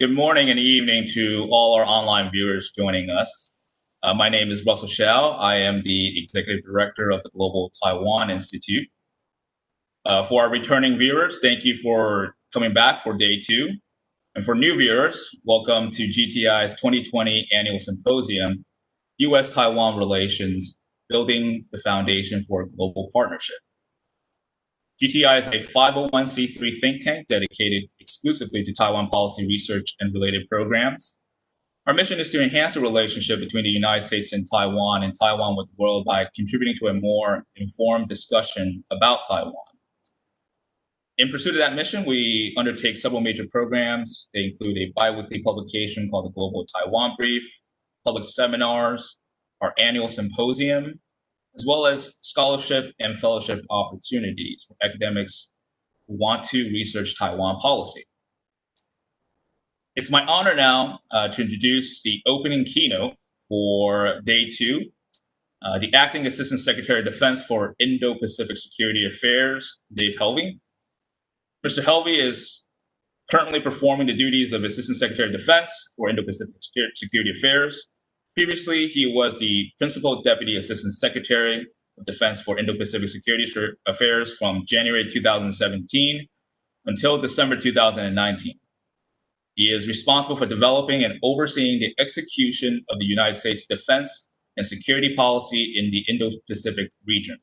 Good morning and evening to all our online viewers joining us. My name is Russell Shao. I am the Executive Director of the Global Taiwan Institute. For our returning viewers, thank you for coming back for day two. And for new viewers, welcome to GTI's 2020 Annual Symposium, US-Taiwan Relations, Building the Foundation for Global Partnership. GTI is a 501c3 think tank dedicated exclusively to Taiwan policy research and related programs. Our mission is to enhance the relationship between the United States and Taiwan with the world by contributing to a more informed discussion about Taiwan. In pursuit of that mission, we undertake several major programs. They include a biweekly publication called the Global Taiwan Brief, public seminars, our annual symposium, as well as scholarship and fellowship opportunities for academics who want to research Taiwan policy. It's my honor now to introduce the opening keynote for day two, the Acting Assistant Secretary of Defense for Indo-Pacific Security Affairs, Dave Helvey. Mr. Helvey is currently performing the duties of Assistant Secretary of Defense for Indo-Pacific Security Affairs. Previously, he was the Principal Deputy Assistant Secretary of Defense for Indo-Pacific Security Affairs from January 2017 until December 2019. He is responsible for developing and overseeing the execution of the United States defense and security policy in the Indo-Pacific region.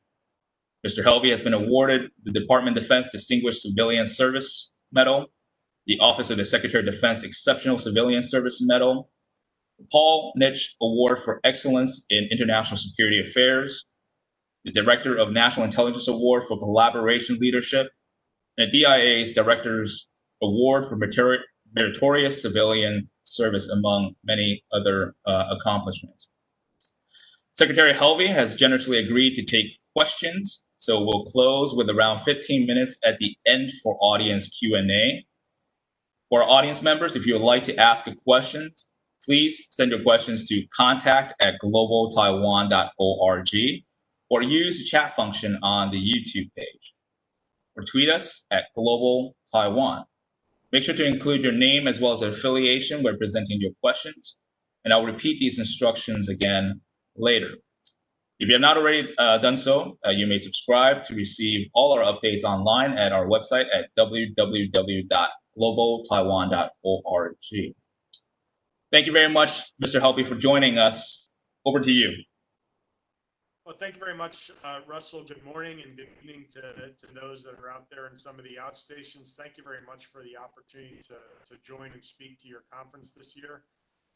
Mr. Helvey has been awarded the Department of Defense Distinguished Civilian Service Medal, the Office of the Secretary of Defense Exceptional Civilian Service Medal, the Paul Nitsch Award for Excellence in International Security Affairs, the Director of National Intelligence Award for Collaboration Leadership, and the DIA's Director's Award for Meritorious Civilian Service, among many other accomplishments. Secretary Helvey has generously agreed to take questions, so we'll close with around 15 minutes at the end for audience Q&A. For our audience members, if you would like to ask a question, please send your questions to contact@globaltaiwan.org or use the chat function on the YouTube page, or tweet us at Global Taiwan. Make sure to include your name as well as affiliation when presenting your questions, and I'll repeat these instructions again later. If you have not already done so, you may subscribe to receive all our updates online at our website at www.globaltaiwan.org. Thank you very much, Mr. Helvey, for joining us. Over to you. Well, thank you very much, Russell. Good morning and good evening to those that are out there in some of the outstations. Thank you very much for the opportunity to join and speak to your conference this year.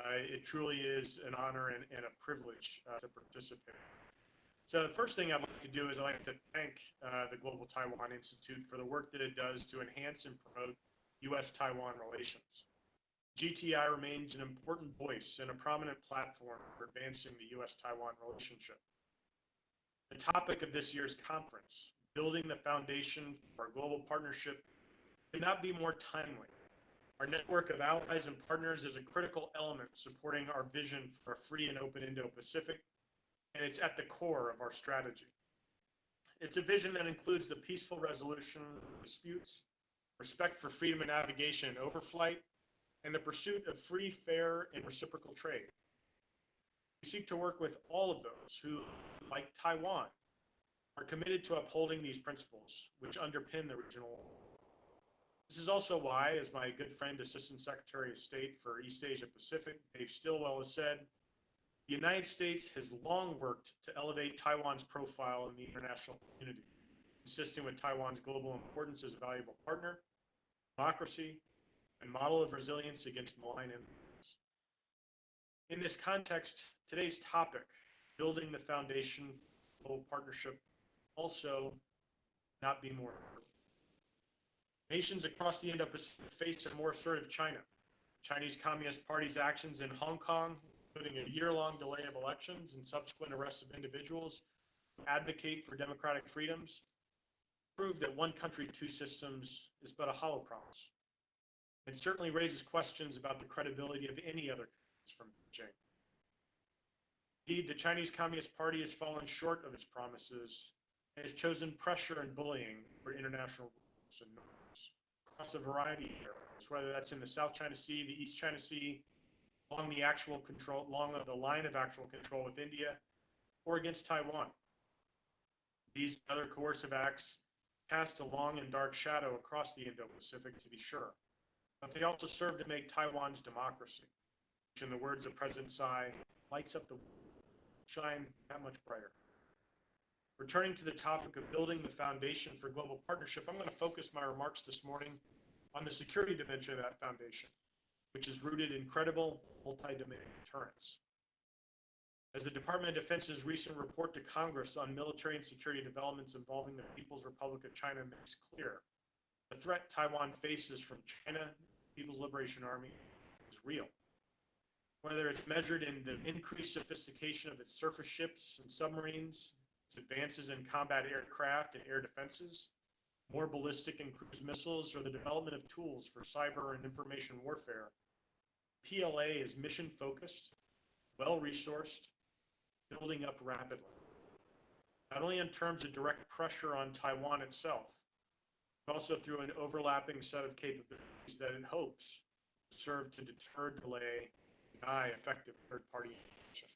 It truly is an honor and a privilege to participate. So the first thing I'd like to do is I'd like to thank the Global Taiwan Institute for the work that it does to enhance and promote US-Taiwan relations. GTI remains an important voice and a prominent platform for advancing the US-Taiwan relationship. The topic of this year's conference, building the foundation for our global partnership, could not be more timely. Our network of allies and partners is a critical element supporting our vision for a free and open Indo-Pacific, and it's at the core of our strategy. It's a vision that includes the peaceful resolution of disputes, respect for freedom of navigation and overflight, and the pursuit of free, fair, and reciprocal trade. We seek to work with all of those who, like Taiwan, are committed to upholding these principles, which underpin the regional. This is also why, as my good friend, Assistant Secretary of State for East Asia Pacific, Dave Stillwell, has said, the United States has long worked to elevate Taiwan's profile in the international community, consistent with Taiwan's global importance as a valuable partner, democracy, and model of resilience against malign influence. In this context, today's topic, building the foundation for global partnership, also not be more important. Nations across the Indo-Pacific face a more assertive China. Chinese Communist Party's actions in Hong Kong, including a year-long delay of elections and subsequent arrests of individuals who advocate for democratic freedoms, prove that one country, two systems is but a hollow promise. It certainly raises questions about the credibility of any other countries from Beijing. Indeed, the Chinese Communist Party has fallen short of its promises and has chosen pressure and bullying for international rules and norms. across a variety of areas, whether that's in the South China Sea, the East China Sea, along the actual control, along the line of actual control with India, or against Taiwan. These other coercive acts cast a long and dark shadow across the Indo-Pacific, to be sure, but they also serve to make Taiwan's democracy, which in the words of President Tsai, lights up the shine that much brighter. Returning to the topic of building the foundation for global partnership, I'm going to focus my remarks this morning on the security dimension of that foundation, which is rooted in credible multi-domain deterrence. As the Department of Defense's recent report to Congress on military and security developments involving the People's Republic of China makes clear, the threat Taiwan faces from China, People's Liberation Army, is real. Whether it's measured in the increased sophistication of its surface ships and submarines, its advances in combat aircraft and air defenses, more ballistic and cruise missiles, or the development of tools for cyber and information warfare, PLA is mission-focused, well-resourced, building up rapidly, not only in terms of direct pressure on Taiwan itself, but also through an overlapping set of capabilities that it hopes serve to deter, delay, deny effective third-party action.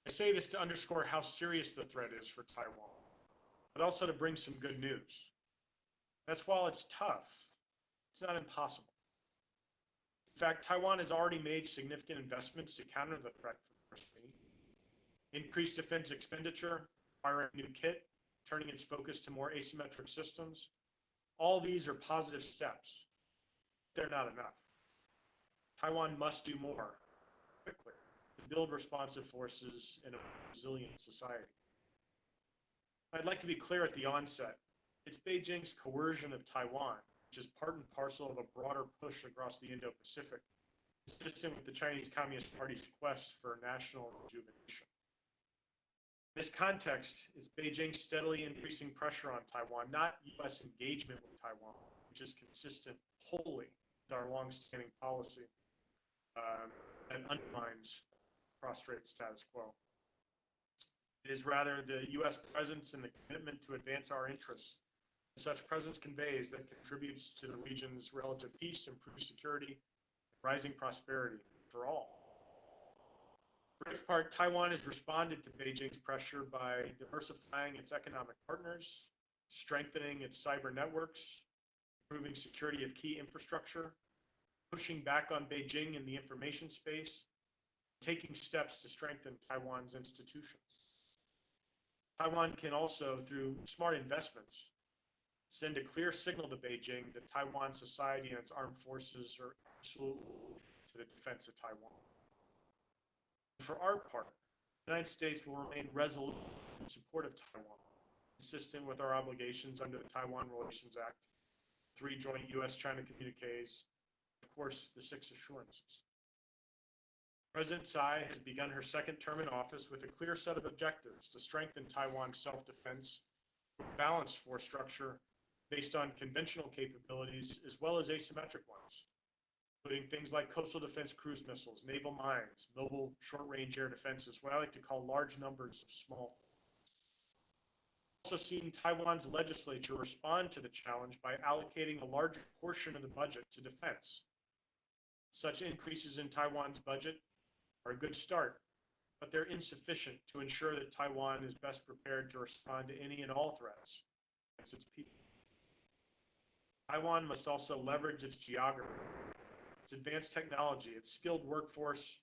I say this to underscore how serious the threat is for Taiwan, but also to bring some good news. That's while it's tough, it's not impossible. In fact, Taiwan has already made significant investments to counter the threat from diversity, increased defense expenditure, acquiring new kit, turning its focus to more asymmetric systems. All these are positive steps. They're not enough. Taiwan must do more quickly to build responsive forces in a resilient society. I'd like to be clear at the onset. It's Beijing's coercion of Taiwan, which is part and parcel of a broader push across the Indo-Pacific, consistent with the Chinese Communist Party's quest for national rejuvenation. In this context, it's Beijing steadily increasing pressure on Taiwan, not U.S. engagement with Taiwan, which is consistent wholly with our longstanding policy that undermines prostrate status quo. It is rather the U.S. presence and the commitment to advance our interests such presence conveys that contributes to the region's relative peace, improved security, rising prosperity for all. For its part, Taiwan has responded to Beijing's pressure by diversifying its economic partners, strengthening its cyber networks, improving security of key infrastructure, pushing back on Beijing in the information space, taking steps to strengthen Taiwan's institutions. Taiwan can also, through smart investments, send a clear signal to Beijing that Taiwan society and its armed forces are absolutely to the defense of Taiwan. For our part, the United States will remain resolute in support of Taiwan, consistent with our obligations under the Taiwan Relations Act, 3 joint U.S.-China communiques, of course, the 6 assurances. President Tsai has begun her second term in office with a clear set of objectives to strengthen Taiwan's self-defense, balanced force structure based on conventional capabilities as well as asymmetric ones, including things like coastal defense cruise missiles, naval mines, mobile short-range air defenses, what I like to call large numbers of small. Also seen Taiwan's legislature respond to the challenge by allocating a larger portion of the budget to defense. Such increases in Taiwan's budget are a good start, but they're insufficient to ensure that Taiwan is best prepared to respond to any and all threats against its people. Taiwan must also leverage its geography, its advanced technology, its skilled workforce,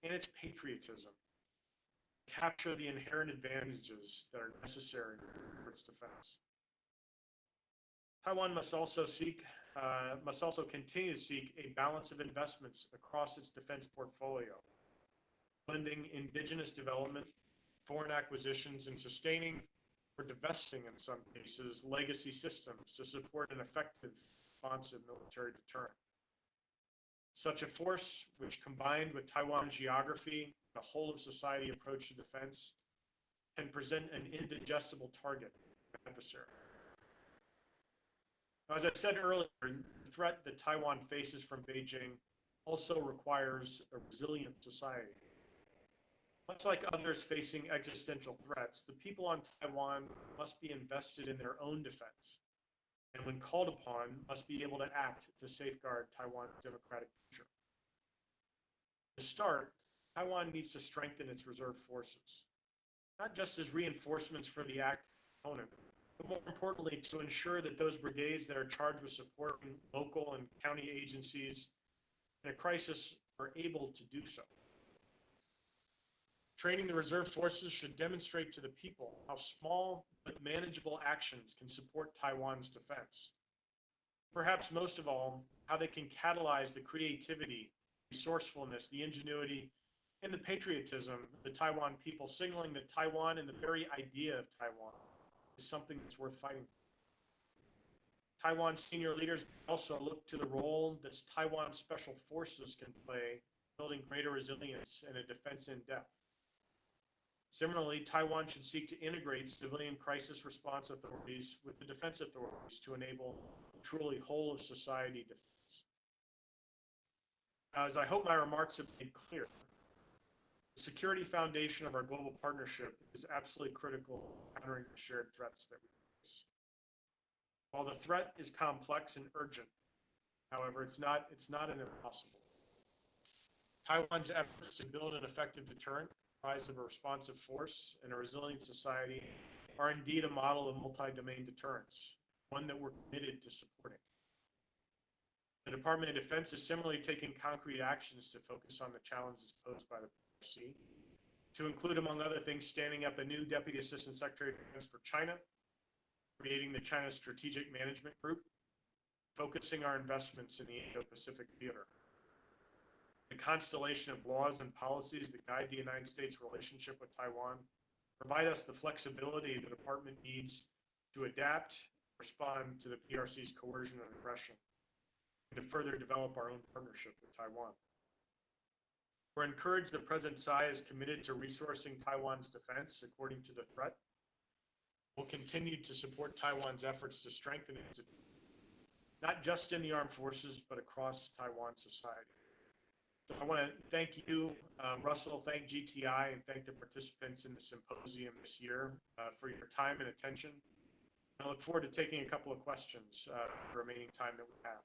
and its patriotism to capture the inherent advantages that are necessary for its defense. Taiwan must also continue to seek a balance of investments across its defense portfolio, blending indigenous development, foreign acquisitions, and sustaining or divesting, in some cases, legacy systems to support an effective, responsive military deterrent. Such a force, which combined with Taiwan's geography, the whole of society approach to defense, can present an indigestible target to an adversary. Now, as I said earlier, the threat that Taiwan faces from Beijing also requires a resilient society. Much like others facing existential threats, the people on Taiwan must be invested in their own defense and when called upon, must be able to act to safeguard Taiwan's democratic future. To start, Taiwan needs to strengthen its reserve forces, not just as reinforcements for the active component, but more importantly, to ensure that those brigades that are charged with supporting local and county agencies in a crisis are able to do so. Training the reserve forces should demonstrate to the people how small but manageable actions can support Taiwan's defense. Perhaps most of all, how they can catalyze the creativity, resourcefulness, the ingenuity, and the patriotism of the Taiwan people, signaling that Taiwan and the very idea of Taiwan is something that's worth fighting for. Taiwan's senior leaders also look to the role that Taiwan's special forces can play, building greater resilience and a defense in depth. Similarly, Taiwan should seek to integrate civilian crisis response authorities with the defense authorities to enable truly whole of society defense. As I hope my remarks have made clear, the security foundation of our global partnership is absolutely critical in countering the shared threats that we face. While the threat is complex and urgent, however, it's not an impossible. Taiwan's efforts to build an effective deterrent, comprised of a responsive force and a resilient society, are indeed a model of multi-domain deterrence, one that we're committed to supporting. The Department of Defense is similarly taking concrete actions to focus on the challenges posed by the PRC, to include, among other things, standing up a new Deputy Assistant Secretary of Defense for China, creating the China Strategic Management Group, focusing our investments in the Indo-Pacific theater. The constellation of laws and policies that guide the United States' relationship with Taiwan provide us the flexibility the department needs to adapt, respond to the PRC's coercion and aggression, and to further develop our own partnership with Taiwan. We're encouraged that President Tsai is committed to resourcing Taiwan's defense according to the threat. We'll continue to support Taiwan's efforts to strengthen it, not just in the armed forces, but across Taiwan society. So I want to thank you, Russell, thank GTI, and thank the participants in the symposium this year for your time and attention. I look forward to taking a couple of questions the remaining time that we have.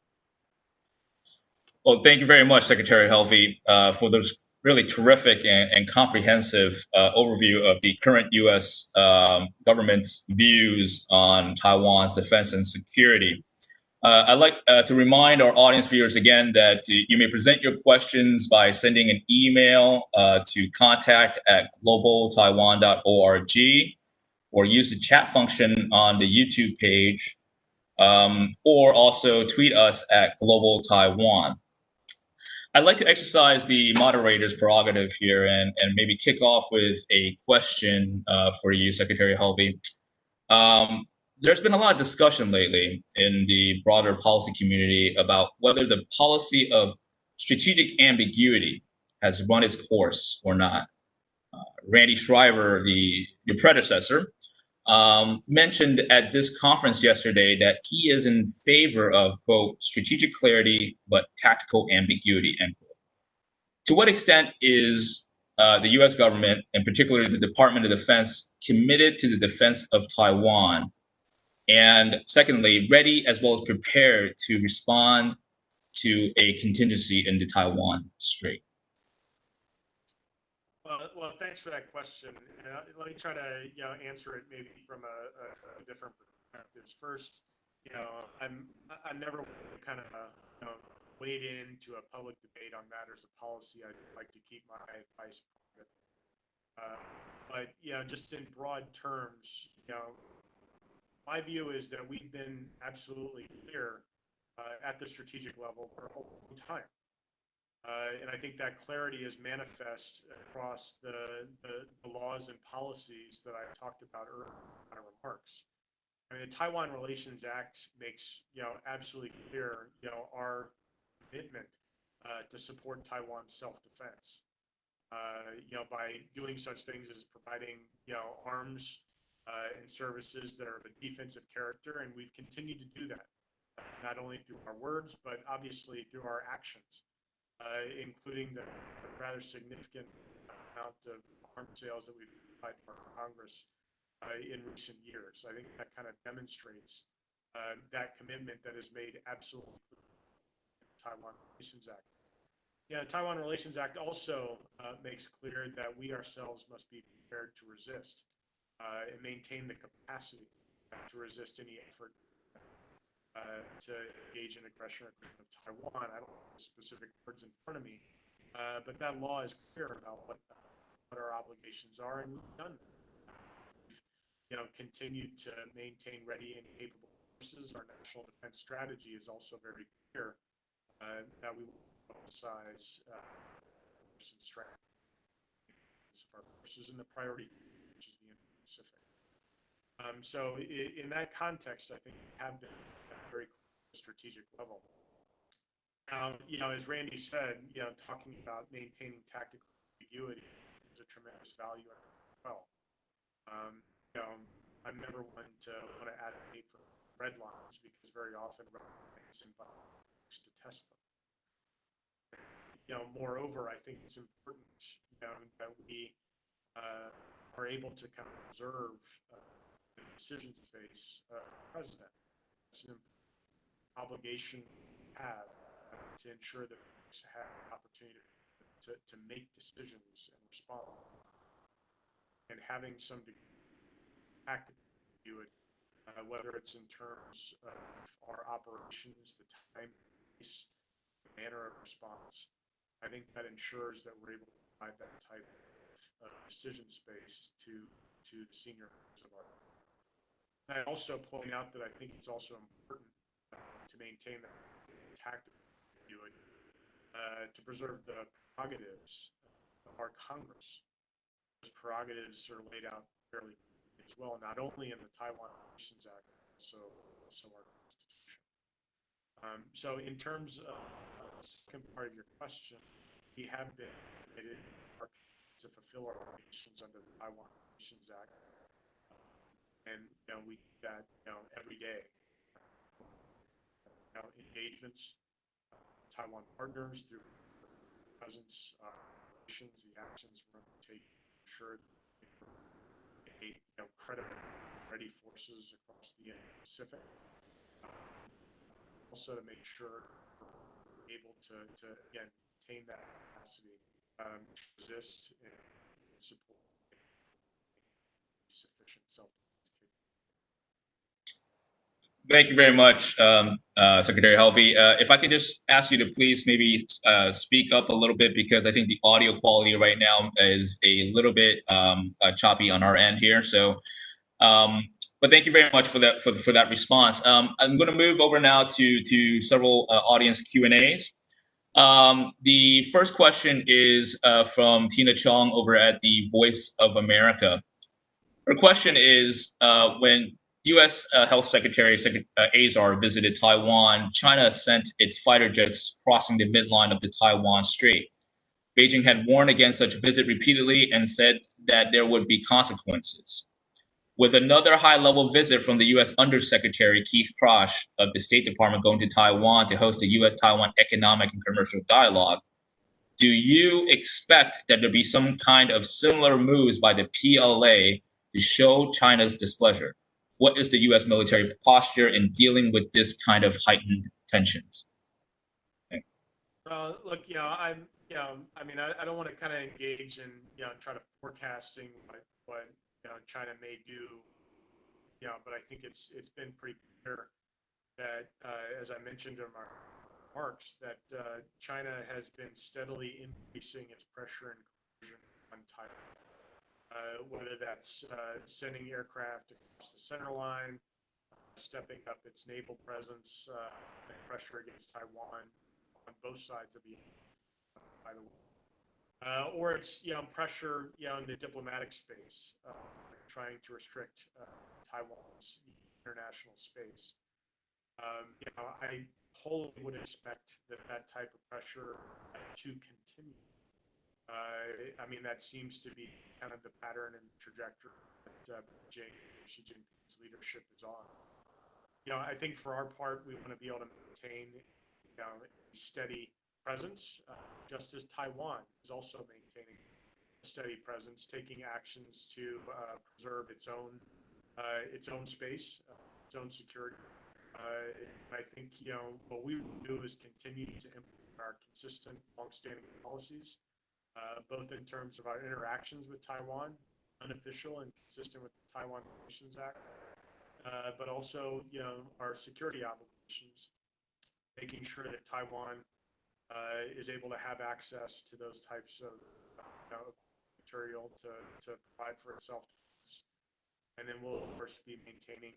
Well, thank you very much, Secretary Helvey, for those really terrific and comprehensive overview of the current U.S. Government's views on Taiwan's defense and security. I'd like to remind our audience viewers again that you may present your questions by sending an email to contact@globaltaiwan.org or use the chat function on the YouTube page, or also tweet us at Global Taiwan. I'd like to exercise the moderator's prerogative here and maybe kick off with a question for you, Secretary Helvey. There's been a lot of discussion lately in the broader policy community about whether the policy of strategic ambiguity has run its course or not. Randy Shriver, your predecessor, mentioned at this conference yesterday that he is in favor of, quote, strategic clarity, but tactical ambiguity, end quote. To what extent is the US government, and particularly the Department of Defense, committed to the defense of Taiwan? And secondly, ready as well as prepared to respond to a contingency in the Taiwan Strait? Well, thanks for that question. Let me try to answer it maybe from a different perspectives. First, I'm never kind of wade into a public debate on matters of policy. I like to keep my advice private. But just in broad terms, my view is that we've been absolutely clear at the strategic level for a whole time. And I think that clarity is manifest across the laws and policies that I talked about earlier in my remarks. I mean, the Taiwan Relations Act makes absolutely clear our commitment to support Taiwan's self-defense. By doing such things as providing arms and services that are of a defensive character, and we've continued to do that, not only through our words, but obviously through our actions. Including the rather significant amount of arms sales that we've applied to our Congress in recent years. I think that kind of demonstrates that commitment that is made absolutely clear in the Taiwan Relations Act. Yeah, the Taiwan Relations Act also makes clear that we ourselves must be prepared to resist and maintain the capacity to resist any effort to engage in aggression of Taiwan. I don't have the specific words in front of me, but that law is clear about what our obligations are, and we've done that. We've continued to maintain ready and capable forces. Our national defense strategy is also very clear that we will emphasize force and strength of our forces in the priority, which is the Indo-Pacific. So in that context, I think we have been at a very strategic level. Now, as Randy said, talking about maintaining tactical ambiguity is a tremendous value as well. I'm never one to want to advocate for red lines because very often red lines involve to test them. Moreover, I think it's important that we are able to kind of observe the decisions face the president. It's an obligation we have to ensure that we have an opportunity to make decisions and respond. And having some degree of active view it, whether it's in terms of our operations, the time, pace, the manner of response, I think that ensures that we're able to provide that type of decision space to the senior members of our. And I also point out that I think it's also important to maintain that tactical view it, to preserve the prerogatives of our Congress. Those prerogatives are laid out fairly clearly as well, not only in the Taiwan Relations Act, but also our Constitution. So in terms of the second part of your question, we have been committed to fulfill our obligations under the Taiwan Relations Act, and we do that every day. Engagements, Taiwan partners through presence, relations, the actions we're taking to ensure that credible, ready forces across the Indo-Pacific. Also to make sure we're able to again maintain that capacity to resist and support sufficient self-defense capability. Thank you very much, Secretary Helvey. If I could just ask you to please maybe speak up a little bit, because I think the audio quality right now is a little bit choppy on our end here. So, but thank you very much for that response. I'm going to move over now to several audience Q&As. The first question is from Tina Chong over at the Voice of America. Her question is, when U.S. Health Secretary Azar visited Taiwan, China sent its fighter jets crossing the midline of the Taiwan Strait. Beijing had warned against such a visit repeatedly and said that there would be consequences. With another high-level visit from the U.S. Undersecretary Keith Krosh of the State Department going to Taiwan to host a U.S.-Taiwan economic and commercial dialogue, do you expect that there be some kind of similar moves by the PLA to show China's displeasure? What is the U.S. military posture in dealing with this kind of heightened tensions? Look, I don't want to kind of engage in, try to forecasting what China may do, but I think it's been pretty clear that, as I mentioned in my remarks, that China has been steadily increasing its pressure and coercion on Taiwan, whether that's sending aircraft across the center line, stepping up its naval presence, pressure against Taiwan on both sides of the by the way, or it's pressure in the diplomatic space, trying to restrict Taiwan's international space. I wholly would expect that type of pressure to continue. I mean, that seems to be kind of the pattern and trajectory that Xi Jinping's leadership is on. I think for our part, we want to be able to maintain a steady presence, just as Taiwan is also maintaining a steady presence, taking actions to preserve its own space, its own security, And I think, what we will do is continue to implement our consistent, longstanding policies, both in terms of our interactions with Taiwan, unofficial and consistent with the Taiwan Relations Act, but also, our security obligations, making sure that Taiwan is able to have access to those types of material to provide for itself. And then we'll, of course, be maintaining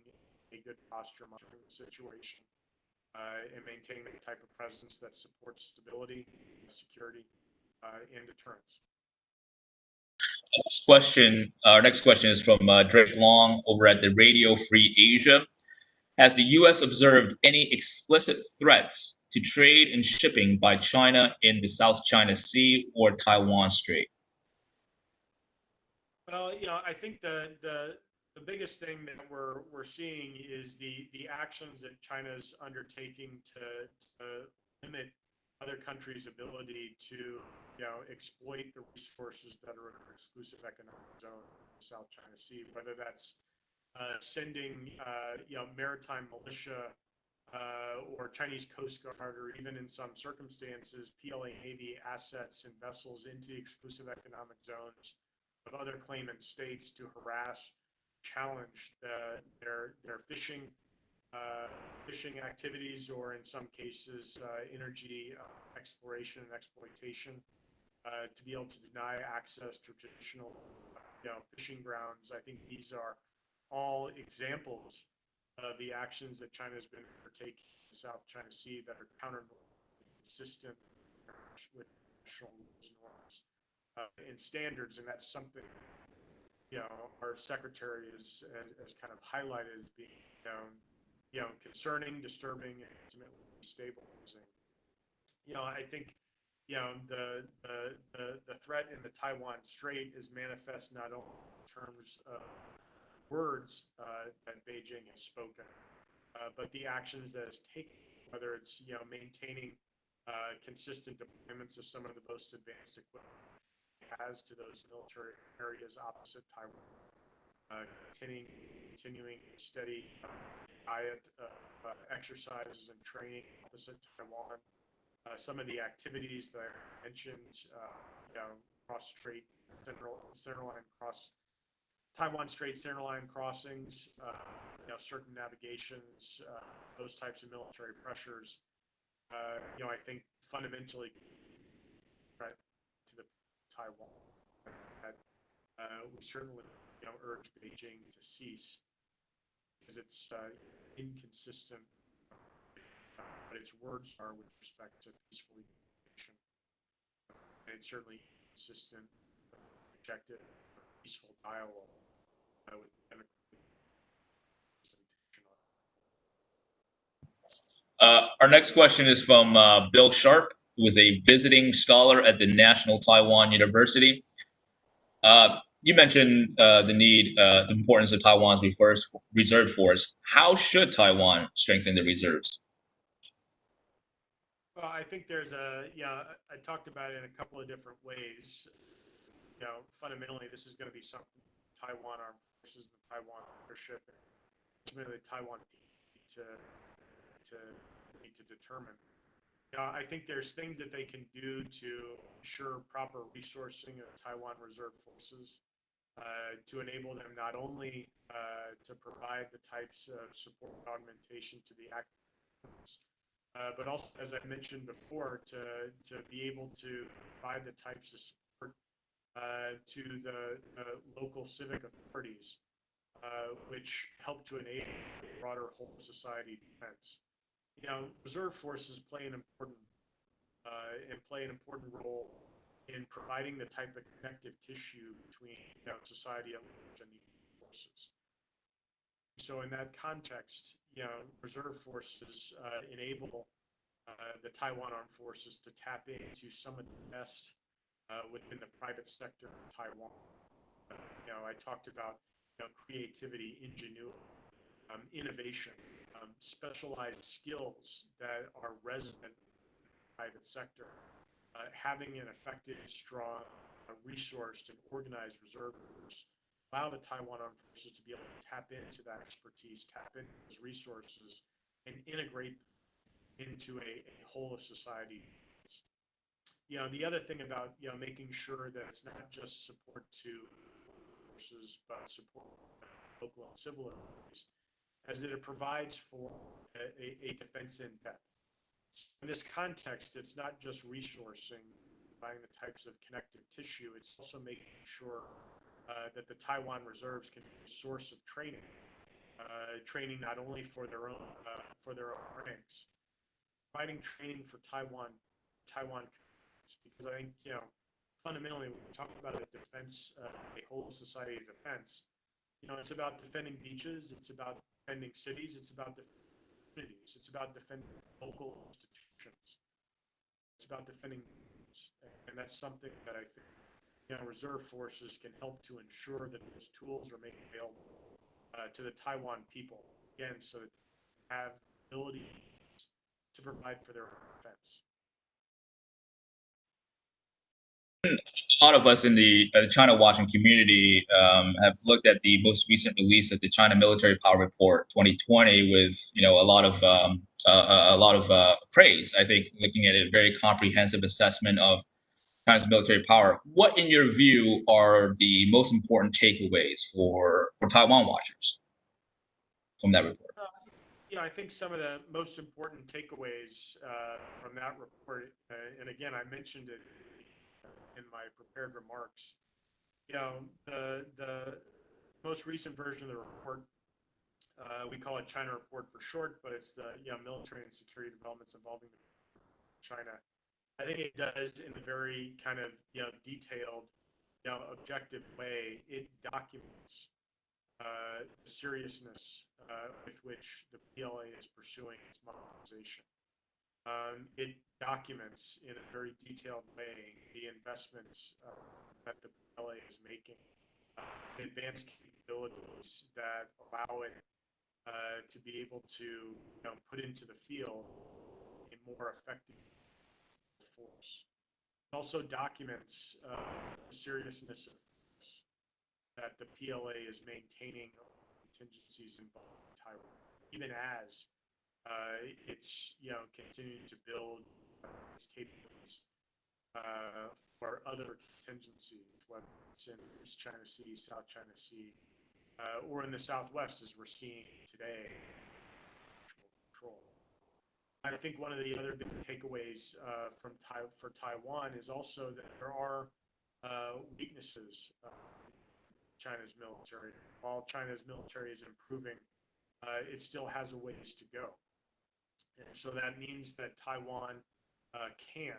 a good posture monitoring the situation and maintaining the type of presence that supports stability, security, and deterrence. Our next question is from Drake Long over at the Radio Free Asia. Has the U.S. observed any explicit threats to trade and shipping by China in the South China Sea or Taiwan Strait? Well, I think the biggest thing that we're seeing is the actions that China's undertaking to limit other countries' ability to exploit the resources that are in our exclusive economic zone, South China Sea, whether that's sending maritime militia or Chinese Coast Guard, or even in some circumstances PLA Navy assets and vessels into exclusive economic zones of other claimant states to harass, challenge their fishing activities, or in some cases energy exploration and exploitation, to be able to deny access to traditional fishing grounds. I think these are all examples of the actions that China has been undertaking in the South China Sea that are consistent with international rules, norms, and standards, and that's something our secretary has kind of highlighted as being concerning, disturbing, and ultimately destabilizing. I think the threat in the Taiwan Strait is manifest not only in terms of words that Beijing has spoken, but the actions that it's taken, whether it's maintaining consistent deployments of some of the most advanced equipment it has to those military areas opposite Taiwan, continuing steady diet exercises and training opposite Taiwan. Some of the activities that I mentioned, cross strait, center line cross, Taiwan Strait center line crossings, certain navigations, those types of military pressures, I think fundamentally right to the Taiwan that we certainly urge Beijing to cease, because it's inconsistent what its words are with respect to peaceful communication, and it's certainly consistent objective peaceful dialogue with democratic representation. Our next question is from Bill Sharp, who is a visiting scholar at the National Taiwan University. You mentioned the importance of Taiwan's reserve force. How should Taiwan strengthen the reserves? Well, I think there's I talked about it in a couple of different ways. Fundamentally, this is going to be something Taiwan Armed Forces, the Taiwan leadership, and ultimately Taiwan need to determine. I think there's things that they can do to ensure proper resourcing of Taiwan Reserve Forces, to enable them not only to provide the types of support augmentation to the actors, but also, as I mentioned before, to be able to provide the types of support to the local civic authorities, which help to enable broader whole society defense. Reserve forces play an important role in providing the type of connective tissue between society at large and the forces. So in that context, reserve forces enable the Taiwan Armed Forces to tap into some of the best within the private sector in Taiwan. I talked about creativity, ingenuity, innovation, specialized skills that are resident in the private sector. Having an effective, strong, resourced and organized reserve force allow the Taiwan Armed Forces to be able to tap into that expertise, tap into those resources, and integrate into a whole of society. The other thing about making sure that it's not just support to forces, but support local and civil authorities, as that it provides for a defense in depth. In this context, it's not just resourcing, buying the types of connective tissue, it's also making sure that the Taiwan reserves can be a source of training, training not only for their own ranks, providing training for Taiwan, because I think fundamentally when we talk about a defense, a whole society of defense, it's about defending beaches, it's about defending cities, it's about defending communities, it's about defending local institutions, it's about defending, and that's something that I think reserve forces can help to ensure that those tools are made available to the Taiwan people, again, so that they have the ability to provide for their defense. A lot of us in the China watching community have looked at the most recent release of the China Military Power Report 2020 with a lot of praise. I think looking at a very comprehensive assessment of China's military power. What, in your view, are the most important takeaways for Taiwan watchers from that report? I think some of the most important takeaways from that report, and again, I mentioned it in my prepared remarks. The most recent version of the report, we call it China Report for short, but it's the military and security developments involving China. I think it does in a very kind of detailed, objective way. It documents the seriousness with which the PLA is pursuing its modernization. It documents in a very detailed way the investments that the PLA is making, advanced capabilities that allow it to be able to put into the field a more effective force. It also documents the seriousness of that the PLA is maintaining contingencies involved in Taiwan, even as it's continuing to build its capabilities for other contingencies, whether it's in East China Sea, South China Sea, or in the Southwest, as we're seeing today. Control. I think one of the other big takeaways for Taiwan is also that there are weaknesses in China's military. While China's military is improving, it still has a ways to go. And so that means that Taiwan can,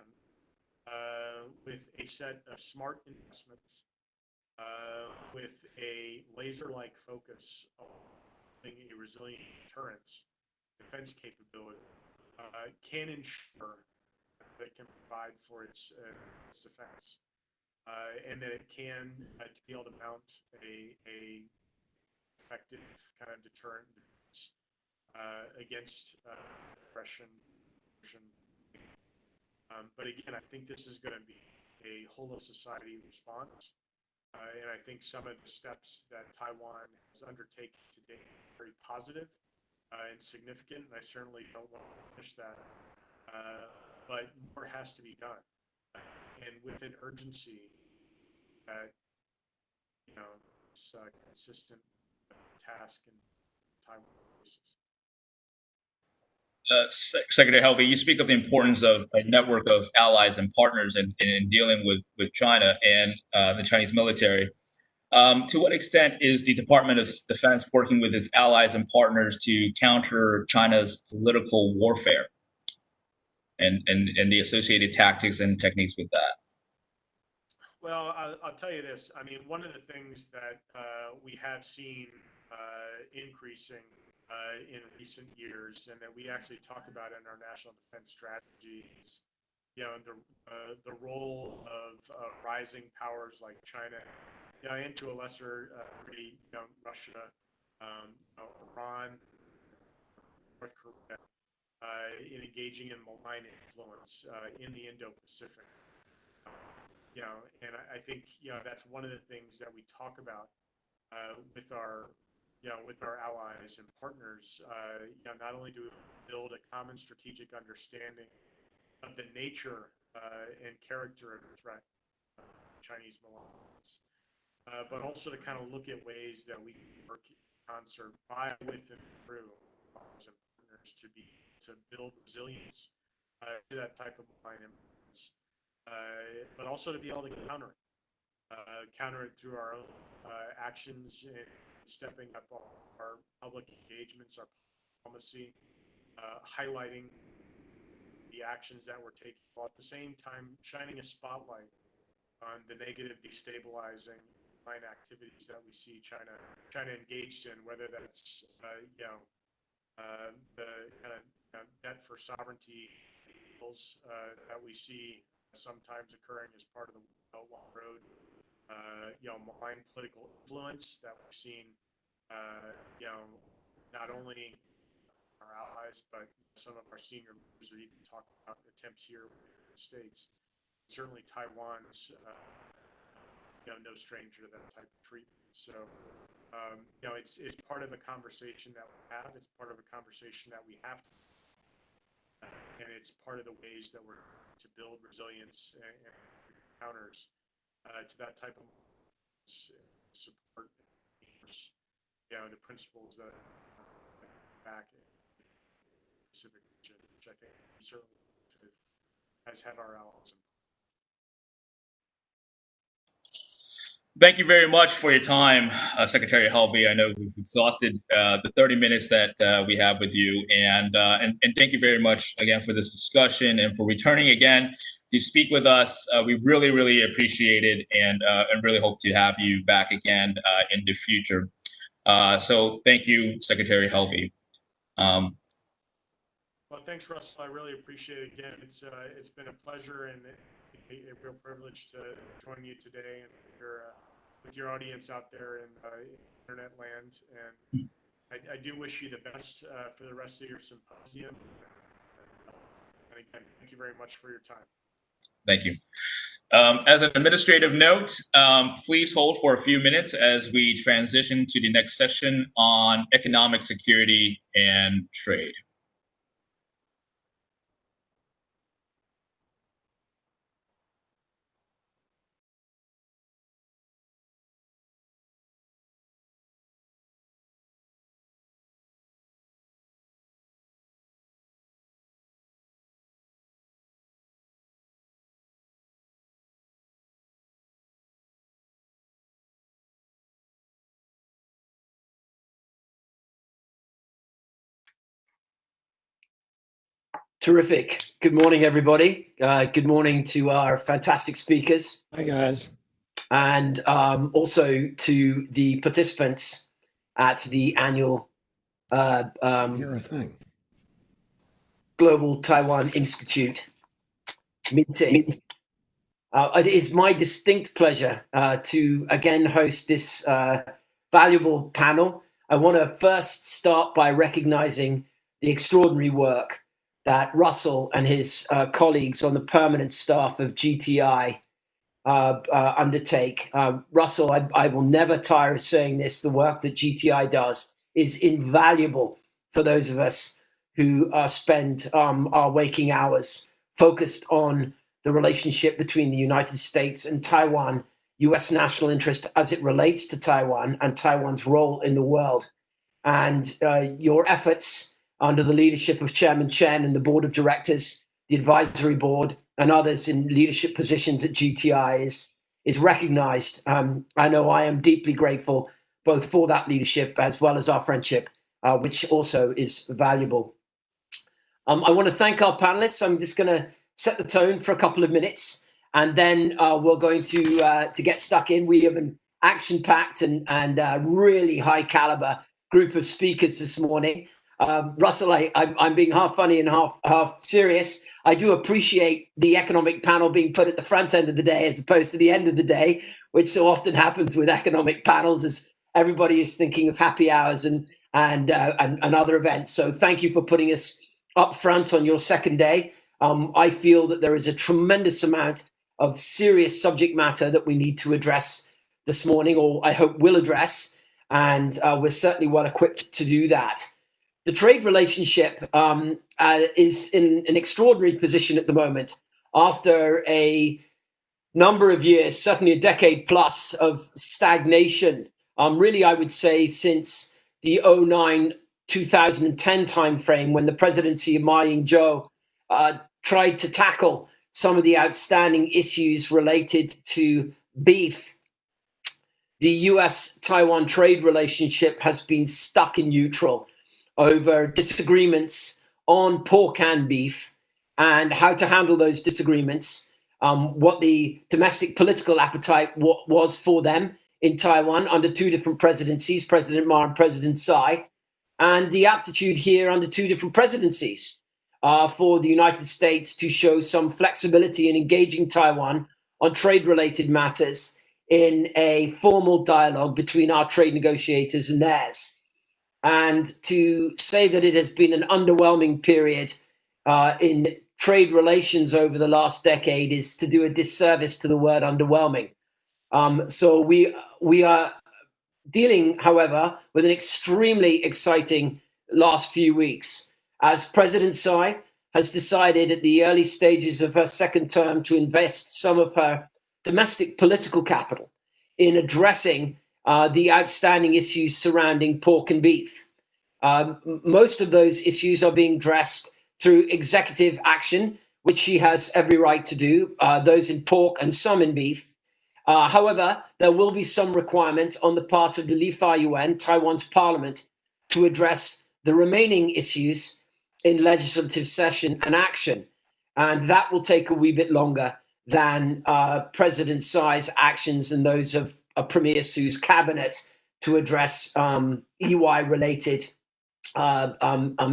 with a set of smart investments, with a laser-like focus on building a resilient deterrence, defense capability, can ensure that it can provide for its defense, and that it can be able to mount a effective kind of deterrent against aggression. But again, I think this is going to be a whole of society response. And I think some of the steps that Taiwan has undertaken today are very positive and significant. And I certainly don't want to finish that. But more has to be done. And with an urgency that, it's a consistent task in Taiwan basis. Secretary Helvey, you speak of the importance of a network of allies and partners in dealing with China and the Chinese military. To what extent is the Department of Defense working with its allies and partners to counter China's political warfare and the associated tactics and techniques with that? Well, I'll tell you this. I mean, one of the things that we have seen increasing in recent years, and that we actually talk about in our national defense strategy, is the role of rising powers like China, and to a lesser degree, Russia, Iran, North Korea, in engaging in malign influence in the Indo-Pacific. And I think that's one of the things that we talk about with our allies and partners. Not only do we build a common strategic understanding of the nature and character of the threat, Chinese malevolence, but also to kind of look at ways that we can work in concert by, with, and through partners to build resilience to that type of malign influence, but also to be able to counter it through our own actions and stepping up our public engagements, our diplomacy, highlighting the actions that we're taking, while at the same time shining a spotlight on the negative, destabilizing malign activities that we see China engaged in, whether that's the kind of debt for sovereignty bills that we see sometimes occurring as part of the Belt and Road, malign political influence that we've seen, not only our allies, but some of our senior leaders are even talking about attempts here in the United States. Certainly Taiwan's no stranger to that type of treatment. So, it's part of a conversation that we have. It's part of a conversation that we have to, and it's part of the ways that we're to build resilience and counters to that type of support, the principles that back in the Pacific region, which I think certainly has had our allies in. Thank you very much for your time, Secretary Helvey. I know we've exhausted the 30 minutes that we have with you, and thank you very much again for this discussion and for returning again to speak with us. We really, really appreciate it, and really hope to have you back again in the future. So thank you, Secretary Helvey. Well, thanks, Russell. I really appreciate it. Again, it's been a pleasure and a real privilege to join you today and with your audience out there in internet land. And I do wish you the best for the rest of your symposium. And again, thank you very much for your time. Thank you. As an administrative note, please hold for a few minutes as we transition to the next session on economic security and trade. Terrific. Good morning, everybody. Good morning to our fantastic speakers. Hi, guys. And also to the participants at the annual You're a thing. Global Taiwan Institute meeting. It is my distinct pleasure to again host this valuable panel. I want to first start by recognizing the extraordinary work that Russell and his colleagues on the permanent staff of GTI undertake. Russell, I will never tire of saying this, the work that GTI does is invaluable for those of us who spend our waking hours focused on the relationship between the United States and Taiwan, US national interest as it relates to Taiwan and Taiwan's role in the world. And your efforts under the leadership of Chairman Chen and the board of directors, the advisory board, and others in leadership positions at GTI is recognized. I know I am deeply grateful both for that leadership as well as our friendship, which also is valuable. I want to thank our panelists. I'm just going to set the tone for a couple of minutes, and then we're going to get stuck in. We have an action-packed and really high-caliber group of speakers this morning. Russell, I'm being half funny and half serious. I do appreciate the economic panel being put at the front end of the day as opposed to the end of the day, which so often happens with economic panels as everybody is thinking of happy hours and other events. So thank you for putting us up front on your second day. I feel that there is a tremendous amount of serious subject matter that we need to address this morning, or I hope will address, and we're certainly well equipped to do that. the trade relationship is in an extraordinary position at the moment after a number of years, certainly a decade plus of stagnation. Really, I would say since the 2009-2010 timeframe, when the presidency of Ma Ying-jeou tried to tackle some of the outstanding issues related to beef. The US-Taiwan trade relationship has been stuck in neutral over disagreements on pork and beef and how to handle those disagreements, what the domestic political appetite was for them in Taiwan under two different presidencies, President Ma and President Tsai, and the aptitude here under two different presidencies for the United States to show some flexibility in engaging Taiwan on trade-related matters in a formal dialogue between our trade negotiators and theirs. And to say that it has been an underwhelming period in trade relations over the last decade is to do a disservice to the word underwhelming. So we are dealing, however, with an extremely exciting last few weeks as President Tsai has decided at the early stages of her second term to invest some of her domestic political capital in addressing the outstanding issues surrounding pork and beef. Most of those issues are being addressed through executive action, which she has every right to do, those in pork and some in beef. However, there will be some requirement on the part of the Lifa Yuan, Taiwan's parliament, to address the remaining issues in legislative session and action. And that will take a wee bit longer than President Tsai's actions and those of Premier Su's cabinet to address EY-related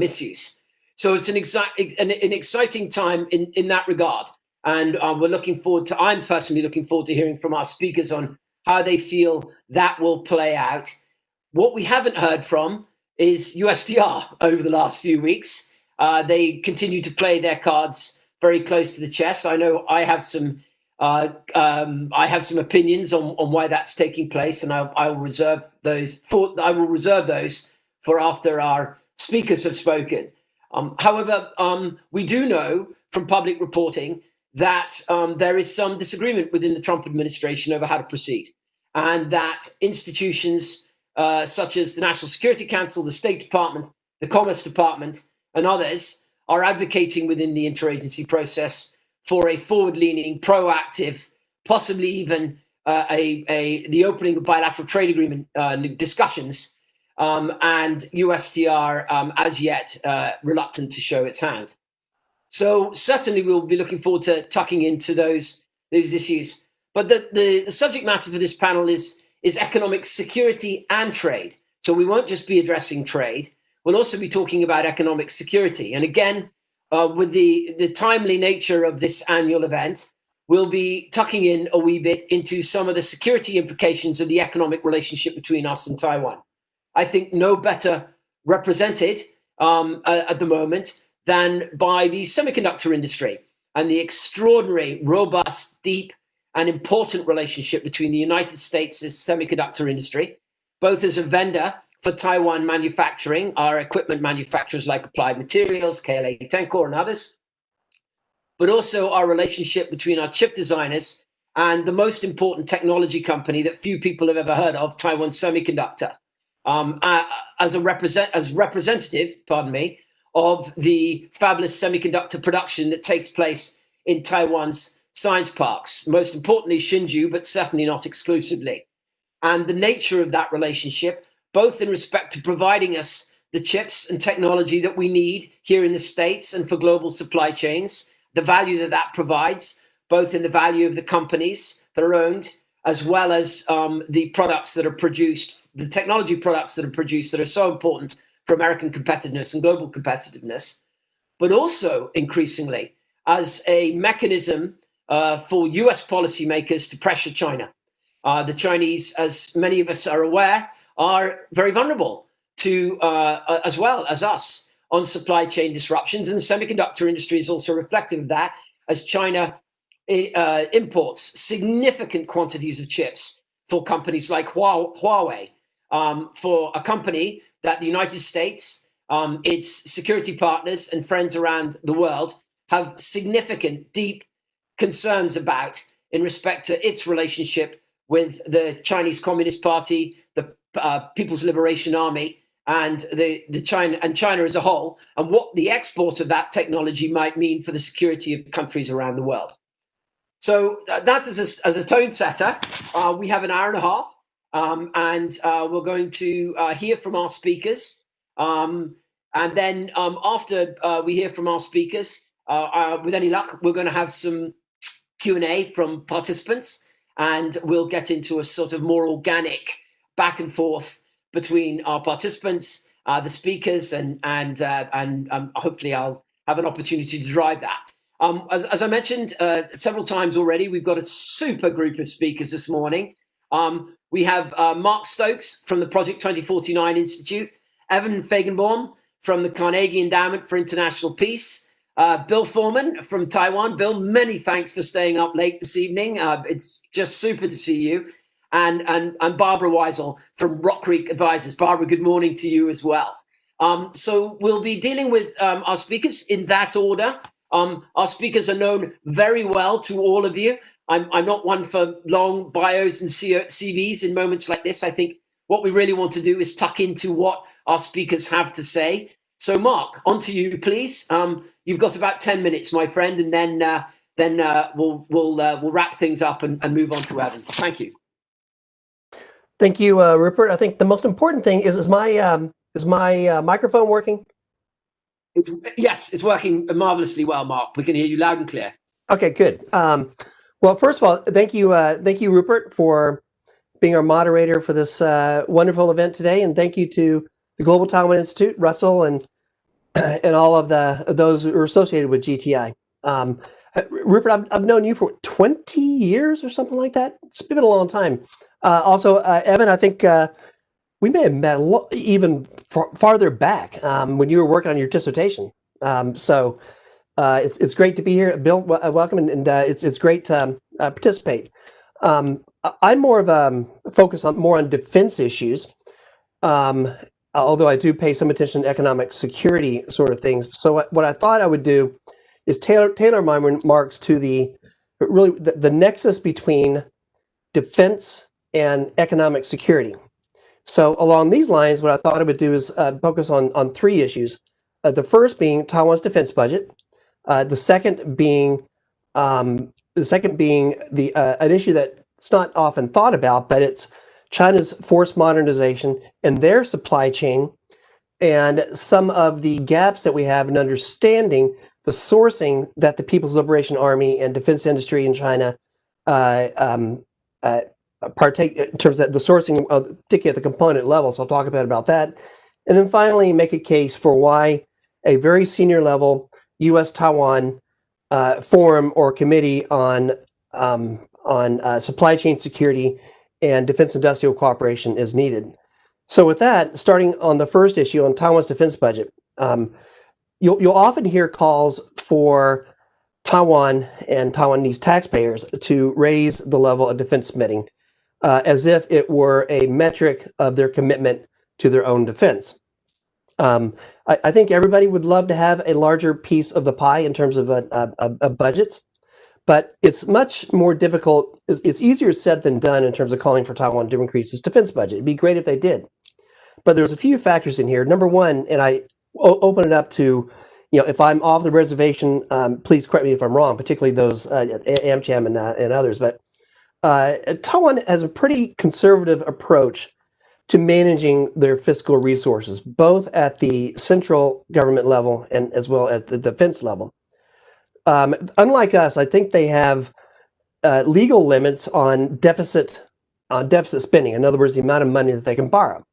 issues. So it's an exciting time in that regard. And we're looking forward to, I'm personally looking forward to hearing from our speakers on how they feel that will play out. What we haven't heard from is USTR over the last few weeks. They continue to play their cards very close to the chest. I know I have some opinions on why that's taking place, and I will reserve those for after our speakers have spoken. However, we do know from public reporting that there is some disagreement within the Trump administration over how to proceed, and that institutions such as the National Security Council, the State Department, the Commerce Department, and others are advocating within the interagency process for a forward-leaning, proactive, possibly even the opening of bilateral trade agreement discussions, and USTR as yet reluctant to show its hand. So certainly we'll be looking forward to tucking into those issues. But the subject matter for this panel is economic security and trade. So we won't just be addressing trade. We'll also be talking about economic security. And again, with the timely nature of this annual event, we'll be tucking in a wee bit into some of the security implications of the economic relationship between us and Taiwan. I think no better represented at the moment than by the semiconductor industry and the extraordinary, robust, deep, and important relationship between the United States' semiconductor industry, both as a vendor for Taiwan manufacturing, our equipment manufacturers like Applied Materials, KLA Tencor, and others, but also our relationship between our chip designers and the most important technology company that few people have ever heard of, Taiwan Semiconductor, as representative, of the fabulous semiconductor production that takes place in Taiwan's science parks, most importantly Hsinchu, but certainly not exclusively. And the nature of that relationship, both in respect to providing us the chips and technology that we need here in the States and for global supply chains, the value that that provides, both in the value of the companies that are owned, as well as the products that are produced, the technology products that are produced that are so important for American competitiveness and global competitiveness, but also increasingly as a mechanism for US policymakers to pressure China. The Chinese, as many of us are aware, are very vulnerable to, as well as us, on supply chain disruptions. And the semiconductor industry is also reflective of that, as China imports significant quantities of chips for companies like Huawei, for a company that the United States its security partners and friends around the world have significant, deep concerns about in respect to its relationship with the Chinese Communist Party, the People's Liberation Army, and China as a whole, and what the export of that technology might mean for the security of countries around the world. So that's as a tone setter. We have an hour and a half, and we're going to hear from our speakers. And then after we hear from our speakers, with any luck, we're going to have some Q&A from participants, and we'll get into a sort of more organic back and forth between our participants, the speakers, and hopefully I'll have an opportunity to drive that. As I mentioned several times already, we've got a super group of speakers this morning. We have Mark Stokes from the Project 2049 Institute, Evan Fagenbaum from the Carnegie Endowment for International Peace, Bill Foreman from Taiwan. Bill, many thanks for staying up late this evening. It's just super to see you. And Barbara Weisel from Rock Creek Advisors. Barbara, good morning to you as well. So we'll be dealing with our speakers in that order. Our speakers are known very well to all of you. I'm not one for long bios and CVs in moments like this. I think what we really want to do is tuck into what our speakers have to say. So Mark, on to you, please. You've got about 10 minutes, my friend, and then we'll wrap things up and move on to Evan. Thank you. Thank you, Rupert. I think the most important thing is my microphone working? Yes, it's working marvelously well, Mark. We can hear you loud and clear. Okay, good. Well, first of all, thank you, Rupert, for being our moderator for this wonderful event today, and thank you to the Global Taiwan Institute, Russell, and all of those who are associated with GTI. Rupert, I've known you for 20 years or something like that. It's been a long time. Also, Evan, I think we may have met even farther back when you were working on your dissertation. So it's great to be here. Bill, welcome, and it's great to participate. I'm more of a focus more on defense issues, although I do pay some attention to economic security sort of things. So what I thought I would do is tailor my remarks to the nexus between defense and economic security. So along these lines, what I thought I would do is focus on three issues. The first being Taiwan's defense budget. The second being an issue that's not often thought about, but it's China's forced modernization and their supply chain, and some of the gaps that we have in understanding the sourcing that the People's Liberation Army and defense industry in China partake in terms of the sourcing, particularly at the component level. So I'll talk about that. And then finally, make a case for why a very senior level US-Taiwan forum or committee on supply chain security and defense industrial cooperation is needed. So with that, starting on the first issue on Taiwan's defense budget, you'll often hear calls for Taiwan and Taiwanese taxpayers to raise the level of defense spending as if it were a metric of their commitment to their own defense. I think everybody would love to have a larger piece of the pie in terms of budgets, but it's much more difficult. It's easier said than done in terms of calling for Taiwan to increase its defense budget. It'd be great if they did. But there's a few factors in here. Number one, and I open it up to, if I'm off the reservation, please correct me if I'm wrong, particularly those AmCham and others. But Taiwan has a pretty conservative approach to managing their fiscal resources, both at the central government level and as well as the defense level. Unlike us, I think they have legal limits on deficit spending. In other words, the amount of money that they can borrow.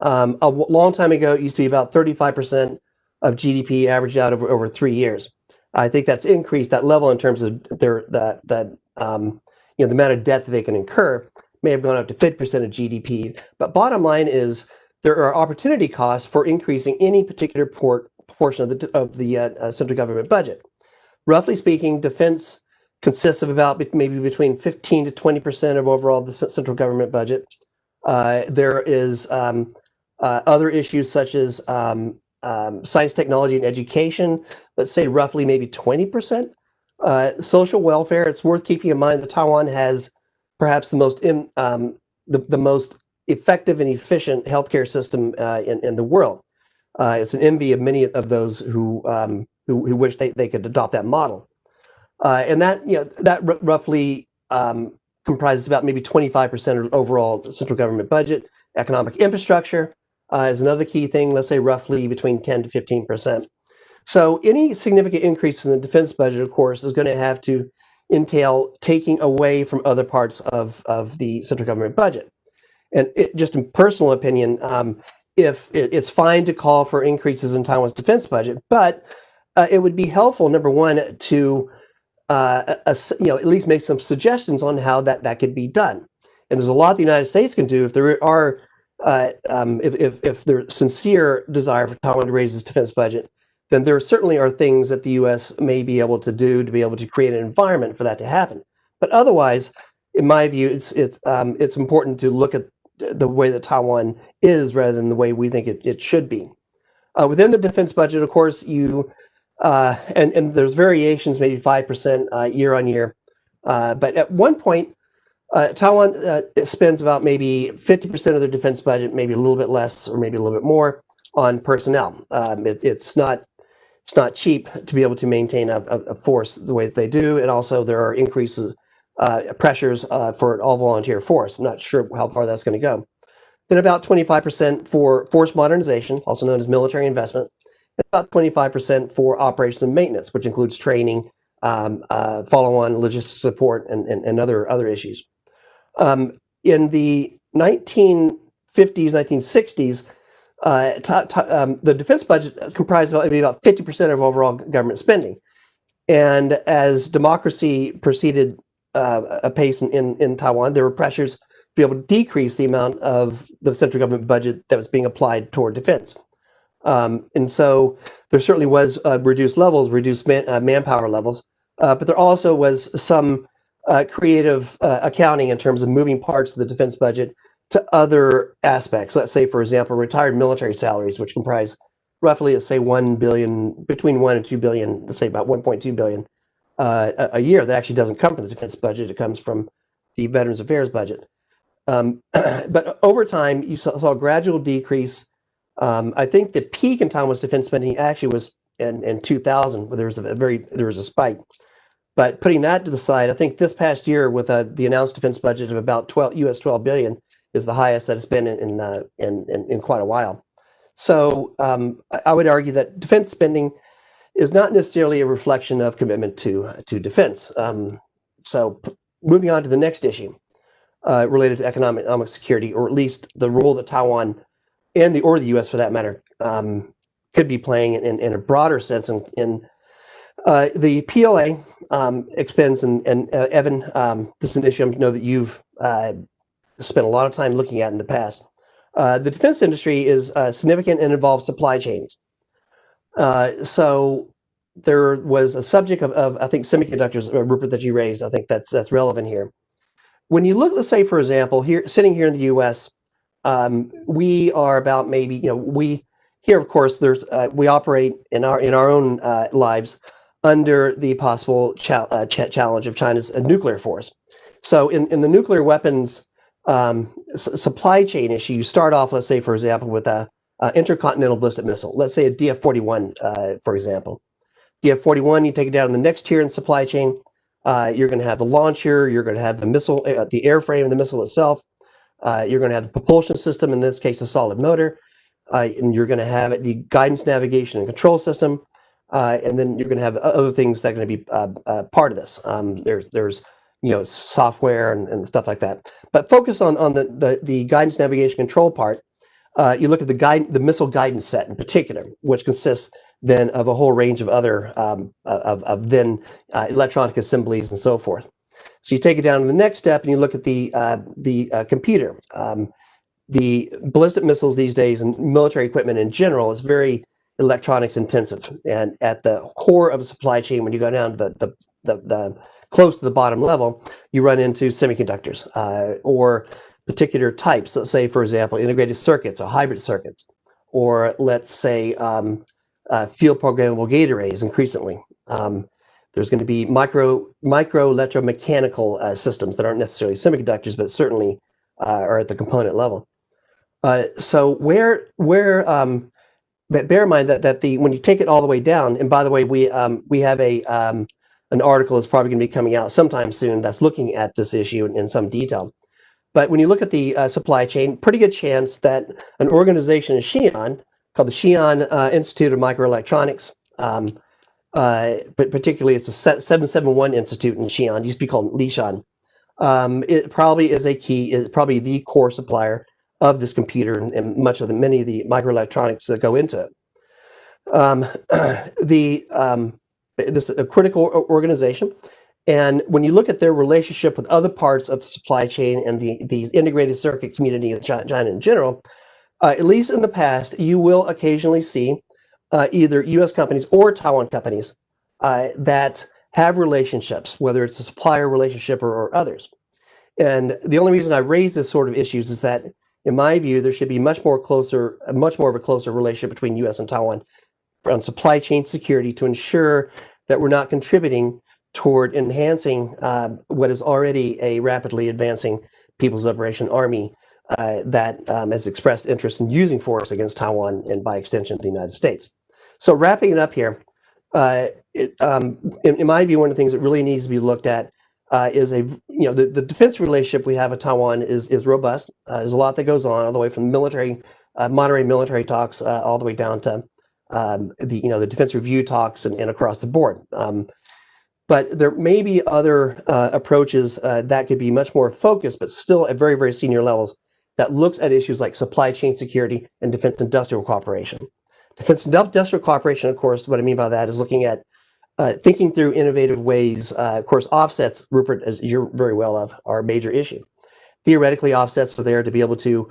A long time ago, it used to be about 35% of GDP averaged out over 3 years. I think that's increased that level in terms of the amount of debt that they can incur may have gone up to 50% of GDP. But bottom line is there are opportunity costs for increasing any particular portion of the central government budget. Roughly speaking, defense consists of about maybe between 15 to 20% of overall the central government budget. There is other issues such as science, technology, and education, let's say roughly maybe 20%. Social welfare, it's worth keeping in mind that Taiwan has perhaps the most effective and efficient healthcare system in the world. It's an envy of many of those who wish they could adopt that model. And that roughly comprises about maybe 25% of overall central government budget. Economic infrastructure is another key thing, let's say roughly between 10 to 15%. So any significant increase in the defense budget, of course, is going to have to entail taking away from other parts of the central government budget. And just in personal opinion, if it's fine to call for increases in Taiwan's defense budget, but it would be helpful, number one, to at least make some suggestions on how that could be done. And there's a lot the United States can do if there are if there's sincere desire for Taiwan to raise its defense budget. Then there certainly are things that the U.S. may be able to do to be able to create an environment for that to happen. But otherwise, in my view, it's important to look at the way that Taiwan is rather than the way we think it should be. Within the defense budget, of course, and there's variations, maybe 5% year on year. But at one point, Taiwan spends about maybe 50% of their defense budget, maybe a little bit less or maybe a little bit more, on personnel. It's not cheap to be able to maintain a force the way that they do, and also there are pressures for an all-volunteer force. I'm not sure how far that's going to go. Then about 25% for force modernization, also known as military investment, and about 25% for operations and maintenance, which includes training, follow-on logistics support, and other issues. In the 1950s, 1960s, the defense budget comprised maybe about 50% of overall government spending. And as democracy proceeded apace in Taiwan, there were pressures to be able to decrease the amount of the central government budget that was being applied toward defense. And so there certainly was reduced manpower levels, but there also was some creative accounting in terms of moving parts of the defense budget to other aspects. Let's say, for example, retired military salaries, which comprise roughly, let's say, $1 billion, between 1 and 2 billion, let's say about 1.2 billion a year. That actually doesn't come from the defense budget. It comes from the Veterans Affairs budget. But over time, you saw a gradual decrease. I think the peak in Taiwan's defense spending actually was in 2000, where there was a spike. But putting that to the side, I think this past year with the announced defense budget of about $12 billion is the highest that it's been in quite a while. So I would argue that defense spending is not necessarily a reflection of commitment to defense. So moving on to the next issue related to economic security, or at least the role that Taiwan or the U.S. for that matter could be playing in a broader sense in the PLA expends, and Evan, this is an issue I know that you've spent a lot of time looking at in the past. The defense industry is significant and involves supply chains. So there was a subject of I think semiconductors, Rupert, that you raised. I think that's relevant here. When you look, let's say, for example, sitting here in the U.S., we are about maybe here, of course, we operate in our own lives under the possible challenge of China's nuclear force. So in the nuclear weapons supply chain issue, you start off, let's say, for example, with a intercontinental ballistic missile. Let's say a DF-41, for example. DF-41, you take it down in the next tier in the supply chain. You're going to have the launcher. You're going to have the missile, the airframe of the missile itself. You're going to have the propulsion system, in this case, a solid motor. And you're going to have the guidance, navigation, and control system. And then you're going to have other things that are going to be part of this. There's software and stuff like that. But focus on the guidance, navigation, control part. You look at the missile guidance set in particular, which consists then of a whole range of other electronic assemblies and so forth. So you take it down to the next step and you look at the computer. The ballistic missiles these days and military equipment in general is very electronics intensive, and at the core of the supply chain, when you go down to the close to the bottom level, you run into semiconductors or particular types. Let's say, for example, integrated circuits or hybrid circuits, or let's say field programmable gate arrays increasingly. There's going to be micro electromechanical systems that aren't necessarily semiconductors, but certainly are at the component level. So but bear in mind that when you take it all the way down, and by the way, we have an article that's probably going to be coming out sometime soon that's looking at this issue in some detail. But when you look at the supply chain, pretty good chance that an organization in Xi'an called the Xi'an Institute of Microelectronics, but particularly it's a 771 Institute in Xi'an, used to be called Lishan. It probably is probably the core supplier of this computer and many of the microelectronics that go into it. This is a critical organization. And when you look at their relationship with other parts of the supply chain and the integrated circuit community of China in general, at least in the past, you will occasionally see either US companies or Taiwan companies that have relationships, whether it's a supplier relationship or others. And the only reason I raise this sort of issues is that, in my view, there should be much more of a closer relationship between US and Taiwan on supply chain security to ensure that we're not contributing toward enhancing what is already a rapidly advancing People's Liberation Army that has expressed interest in using force against Taiwan and by extension the United States. So wrapping it up here, in my view, one of the things that really needs to be looked at is the defense relationship we have with Taiwan is robust. There's a lot that goes on all the way from military, Monterey military talks all the way down to the defense review talks and across the board. But there may be other approaches that could be much more focused, but still at very, very senior levels that looks at issues like supply chain security and defense industrial cooperation. Defense industrial cooperation, of course, what I mean by that is looking at thinking through innovative ways. Of course, offsets, Rupert, as you're very well of, are a major issue. Theoretically, offsets are there to be able to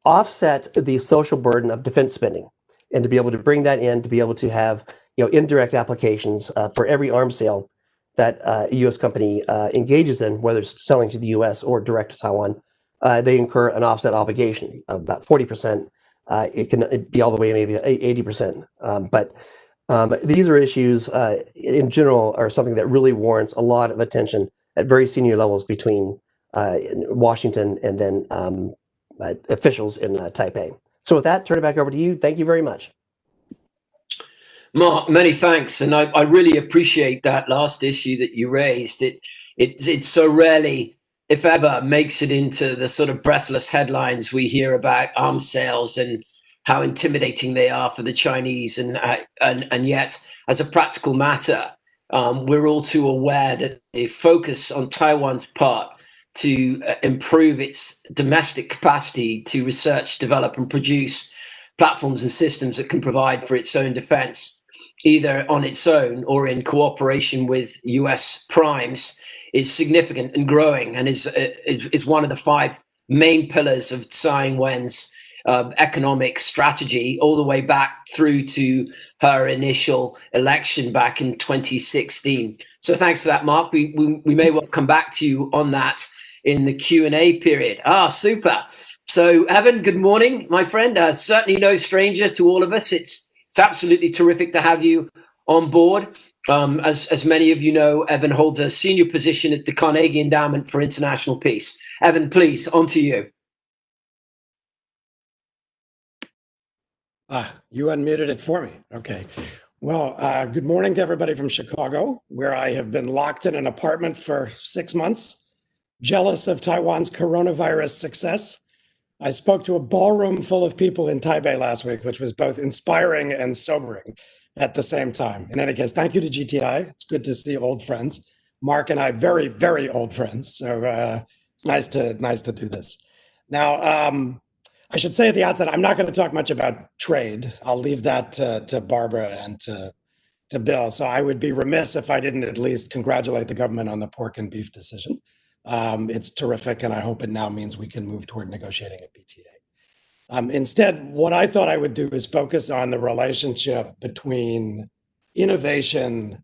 offset the social burden of defense spending and to be able to bring that in, to be able to have indirect applications for every arms sale that a U.S. company engages in, whether it's selling to the U.S. or direct to Taiwan. They incur an offset obligation of about 40%. It can be all the way maybe 80%. But these are issues in general are something that really warrants a lot of attention at very senior levels between Washington and then officials in Taipei. So with that, turn it back over to you. Thank you very much. Mark, many thanks. And I really appreciate that last issue that you raised. It so rarely, if ever, makes it into the sort of breathless headlines we hear about arms sales and how intimidating they are for the Chinese. And yet, as a practical matter, we're all too aware that the focus on Taiwan's part to improve its domestic capacity to research, develop, and produce platforms and systems that can provide for its own defense, either on its own or in cooperation with US primes, is significant and growing, and is one of the 5 main pillars of Tsai Ing-wen's economic strategy, all the way back through to her initial election back in 2016. So thanks for that, Mark. We may well come back to you on that in the Q&A period. Super. So Evan, good morning, my friend. Certainly no stranger to all of us. It's absolutely terrific to have you on board. As many of you know, Evan holds a senior position at the Carnegie Endowment for International Peace. Evan, please, on to you. You unmuted it for me. Okay. Well, good morning to everybody from Chicago, where I have been locked in an apartment for 6 months, jealous of Taiwan's coronavirus success. I spoke to a ballroom full of people in Taipei last week, which was both inspiring and sobering at the same time. In any case, thank you to GTI. It's good to see old friends. Mark and I, very, very old friends. So it's nice to do this. Now, I should say at the outset, I'm not going to talk much about trade. I'll leave that to Barbara and to Bill. So I would be remiss if I didn't at least congratulate the government on the pork and beef decision. It's terrific, and I hope it now means we can move toward negotiating a BTA. Instead, what I thought I would do is focus on the relationship between innovation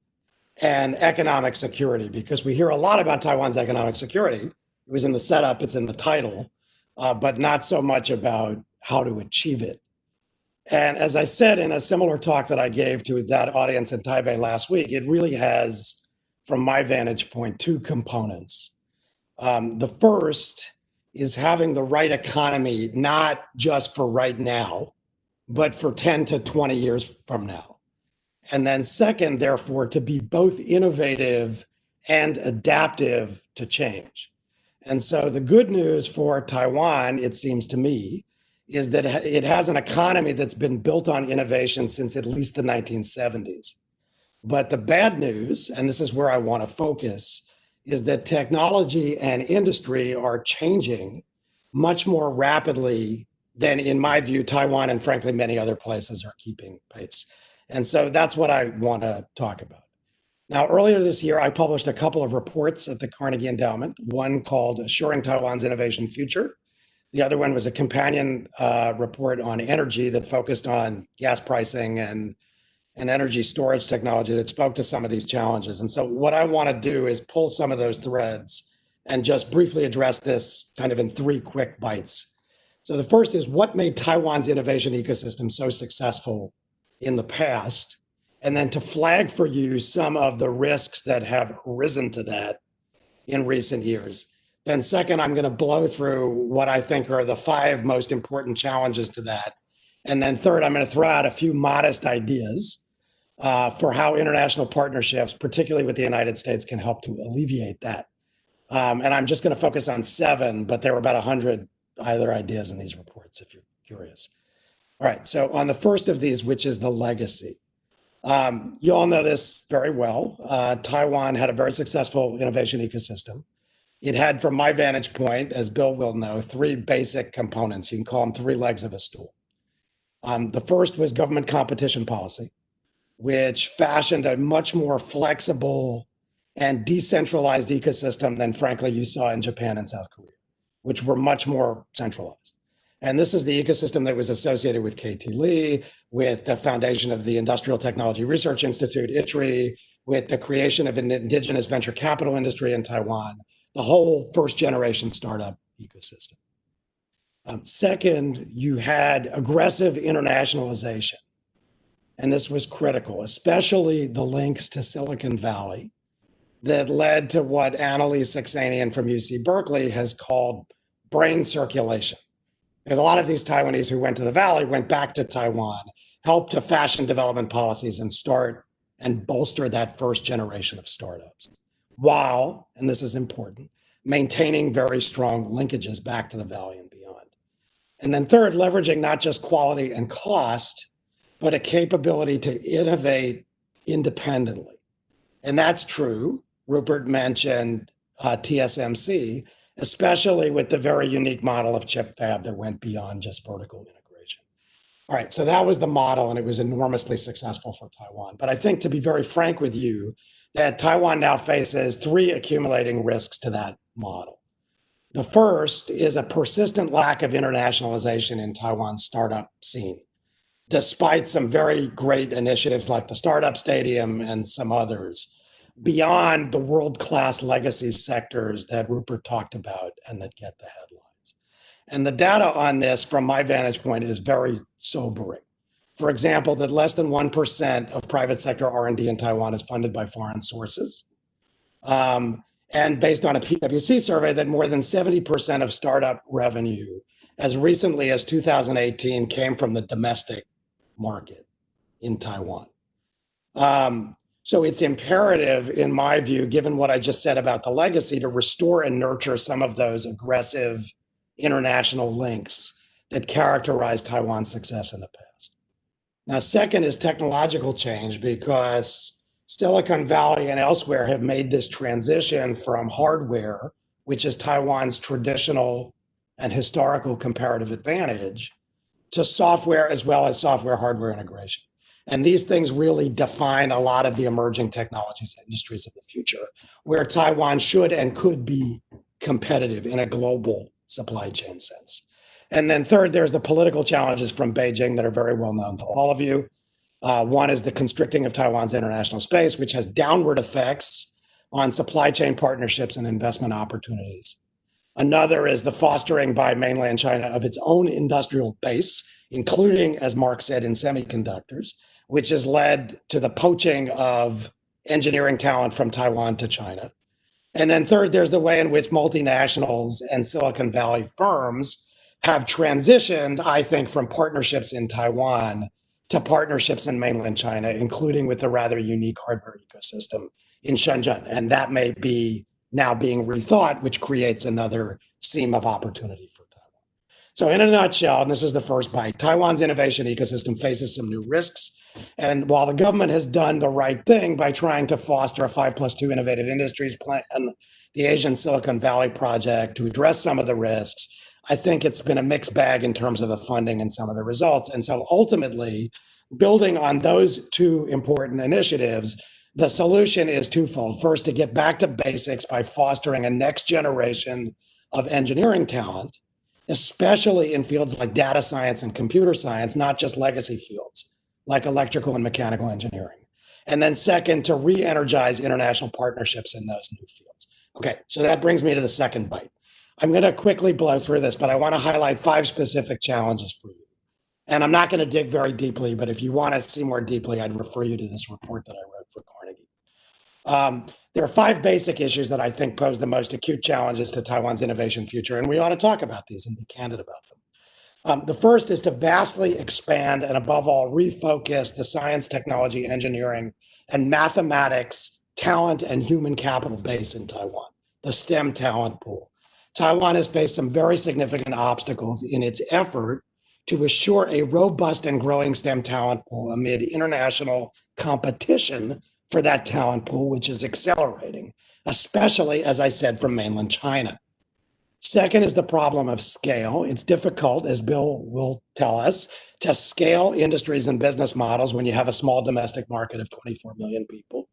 and economic security, because we hear a lot about Taiwan's economic security. It was in the setup, it's in the title, but not so much about how to achieve it. And as I said in a similar talk that I gave to that audience in Taipei last week, it really has, from my vantage point, two components. The first is having the right economy, not just for right now, but for 10 to 20 years from now. And then second, therefore, to be both innovative and adaptive to change. And so the good news for Taiwan, it seems to me, is that it has an economy that's been built on innovation since at least the 1970s. But the bad news, and this is where I want to focus, is that technology and industry are changing much more rapidly than, in my view, Taiwan and frankly, many other places are keeping pace. And so that's what I want to talk about. Now, earlier this year, I published a couple of reports at the Carnegie Endowment, one called Assuring Taiwan's Innovation Future. The other one was a companion report on energy that focused on gas pricing and energy storage technology that spoke to some of these challenges. And so what I want to do is pull some of those threads and just briefly address this kind of in three quick bites. So the first is, what made Taiwan's innovation ecosystem so successful in the past? And then to flag for you some of the risks that have risen to that in recent years. Then second, I'm going to blow through what I think are the 5 most important challenges to that. And then third, I'm going to throw out a few modest ideas for how international partnerships, particularly with the United States, can help to alleviate that. And I'm just going to focus on 7, but there were about 100 other ideas in these reports, if you're curious. All right, so on the first of these, which is the legacy. You all know this very well. Taiwan had a very successful innovation ecosystem. It had, from my vantage point, as Bill will know, 3 basic components. You can call them 3 legs of a stool. The first was government competition policy, which fashioned a much more flexible and decentralized ecosystem than, frankly, you saw in Japan and South Korea, which were much more centralized. And this is the ecosystem that was associated with KT Lee, with the foundation of the Industrial Technology Research Institute, ITRI, with the creation of an indigenous venture capital industry in Taiwan, the whole first generation startup ecosystem. Second, you had aggressive internationalization. And this was critical, especially the links to Silicon Valley that led to what Annalise Saxenian from UC Berkeley has called brain circulation. There's a lot of these Taiwanese who went to the Valley, went back to Taiwan, helped to fashion development policies and start and bolster that first generation of startups, while, and this is important, maintaining very strong linkages back to the Valley and beyond. And then third, leveraging not just quality and cost, but a capability to innovate independently. And that's true. Rupert mentioned TSMC, especially with the very unique model of chip fab that went beyond just vertical integration. All right, so that was the model, and it was enormously successful for Taiwan. But I think, to be very frank with you, that Taiwan now faces 3 accumulating risks to that model. The first is a persistent lack of internationalization in Taiwan's startup scene, despite some very great initiatives like the Startup Stadium and some others, beyond the world-class legacy sectors that Rupert talked about and that get the headlines. And the data on this, from my vantage point, is very sobering. For example, that less than 1% of private sector R&D in Taiwan is funded by foreign sources. And based on a PwC survey, that more than 70% of startup revenue, as recently as 2018, came from the domestic market in Taiwan. So it's imperative, in my view, given what I just said about the legacy, to restore and nurture some of those aggressive international links that characterized Taiwan's success in the past. Now, second is technological change, because Silicon Valley and elsewhere have made this transition from hardware, which is Taiwan's traditional and historical comparative advantage, to software, as well as software-hardware integration. And these things really define a lot of the emerging technologies and industries of the future, where Taiwan should and could be competitive in a global supply chain sense. And then third, there's the political challenges from Beijing that are very well known to all of you. One is the constricting of Taiwan's international space, which has downward effects on supply chain partnerships and investment opportunities. Another is the fostering by mainland China of its own industrial base including, as Mark said, in semiconductors, which has led to the poaching of engineering talent from Taiwan to China. And then third, there's the way in which multinationals and Silicon Valley firms have transitioned, I think, from partnerships in Taiwan to partnerships in mainland China, including with the rather unique hardware ecosystem in Shenzhen. And that may be now being rethought, which creates another seam of opportunity for Taiwan. So in a nutshell, and this is the first bite, Taiwan's innovation ecosystem faces some new risks. And while the government has done the right thing by trying to foster a 5+2 innovative industries plan, the Asian Silicon Valley project to address some of the risks, I think it's been a mixed bag in terms of the funding and some of the results. And so ultimately, building on those two important initiatives, the solution is twofold. First, to get back to basics by fostering a next generation of engineering talent, especially in fields like data science and computer science, not just legacy fields like electrical and mechanical engineering. And then second, to re-energize international partnerships in those new fields. Okay, so that brings me to the second bite. I'm going to quickly blow through this, but I want to highlight 5 specific challenges for you. And I'm not going to dig very deeply, but if you want to see more deeply, I'd refer you to this report that I wrote for Carnegie. There are 5 basic issues that I think pose the most acute challenges to Taiwan's innovation future, and we ought to talk about these and be candid about them. The first is to vastly expand and, above all, refocus the science, technology, engineering, and mathematics talent and human capital base in Taiwan, the STEM talent pool. Taiwan has faced some very significant obstacles in its effort to assure a robust and growing STEM talent pool amid international competition for that talent pool, which is accelerating, especially, as I said, from mainland China. Second is the problem of scale. It's difficult, as Bill will tell us, to scale industries and business models when you have a small domestic market of 24 million people.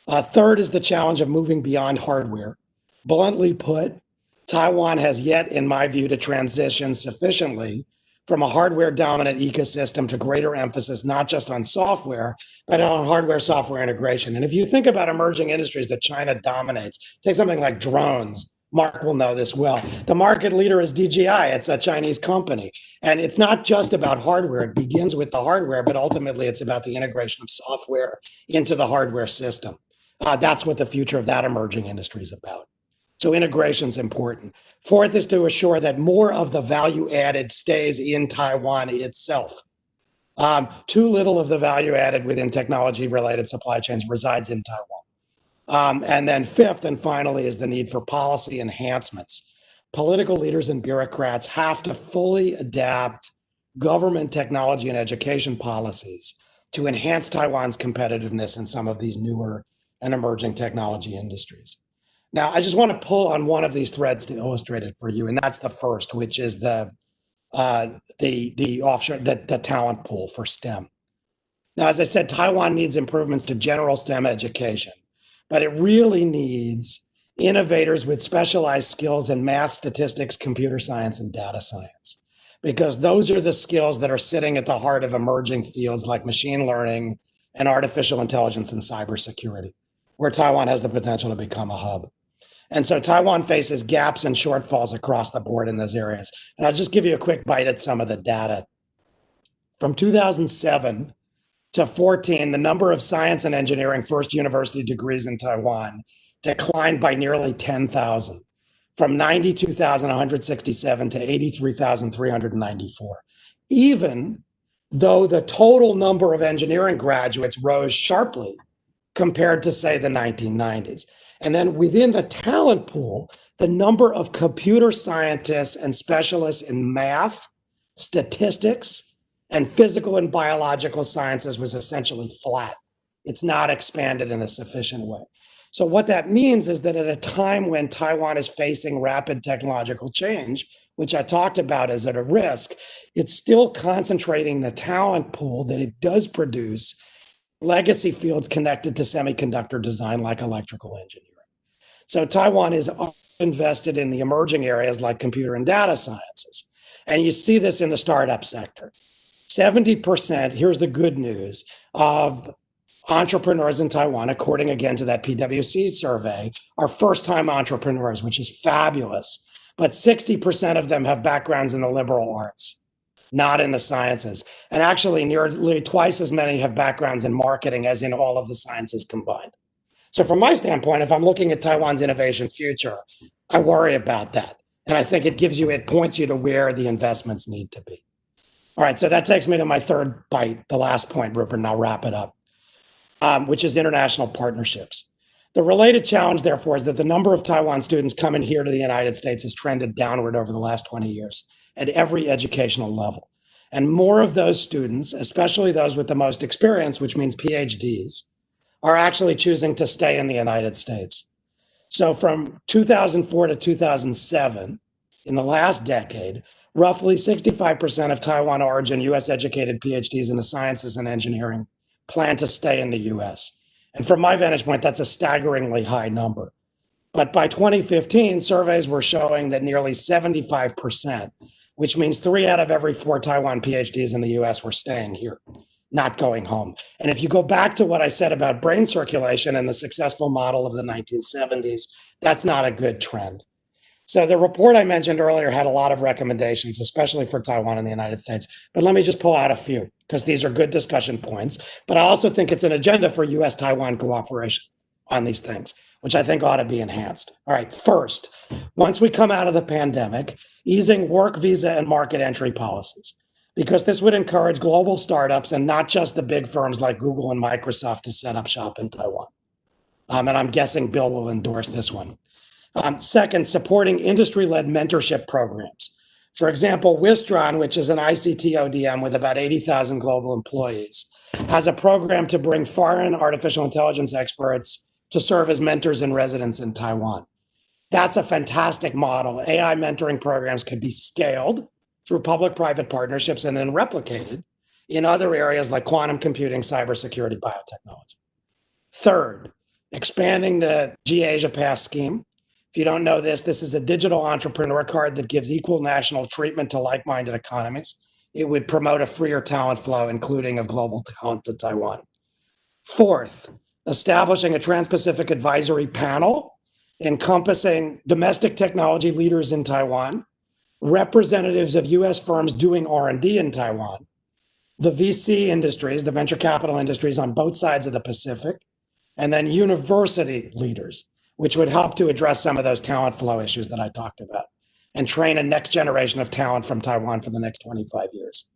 Third is the challenge of moving beyond hardware. Bluntly put, Taiwan has yet, in my view, to transition sufficiently from a hardware-dominant ecosystem to greater emphasis not just on software, but on hardware-software integration. And if you think about emerging industries that China dominates, take something like drones. Mark will know this well. The market leader is DJI. It's a Chinese company. And it's not just about hardware. It begins with the hardware, but ultimately it's about the integration of software into the hardware system. That's what the future of that emerging industry is about. So integration is important. Fourth is to assure that more of the value added stays in Taiwan itself. Too little of the value added within technology related supply chains resides in Taiwan. And then fifth and finally is the need for policy enhancements. Political leaders and bureaucrats have to fully adapt government technology and education policies to enhance Taiwan's competitiveness in some of these newer and emerging technology industries. Now, I just want to pull on one of these threads to illustrate it for you, and that's the first, which is the offshore, the talent pool for STEM. Now, as I said, Taiwan needs improvements to general STEM education, but it really needs innovators with specialized skills in math, statistics, computer science, and data science, because those are the skills that are sitting at the heart of emerging fields like machine learning and artificial intelligence and cybersecurity, where Taiwan has the potential to become a hub. And so Taiwan faces gaps and shortfalls across the board in those areas. And I'll just give you a quick bite at some of the data. From 2007 to 14, the number of science and engineering first university degrees in Taiwan declined by nearly 10,000, from 92,167 to 83,394, even though the total number of engineering graduates rose sharply compared to, say, the 1990s. And then within the talent pool, the number of computer scientists and specialists in math, statistics, and physical and biological sciences was essentially flat. It's not expanded in a sufficient way. So what that means is that at a time when Taiwan is facing rapid technological change, which I talked about as at a risk, it's still concentrating the talent pool that it does produce legacy fields connected to semiconductor design like electrical engineering. So Taiwan is invested in the emerging areas like computer and data sciences. And you see this in the startup sector. 70%, here's the good news, of entrepreneurs in Taiwan, according again to that PwC survey, are first-time entrepreneurs, which is fabulous. But 60% of them have backgrounds in the liberal arts. not in the sciences. And actually, nearly twice as many have backgrounds in marketing as in all of the sciences combined. So from my standpoint, if I'm looking at Taiwan's innovation future, I worry about that. And I think it points you to where the investments need to be. All right, so that takes me to my third bite, the last point, Rupert, and I'll wrap it up, which is international partnerships. The related challenge, therefore, is that the number of Taiwan students coming here to the United States has trended downward over the last 20 years at every educational level. And more of those students, especially those with the most experience, which means PhDs, are actually choosing to stay in the United States. So from 2004 to 2007, in the last decade, roughly 65% of Taiwan origin US educated PhDs in the sciences and engineering plan to stay in the US. And from my vantage point, that's a staggeringly high number. But by 2015, surveys were showing that nearly 75%, which means 3 out of every 4 Taiwan PhDs in the US were staying here, not going home. And if you go back to what I said about brain circulation and the successful model of the 1970s, that's not a good trend. So the report I mentioned earlier had a lot of recommendations, especially for Taiwan and the United States. But let me just pull out a few, because these are good discussion points. But I also think it's an agenda for US-Taiwan cooperation on these things, which I think ought to be enhanced. All right, first, once we come out of the pandemic, easing work visa and market entry policies, because this would encourage global startups and not just the big firms like Google and Microsoft to set up shop in Taiwan. And I'm guessing Bill will endorse this one. Second, supporting industry-led mentorship programs. For example, Wistron, which is an ICT ODM with about 80,000 global employees, has a program to bring foreign artificial intelligence experts to serve as mentors in residence in Taiwan. That's a fantastic model. AI mentoring programs can be scaled through public-private partnerships and then replicated in other areas like quantum computing, cybersecurity, biotechnology. Third, expanding the G-Asia Pass scheme. If you don't know this, this is a digital entrepreneur card that gives equal national treatment to like-minded economies. It would promote a freer talent flow, including of global talent to Taiwan. Fourth, establishing a Trans-Pacific Advisory Panel encompassing domestic technology leaders in Taiwan, representatives of US firms doing R&D in Taiwan, the VC industries, the venture capital industries on both sides of the Pacific, and then university leaders, which would help to address some of those talent flow issues that I talked about and train a next generation of talent from Taiwan for the next 25 years.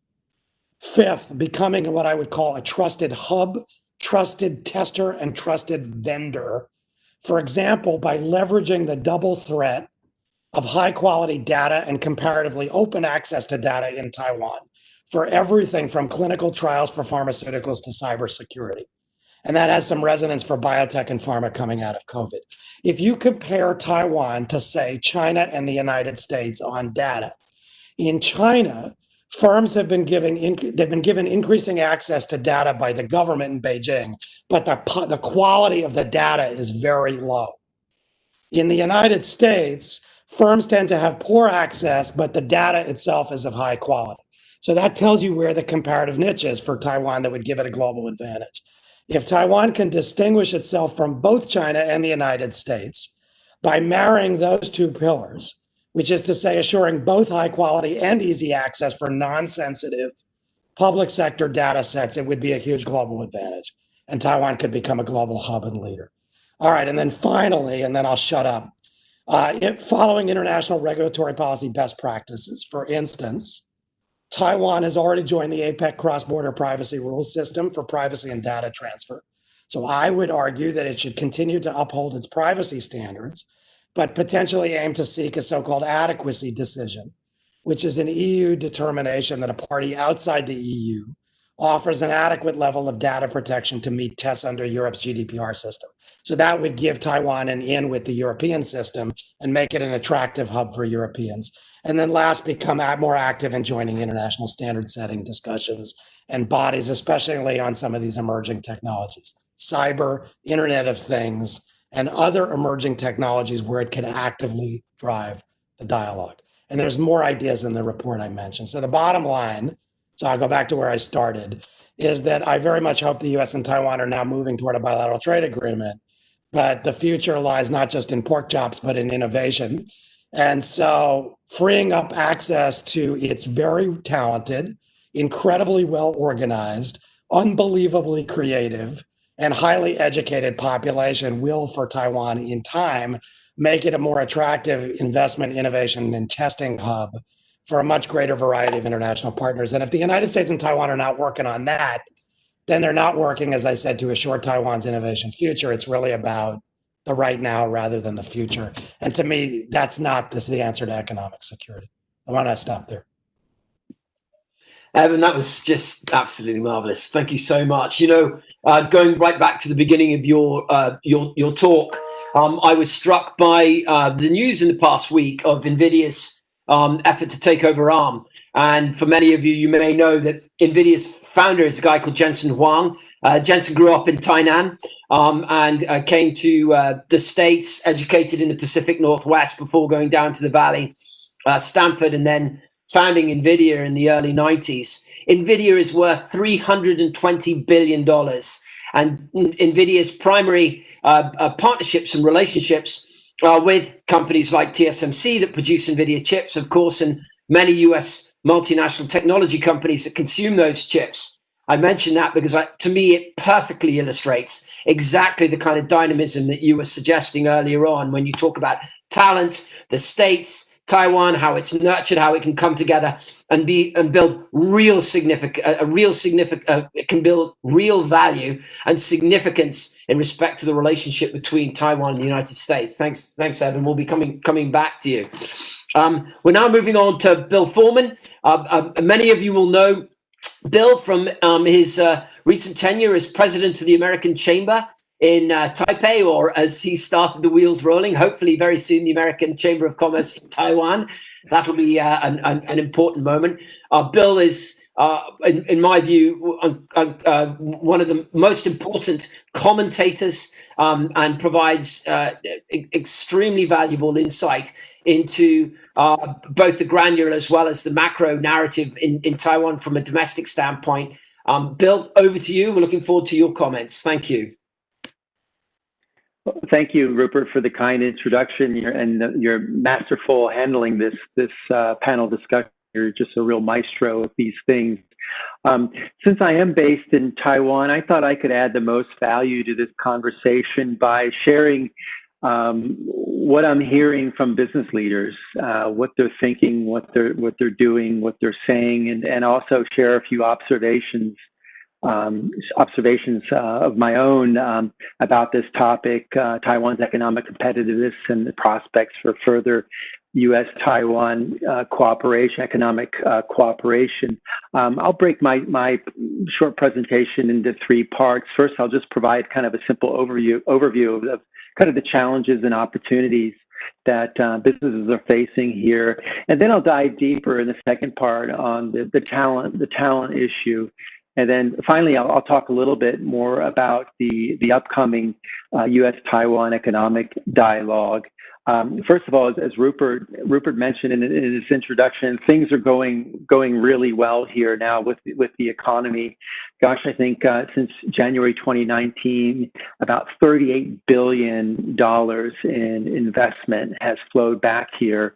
Fifth, becoming what I would call a trusted hub, trusted tester, and trusted vendor. For example, by leveraging the double threat of high quality data and comparatively open access to data in Taiwan for everything from clinical trials for pharmaceuticals to cybersecurity. And that has some resonance for biotech and pharma coming out of COVID. If you compare Taiwan to, say, China and the United States on data, in China, firms have been given increasing access to data by the government in Beijing, but the quality of the data is very low. In the United States, firms tend to have poor access, but the data itself is of high quality. So that tells you where the comparative niche is for Taiwan that would give it a global advantage. If Taiwan can distinguish itself from both China and the United States by marrying those two pillars, which is to say assuring both high quality and easy access for non-sensitive public sector data sets, it would be a huge global advantage. And Taiwan could become a global hub and leader. All right, and then finally, and then I'll shut up, following international regulatory policy best practices. For instance, Taiwan has already joined the APEC cross-border privacy rules system for privacy and data transfer. So I would argue that it should continue to uphold its privacy standards, but potentially aim to seek a so-called adequacy decision, which is an EU determination that a party outside the EU offers an adequate level of data protection to meet tests under Europe's GDPR system. So that would give Taiwan an in with the European system and make it an attractive hub for Europeans. And then last, become more active in joining international standard setting discussions and bodies, especially on some of these emerging technologies, cyber, Internet of Things, and other emerging technologies where it can actively drive the dialogue. And there's more ideas in the report I mentioned. So the bottom line, so I'll go back to where I started, is that I very much hope the US and Taiwan are now moving toward a bilateral trade agreement, but the future lies not just in pork chops, but in innovation. And so freeing up access to its very talented, incredibly well organized, unbelievably creative, and highly educated population will, for Taiwan in time, make it a more attractive investment, innovation, and testing hub for a much greater variety of international partners. And if the United States and Taiwan are not working on that, then they're not working, as I said, to assure Taiwan's innovation future. It's really about the right now rather than the future. And to me, that's not the answer to economic security. I want to stop there. Evan, that was just absolutely marvelous. Thank you so much. You know, going right back to the beginning of your talk, I was struck by the news in the past week of NVIDIA's effort to take over ARM. And for many of you, you may know that NVIDIA's founder is a guy called Jensen Huang. Jensen grew up in Tainan and came to the States, educated in the Pacific Northwest before going down to the Valley, Stanford, and then founding NVIDIA in the early 90s. NVIDIA is worth $320 billion. And NVIDIA's primary partnerships and relationships are with companies like TSMC that produce NVIDIA chips, of course, and many US multinational technology companies that consume those chips. I mention that because to me, it perfectly illustrates exactly the kind of dynamism that you were suggesting earlier on when you talk about talent, the States, Taiwan, how it's nurtured, how it can come together and build real it can build real value and significance in respect to the relationship between Taiwan and the United States. Thanks, Evan. We'll be coming back to you. We're now moving on to Bill Foreman. Many of you will know Bill from his recent tenure as president of the American Chamber in Taipei, or as he started the wheels rolling, hopefully very soon, the American Chamber of Commerce in Taiwan. That'll be an important moment. Bill is, in my view, one of the most important commentators and provides extremely valuable insight into both the granular as well as the macro narrative in Taiwan from a domestic standpoint. Bill, over to you. We're looking forward to your comments. Thank you. Well, thank you, Rupert, for the kind introduction and your masterful handling this panel discussion. You're just a real maestro of these things. Since I am based in Taiwan, I thought I could add the most value to this conversation by sharing what I'm hearing from business leaders, what they're thinking, what they're doing, what they're saying, and also share a few observations of my own about this topic, Taiwan's economic competitiveness and the prospects for further US-Taiwan cooperation, economic cooperation. I'll break my short presentation into three parts. First, I'll just provide kind of a simple overview of kind of the challenges and opportunities that businesses are facing here. And then I'll dive deeper in the second part on the talent issue. And then finally, I'll talk a little bit more about the upcoming US-Taiwan economic dialogue. First of all, as Rupert mentioned in his introduction, things are going really well here now with the economy. Gosh, I think since January 2019, about $38 billion in investment has flowed back here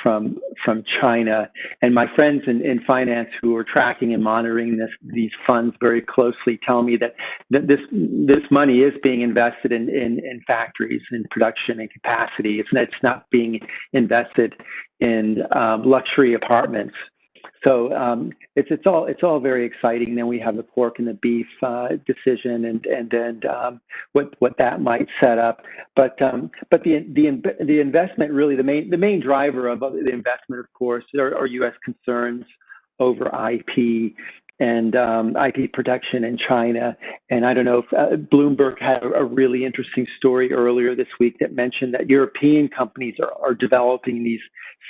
from China. And my friends in finance who are tracking and monitoring these funds very closely tell me that this money is being invested in factories, in production and capacity. It's not being invested in luxury apartments. So it's all very exciting. Then we have the pork and the beef decision, and then what that might set up. But the investment, really the main driver of the investment, of course, are U.S. concerns over IP and IP protection in China. And I don't know if Bloomberg had a really interesting story earlier this week that mentioned that European companies are developing these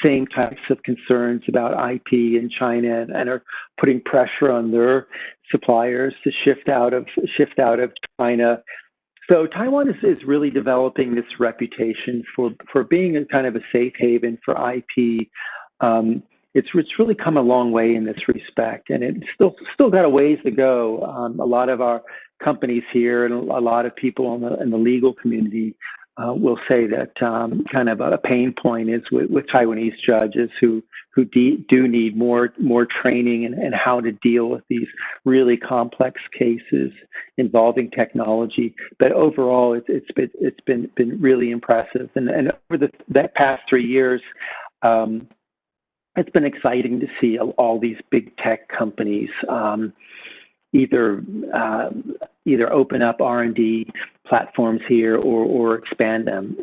same types of concerns about IP in China and are putting pressure on their suppliers to shift out of China. So Taiwan is really developing this reputation for being a kind of a safe haven for IP. It's really come a long way in this respect, and it's still got a ways to go. A lot of our companies here and a lot of people in the legal community will say that kind of a pain point is with Taiwanese judges who do need more training and how to deal with these really complex cases involving technology. But overall, it's been really impressive. And over that past 3 years, it's been exciting to see all these big tech companies either open up R&D platforms here or expand them,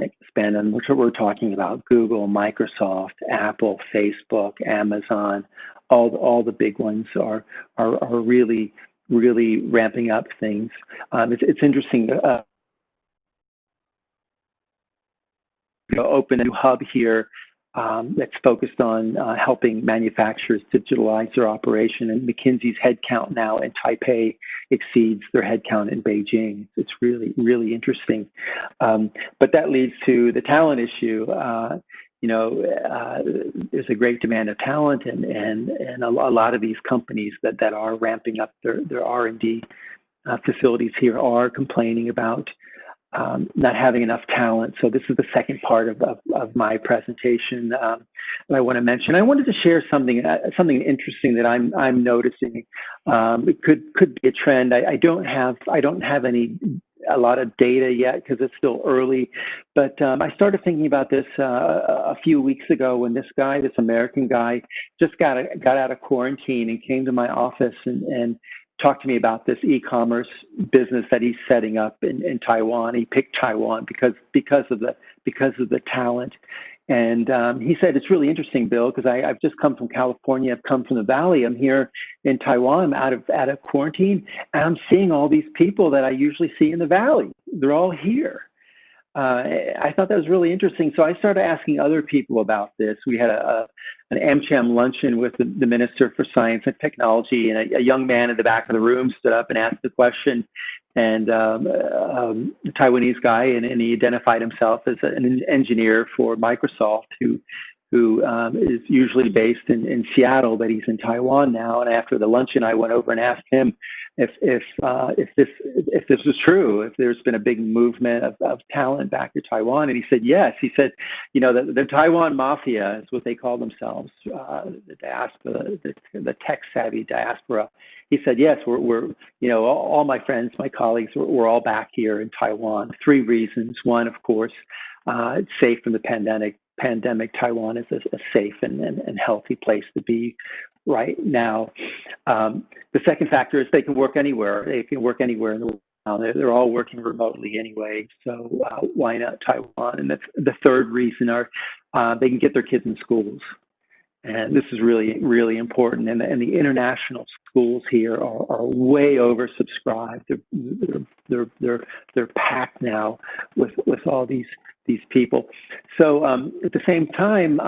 which we're talking about: Google, Microsoft, Apple, Facebook, Amazon. All the big ones are really ramping up things. It's interesting. Open a new hub here that's focused on helping manufacturers digitalize their operation. And McKinsey's headcount now in Taipei exceeds their headcount in Beijing. It's really, really interesting. But that leads to the talent issue. There's a great demand of talent, and a lot of these companies that are ramping up their R&D facilities here are complaining about not having enough talent. So this is the second part of my presentation that I want to mention. I wanted to share something interesting that I'm noticing. It could be a trend. I don't have a lot of data yet because it's still early, but I started thinking about this a few weeks ago when this American guy, just got out of quarantine and came to my office and talked to me about this e-commerce business that he's setting up in Taiwan. He picked Taiwan because of the talent. And he said, "It's really interesting, Bill, because I've just come from California. I've come from the Valley. I'm here in Taiwan. I'm out of quarantine, and I'm seeing all these people that I usually see in the Valley. They're all here." I thought that was really interesting. So I started asking other people about this. We had an AmCham luncheon with the Minister for Science and Technology, and a young man in the back of the room stood up and asked the question, and the Taiwanese guy, and he identified himself as an engineer for Microsoft who is usually based in Seattle, but he's in Taiwan now. And after the luncheon, I went over and asked him if this was true, if there's been a big movement of talent back to Taiwan. And he said yes. He said, the Taiwan mafia is what they call themselves, the diaspora, the tech savvy diaspora. He said yes, we're all my friends, my colleagues, we're all back here in Taiwan. 3 reasons. One, of course, it's safe from the pandemic. Taiwan is a safe and healthy place to be right now. The second factor is they can work anywhere. They can work anywhere in the world. They're all working remotely anyway, so why not Taiwan? And that's the third reason they can get their kids in schools. And this is really, really important. And the international schools here are way oversubscribed. They're packed now with all these people. So at the same time,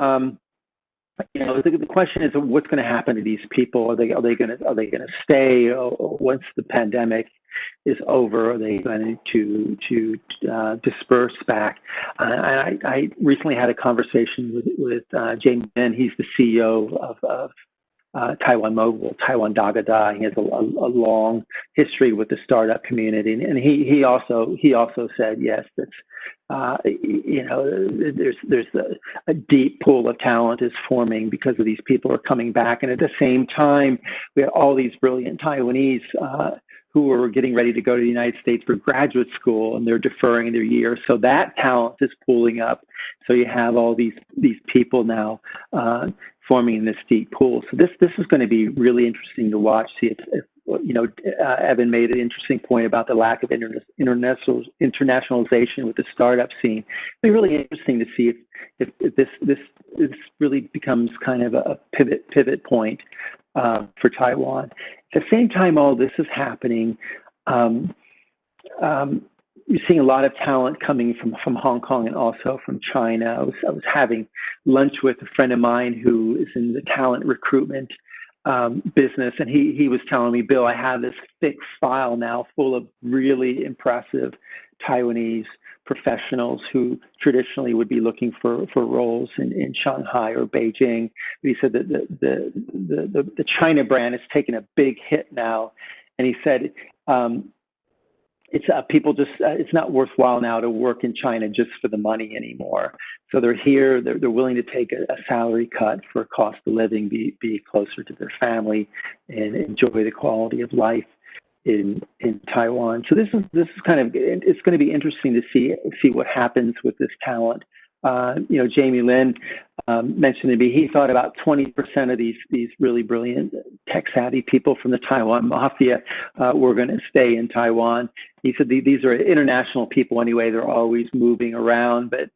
the question is, what's going to happen to these people? Are they going to stay once the pandemic is over? Are they going to disperse back? I recently had a conversation with James Min. He's the CEO of Taiwan Mobile, Taiwan Dagada. He has a long history with the startup community, and he also said yes, that's there's a deep pool of talent is forming because of these people are coming back, and at the same time, we have all these brilliant Taiwanese who are getting ready to go to the United States for graduate school, and they're deferring their year. So that talent is pooling up. So you have all these people now forming this deep pool. So this is going to be really interesting to watch. See if Evan made an interesting point about the lack of internationalization with the startup scene. It'll be really interesting to see if this really becomes kind of a pivot point for Taiwan. At the same time, all this is happening. You're seeing a lot of talent coming from Hong Kong and also from China. I was having lunch with a friend of mine who is in the talent recruitment business, and he was telling me, Bill, I have this thick file now full of really impressive Taiwanese professionals who traditionally would be looking for roles in Shanghai or Beijing. But he said that the China brand has taken a big hit now, and he said it's people just it's not worthwhile now to work in China just for the money anymore. So they're here. They're willing to take a salary cut for cost of living, be closer to their family, and enjoy the quality of life in Taiwan. So this is kind of, it's going to be interesting to see what happens with this talent. Jamie Lin mentioned to me he thought about 20% of these really brilliant tech savvy people from the Taiwan mafia were going to stay in Taiwan. He said these are international people anyway; they're always moving around. But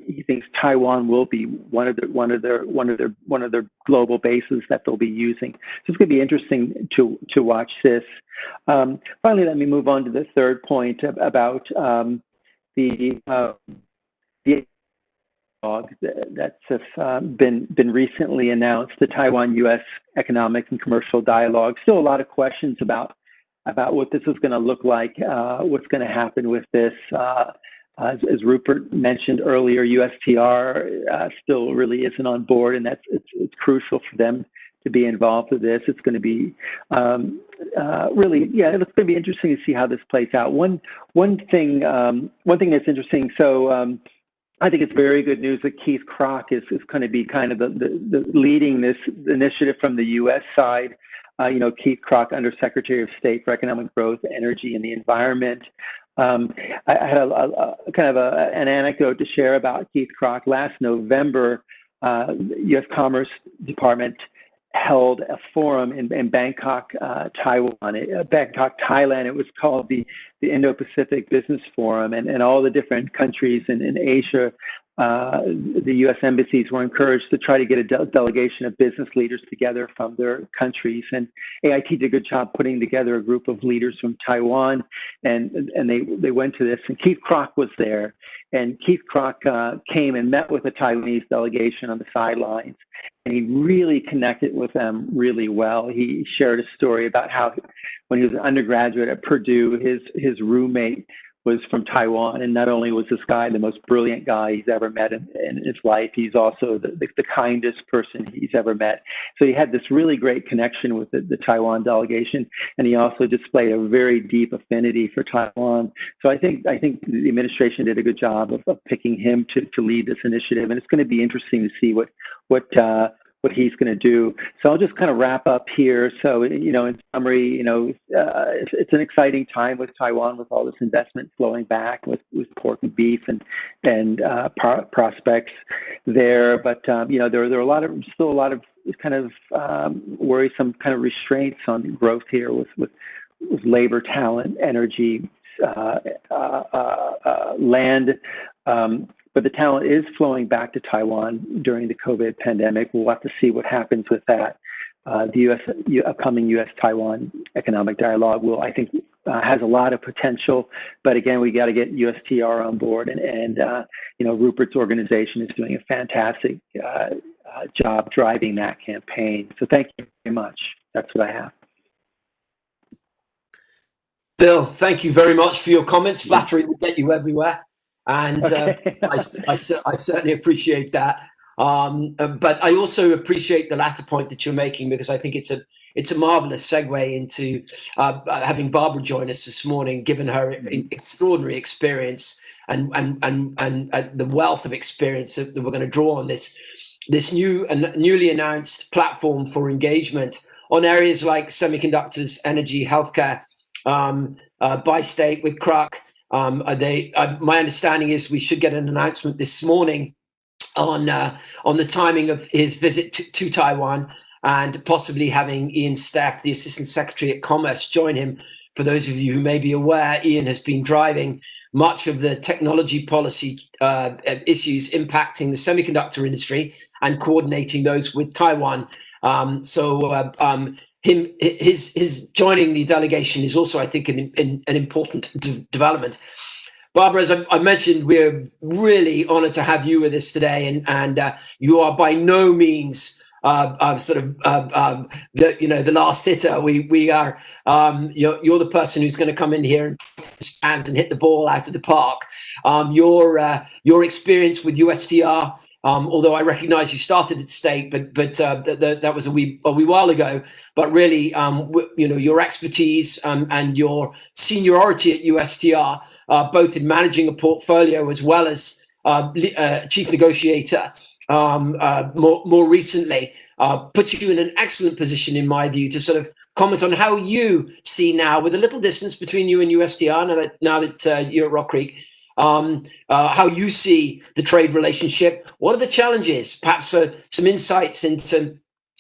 he thinks Taiwan will be one of their global bases that they'll be using. So it's going to be interesting to watch this. Finally, let me move on to the third point about the that's been recently announced, the Taiwan-U.S. Economic and Commercial Dialogue. Still a lot of questions about what this is going to look like, what's going to happen with this. As Rupert mentioned earlier, USTR still really isn't on board, and it's crucial for them to be involved with this. It's going to be it's going to be interesting to see how this plays out. One thing that's interesting. So. I think it's very good news that Keith Krach is going to be kind of the leading this initiative from the U.S. side. Keith Krach, Undersecretary of State for Economic Growth, Energy, and the Environment. I had an anecdote to share about Keith Krach. Last November, U.S. Commerce Department held a forum in Bangkok, Bangkok, Thailand. It was called the Indo-Pacific Business Forum, and all the different countries in Asia, the U.S. embassies were encouraged to try to get a delegation of business leaders together from their countries. And AIT did a good job putting together a group of leaders from Taiwan, and they went to this. And Keith Krach was there, and Keith Krach came and met with the Taiwanese delegation on the sidelines. And he really connected with them really well. He shared a story about how when he was an undergraduate at Purdue, his roommate was from Taiwan. And not only was this guy the most brilliant guy he's ever met in his life, he's also the kindest person he's ever met. So he had this really great connection with the Taiwan delegation. And he also displayed a very deep affinity for Taiwan. So I think the administration did a good job of picking him to lead this initiative. And it's going to be interesting to see what he's going to do. So I'll just kind of wrap up here. So, in summary, it's an exciting time with Taiwan, with all this investment flowing back with pork and beef and prospects there. But, there are still a lot of kind of worrisome kind of restraints on growth here with labor, talent, energy, land. But the talent is flowing back to Taiwan during the COVID pandemic. We'll have to see what happens with that. The upcoming U.S.-Taiwan economic dialogue I think has a lot of potential. But again, we got to get USTR on board, and Rupert's organization is doing a fantastic job driving that campaign. So thank you very much. That's what I have. Bill, thank you very much for your comments. Flattery will get you everywhere. And I certainly appreciate that. But I also appreciate the latter point that you're making, because I think it's a marvelous segue into having Barbara join us this morning, given her extraordinary experience and the wealth of experience that we're going to draw on this newly announced platform for engagement on areas like semiconductors, energy, healthcare, by state with Krach. My understanding is we should get an announcement this morning on the timing of his visit to Taiwan, and possibly having Ian Steff, the Assistant Secretary at Commerce, join him. For those of you who may be aware, Ian has been driving much of the technology policy issues impacting the semiconductor industry and coordinating those with Taiwan. His joining the delegation is also, I think, an important development. Barbara, as I mentioned, we're really honored to have you with us today, and you are by no means the last hitter. We are you're the person who's going to come in here and take the stands and hit the ball out of the park. Your experience with USTR Although I recognize you started at stake, but that was a wee while ago. But really, your expertise and your seniority at USTR, both in managing a portfolio as well as chief negotiator more recently, puts you in an excellent position, in my view, to sort of comment on how you see now, with a little distance between you and USTR, now that you're at Rock Creek, how you see the trade relationship. What are the challenges? Perhaps some insights into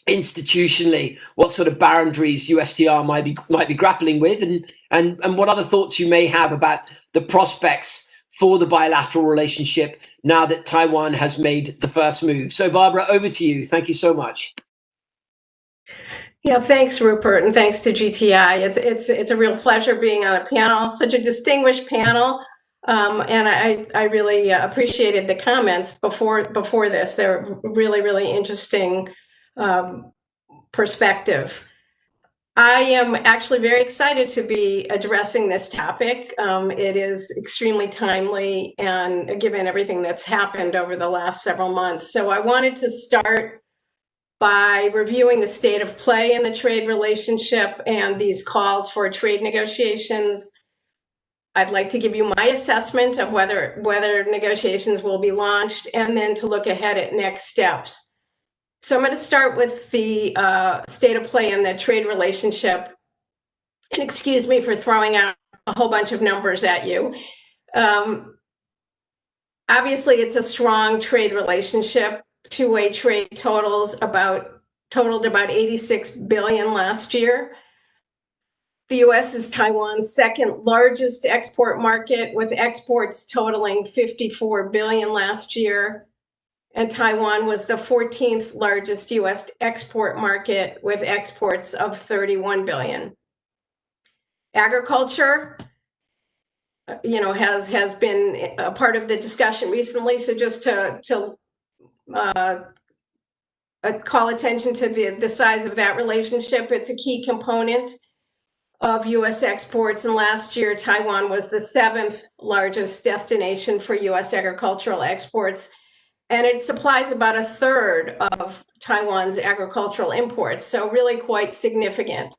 institutionally what sort of boundaries USTR might be grappling with, and what other thoughts you may have about the prospects for the bilateral relationship now that Taiwan has made the first move. So Barbara, over to you. Thank you so much. Yeah, thanks, Rupert, and thanks to GTI. It's a real pleasure being on a panel, such a distinguished panel. And I really appreciated the comments before this. They're really, really interesting perspective. I am actually very excited to be addressing this topic. It is extremely timely, and given everything that's happened over the last several months. So I wanted to start by reviewing the state of play in the trade relationship and these calls for trade negotiations. I'd like to give you my assessment of whether negotiations will be launched, and then to look ahead at next steps. So I'm going to start with the state of play in the trade relationship. And excuse me for throwing out a whole bunch of numbers at you. Obviously, it's a strong trade relationship. Two-way trade totaled about 86 billion last year. The US is Taiwan's second largest export market, with exports totaling 54 billion last year. And Taiwan was the 14th largest US export market, with exports of 31 billion. Agriculture, has been a part of the discussion recently. So just to call attention to the size of that relationship, it's a key component of US exports. And last year, Taiwan was the 7th largest destination for US agricultural exports. And it supplies about a third of Taiwan's agricultural imports. So really quite significant.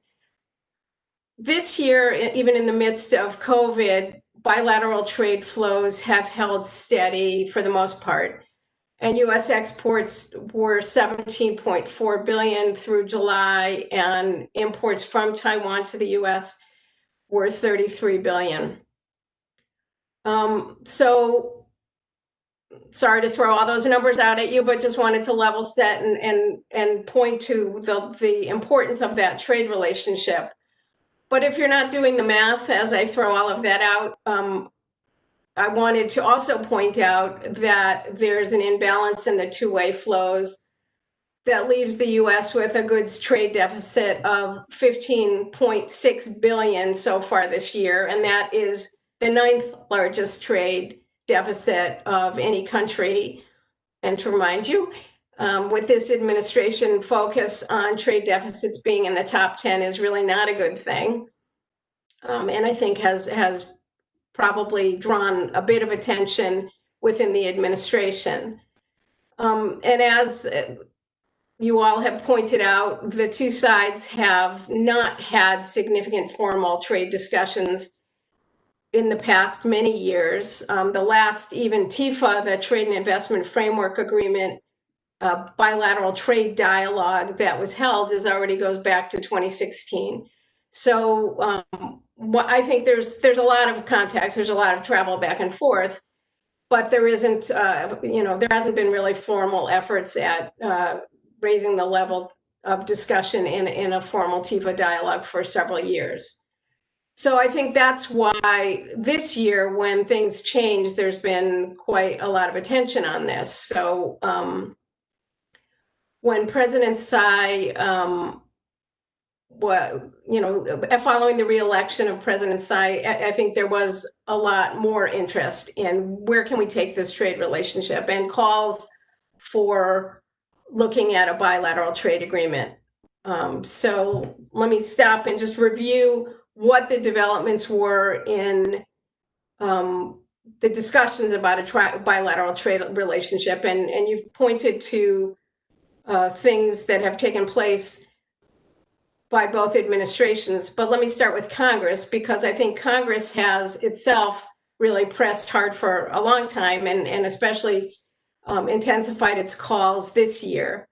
This year, even in the midst of COVID, bilateral trade flows have held steady for the most part. And US exports were 17.4 billion through July, and imports from Taiwan to the US were 33 billion. So sorry to throw all those numbers out at you, but just wanted to level set and point to the importance of that trade relationship. But if you're not doing the math as I throw all of that out, I wanted to also point out that there's an imbalance in the two-way flows that leaves the US with a goods trade deficit of 15.6 billion so far this year. And that is the 9th largest trade deficit of any country. And to remind you, with this administration, focus on trade deficits being in the top 10 is really not a good thing. And I think has probably drawn a bit of attention within the administration. And as you all have pointed out, the two sides have not had significant formal trade discussions in the past many years. The last even TIFA, the Trade and Investment Framework Agreement, bilateral trade dialogue that was held already goes back to 2016. So I think there's a lot of context, there's a lot of travel back and forth, but there isn't, there hasn't been really formal efforts at raising the level of discussion in a formal TIFA dialogue for several years. So I think that's why this year, when things change, there's been quite a lot of attention on this. So when President Tsai, following the re-election of President Tsai, I think there was a lot more interest in where can we take this trade relationship, and calls for looking at a bilateral trade agreement. So let me stop and just review what the developments were in the discussions about a bilateral trade relationship, and you've pointed to things that have taken place by both administrations. But let me start with Congress, because I think Congress has itself really pressed hard for a long time, and especially intensified its calls this year.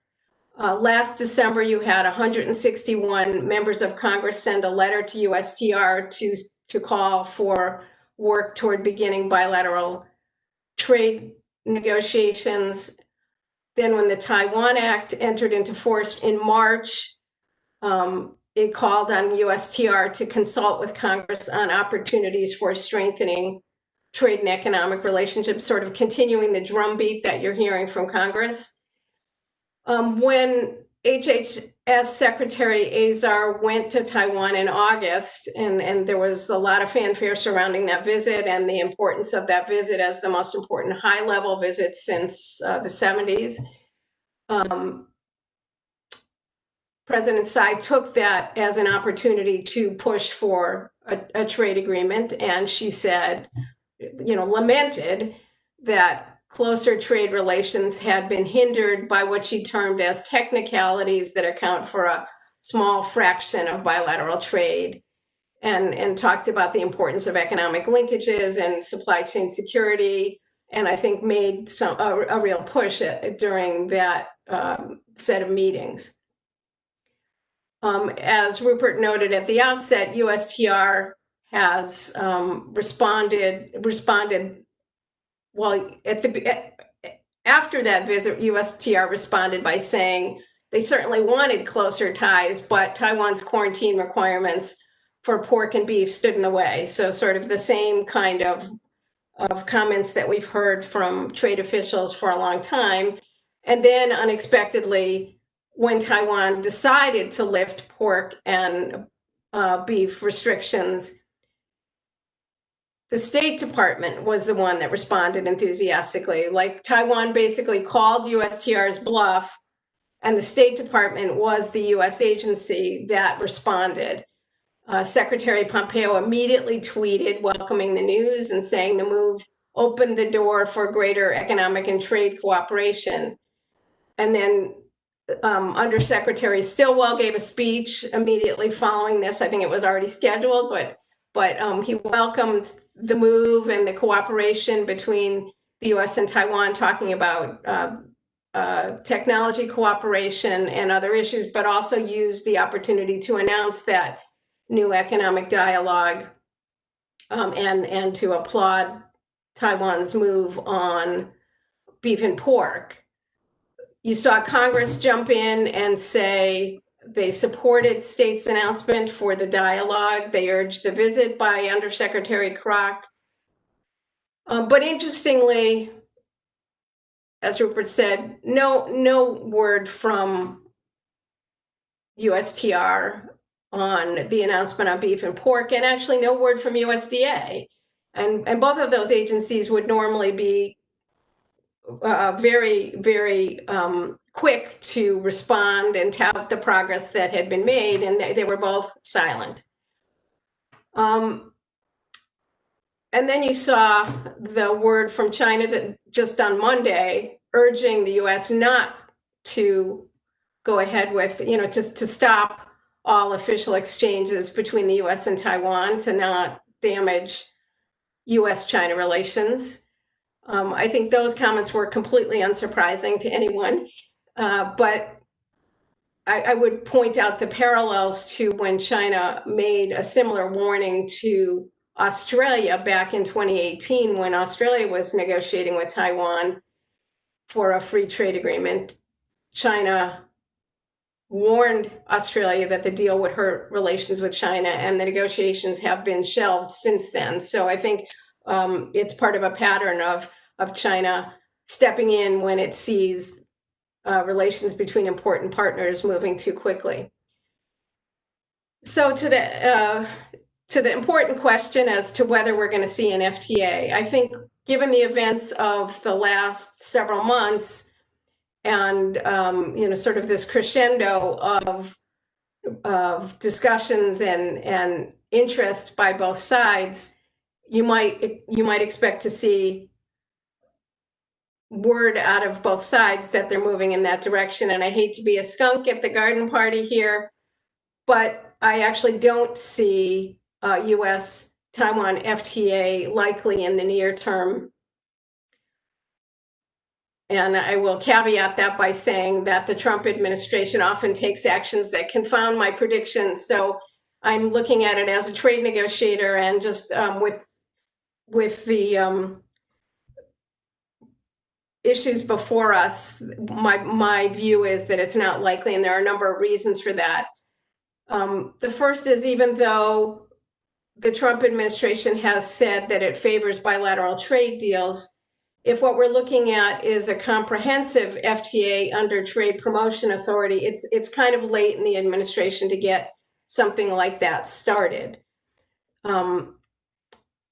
Last December, you had 161 members of Congress send a letter to USTR to call for work toward beginning bilateral trade negotiations. Then when the Taiwan Act entered into force in March, it called on USTR to consult with Congress on opportunities for strengthening trade and economic relationships, sort of continuing the drumbeat that you're hearing from Congress. When HHS Secretary Azar went to Taiwan in August, and there was a lot of fanfare surrounding that visit and the importance of that visit as the most important high-level visit since the 70s. President Tsai took that as an opportunity to push for a trade agreement, and she said, lamented that closer trade relations had been hindered by what she termed as technicalities that account for a small fraction of bilateral trade, and talked about the importance of economic linkages and supply chain security, and I think made a real push during that set of meetings. As Rupert noted at the outset, USTR has responded. Well, after that visit, USTR responded by saying they certainly wanted closer ties, but Taiwan's quarantine requirements for pork and beef stood in the way. So sort of the same kind of comments that we've heard from trade officials for a long time. And then unexpectedly, when Taiwan decided to lift pork and beef restrictions, the State Department was the one that responded enthusiastically. Like, Taiwan basically called USTR's bluff, and the State Department was the US agency that responded. Secretary Pompeo immediately tweeted welcoming the news and saying the move opened the door for greater economic and trade cooperation. And then Undersecretary Stilwell gave a speech immediately following this. I think it was already scheduled, but he welcomed the move and the cooperation between the US and Taiwan, talking about technology cooperation and other issues, but also used the opportunity to announce that new economic dialogue and to applaud Taiwan's move on beef and pork. You saw Congress jump in and say they supported State's announcement for the dialogue. They urged the visit by Undersecretary Kroc. But interestingly, as Rupert said, no word from USTR on the announcement on beef and pork, and actually no word from USDA. And both of those agencies would normally be very, very quick to respond and tout the progress that had been made, and they were both silent. And then you saw the word from China that just on Monday urging the US not to go ahead with, to stop all official exchanges between the US and Taiwan, to not damage US-China relations. I think those comments were completely unsurprising to anyone, but I would point out the parallels to when China made a similar warning to Australia back in 2018, when Australia was negotiating with Taiwan for a free trade agreement. China warned Australia that the deal would hurt relations with China, and the negotiations have been shelved since then. So I think it's part of a pattern of China stepping in when it sees relations between important partners moving too quickly. So to the important question as to whether we're going to see an FTA, I think given the events of the last several months, and sort of this crescendo of discussions and interest by both sides, you might expect to see word out of both sides that they're moving in that direction. And I hate to be a skunk at the garden party here, but I actually don't see US-Taiwan FTA likely in the near term. And I will caveat that by saying that the Trump administration often takes actions that confound my predictions. So I'm looking at it as a trade negotiator, and just with the issues before us, my view is that it's not likely, and there are a number of reasons for that. The first is, even though the Trump administration has said that it favors bilateral trade deals, if what we're looking at is a comprehensive FTA under Trade Promotion Authority, it's kind of late in the administration to get something like that started. And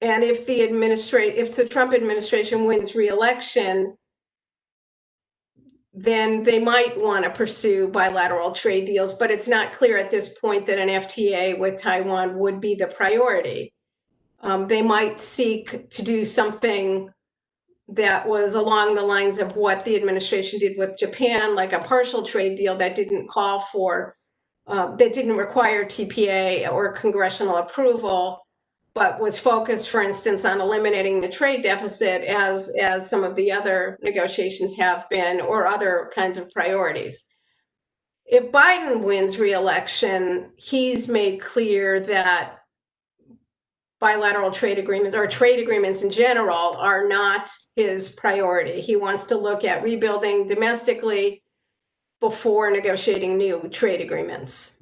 if the Trump administration wins re-election, then they might want to pursue bilateral trade deals, but it's not clear at this point that an FTA with Taiwan would be the priority. They might seek to do something that was along the lines of what the administration did with Japan, like a partial trade deal that didn't call for, that didn't require TPA or congressional approval, but was focused, for instance, on eliminating the trade deficit, as some of the other negotiations have been, or other kinds of priorities. If Biden wins re-election, he's made clear that bilateral trade agreements, or trade agreements in general, are not his priority. He wants to look at rebuilding domestically before negotiating new trade agreements.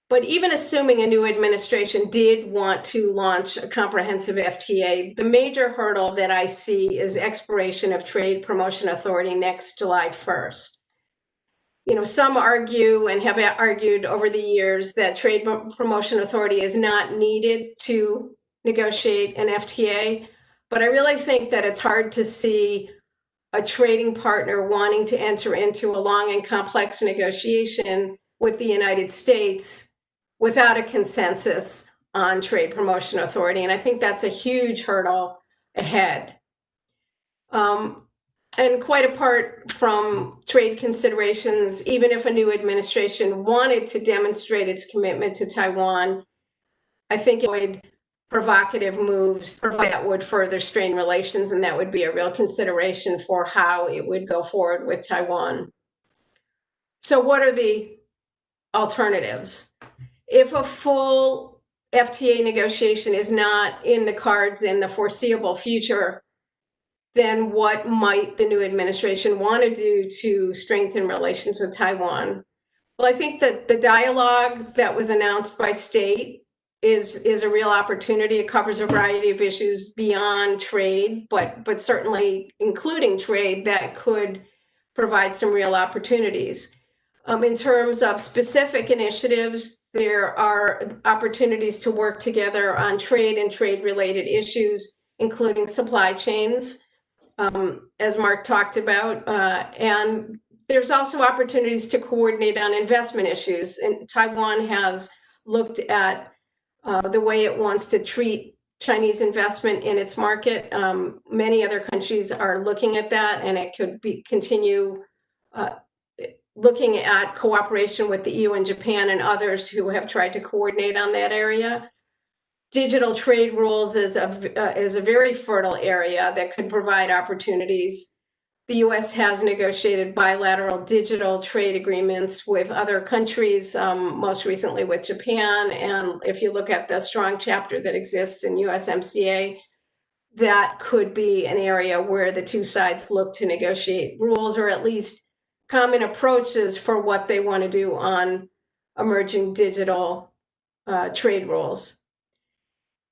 But even assuming a new administration did want to launch a comprehensive FTA, the major hurdle that I see is expiration of Trade Promotion Authority next July 1st. You know, some argue and have argued over the years that Trade Promotion Authority is not needed to negotiate an FTA, but I really think that it's hard to see a trading partner wanting to enter into a long and complex negotiation with the United States without a consensus on Trade Promotion Authority. And I think that's a huge hurdle ahead. And quite apart from trade considerations, even if a new administration wanted to demonstrate its commitment to Taiwan, I think it would provocative moves that would further strain relations, and that would be a real consideration for how it would go forward with Taiwan. So what are the alternatives? If a full FTA negotiation is not in the cards in the foreseeable future, then what might the new administration want to do to strengthen relations with Taiwan? Well, I think that the dialogue that was announced by state is a real opportunity. It covers a variety of issues beyond trade, but certainly including trade, that could provide some real opportunities. In terms of specific initiatives, there are opportunities to work together on trade and trade-related issues, including supply chains, as Mark talked about, and there's also opportunities to coordinate on investment issues. And Taiwan has looked at the way it wants to treat Chinese investment in its market. Many other countries are looking at that, and it could continue looking at cooperation with the EU and Japan and others who have tried to coordinate on that area. Digital trade rules is a very fertile area that could provide opportunities. The US has negotiated bilateral digital trade agreements with other countries, most recently with Japan. And if you look at the strong chapter that exists in USMCA, that could be an area where the two sides look to negotiate rules, or at least common approaches for what they want to do on emerging digital trade rules.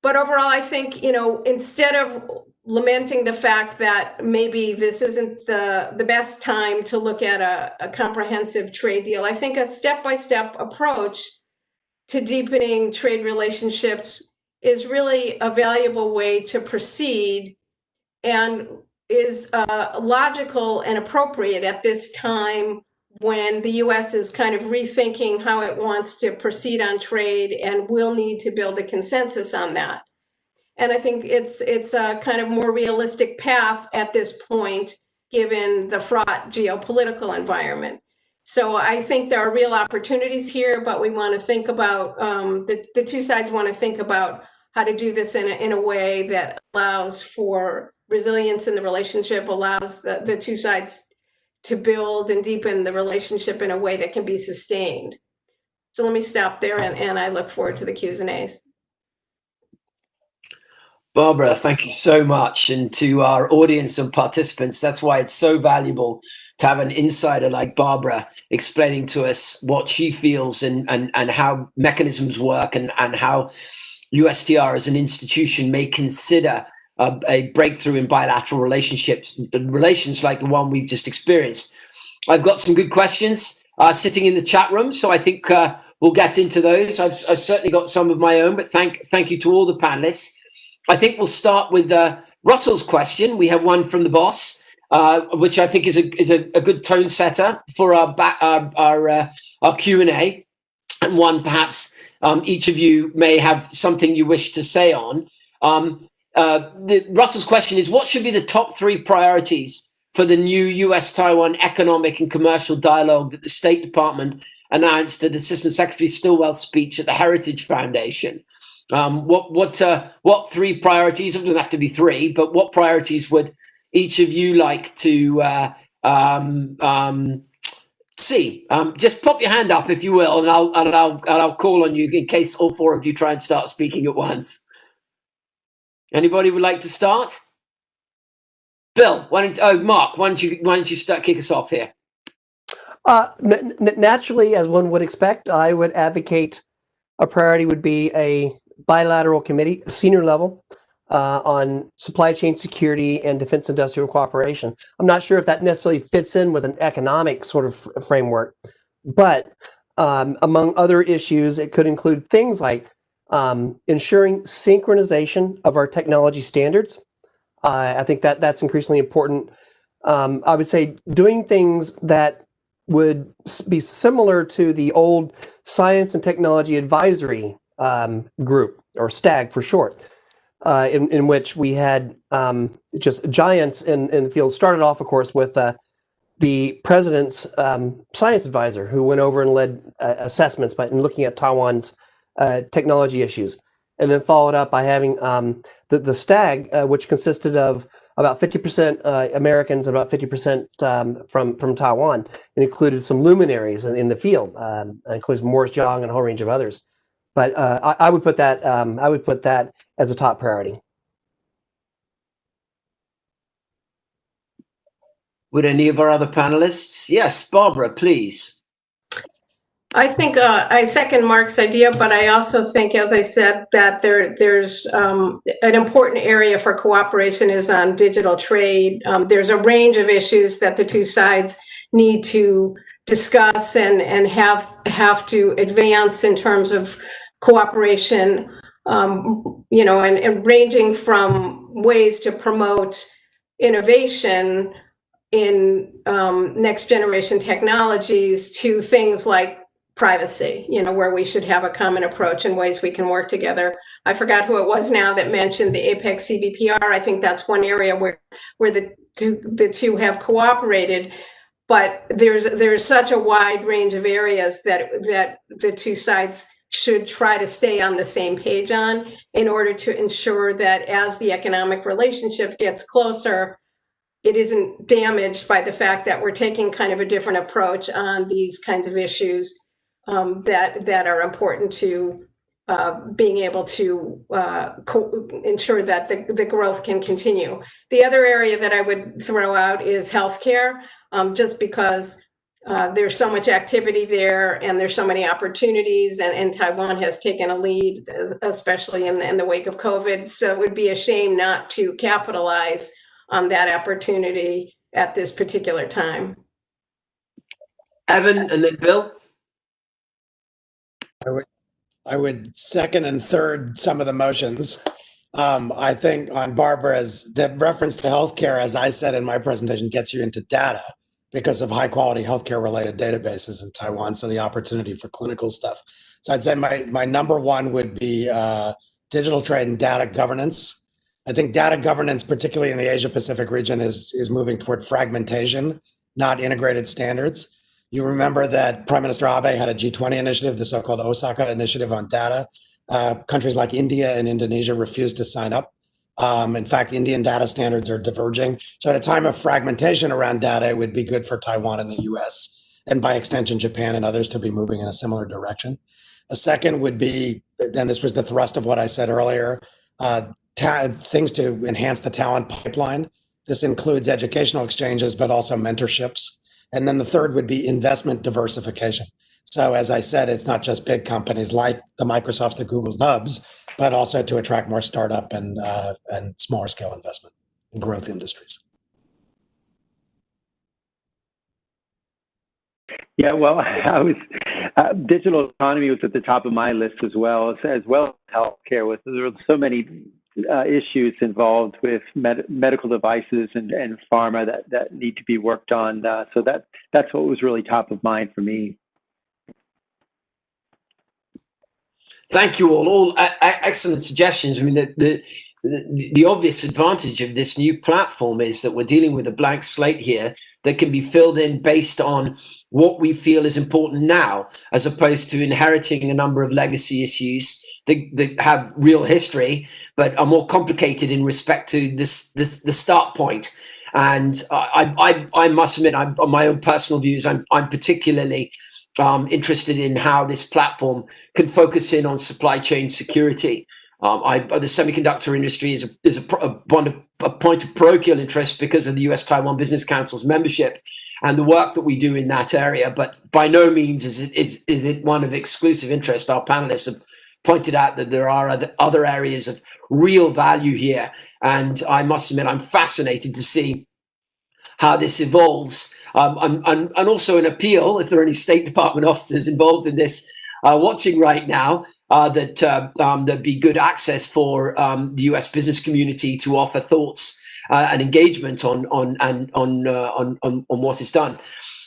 But overall, I think, you know, instead of lamenting the fact that maybe this isn't the best time to look at a comprehensive trade deal, I think a step-by-step approach to deepening trade relationships is really a valuable way to proceed, and is logical and appropriate at this time when the US is kind of rethinking how it wants to proceed on trade and will need to build a consensus on that. And I think it's a kind of more realistic path at this point, given the fraught geopolitical environment. So I think there are real opportunities here, but we want to think about, the two sides want to think about how to do this in a way that allows for resilience in the relationship, allows the two sides to build and deepen the relationship in a way that can be sustained. So let me stop there, and I look forward to the Q's and A's. Barbara, thank you so much. And to our audience and participants, that's why it's so valuable to have an insider like Barbara explaining to us what she feels and how mechanisms work and how USTR as an institution may consider a breakthrough in bilateral relations like the one we've just experienced. I've got some good questions sitting in the chat room, so I think we'll get into those. I've certainly got some of my own, but thank you to all the panelists. I think we'll start with Russell's question. We have one from the boss, which I think is a good tone setter for our Q&A, and one perhaps each of you may have something you wish to say on. Russell's question is, what should be the top 3 priorities for the new US-Taiwan economic and commercial dialogue that the State Department announced at Assistant Secretary Stilwell's speech at the Heritage Foundation? What 3 priorities? It doesn't have to be 3, but what priorities would each of you like to see? Just pop your hand up if you will, and I'll call on you in case all 4 of you try and start speaking at once. Anybody would like to start? Bill, Mark, why don't you kick us off here? Naturally, as one would expect, I would advocate a priority would be a bilateral committee, senior level, on supply chain security and defense industrial cooperation. I'm not sure if that necessarily fits in with an economic sort of framework, but among other issues, it could include things like ensuring synchronization of our technology standards. I think that's increasingly important. I would say doing things that would be similar to the old Science and Technology Advisory Group, or STAG for short, in which we had just giants in the field. Started off, of course, with the president's science advisor, who went over and led assessments in looking at Taiwan's technology issues, and then followed up by having the STAG, which consisted of about 50% Americans, about 50% from Taiwan, and included some luminaries in the field, including Morris Jong and a whole range of others. But I would put that as a top priority. Would any of our other panelists? Yes, Barbara, please. I think I second Mark's idea, but I also think, as I said, that there's an important area for cooperation is on digital trade. There's a range of issues that the two sides need to discuss and have to advance in terms of cooperation, and ranging from ways to promote innovation in next generation technologies to things like privacy, where we should have a common approach and ways we can work together. I forgot who it was now that mentioned the APEC CBPR. I think that's one area where the two have cooperated, but there's such a wide range of areas that the two sides should try to stay on the same page on, in order to ensure that as the economic relationship gets closer, it isn't damaged by the fact that we're taking kind of a different approach on these kinds of issues that are important to being able to ensure that the growth can continue. The other area that I would throw out is healthcare, just because there's so much activity there and there's so many opportunities, and Taiwan has taken a lead, especially in the wake of COVID. So it would be a shame not to capitalize on that opportunity at this particular time. Evan, and then Bill. I would second and third some of the motions. I think on Barbara's, the reference to healthcare, as I said in my presentation, gets you into data because of high quality healthcare related databases in Taiwan. So the opportunity for clinical stuff. So I'd say my number one would be digital trade and data governance. I think data governance, particularly in the Asia Pacific region, is moving toward fragmentation, not integrated standards. You remember that Prime Minister Abe had a G20 initiative, the so-called Osaka initiative on data. Countries like India and Indonesia refused to sign up. In fact, Indian data standards are diverging. So at a time of fragmentation around data, it would be good for Taiwan and the US, and by extension, Japan and others to be moving in a similar direction. A second would be, and this was the thrust of what I said earlier, things to enhance the talent pipeline. This includes educational exchanges, but also mentorships. And then the third would be investment diversification. So as I said, it's not just big companies like the Microsofts, the Googles, the Hubs, but also to attract more startup and smaller scale investment in growth industries. Yeah, well, digital economy was at the top of my list as well as healthcare. There were so many issues involved with medical devices and pharma that need to be worked on. So that's what was really top of mind for me. Thank you all excellent suggestions. I mean, the obvious advantage of this new platform is that we're dealing with a blank slate here that can be filled in based on what we feel is important now, as opposed to inheriting a number of legacy issues that have real history, but are more complicated in respect to the start point. And I must admit, on my own personal views, I'm particularly interested in how this platform can focus in on supply chain security. The semiconductor industry is a point of parochial interest because of the US-Taiwan Business Council's membership and the work that we do in that area. But by no means is it one of exclusive interest. Our panelists have pointed out that there are other areas of real value here. And I must admit, I'm fascinated to see how this evolves. And also an appeal, if there are any State Department officers involved in this watching right now, that there'd be good access for the US business community to offer thoughts and engagement on what is done.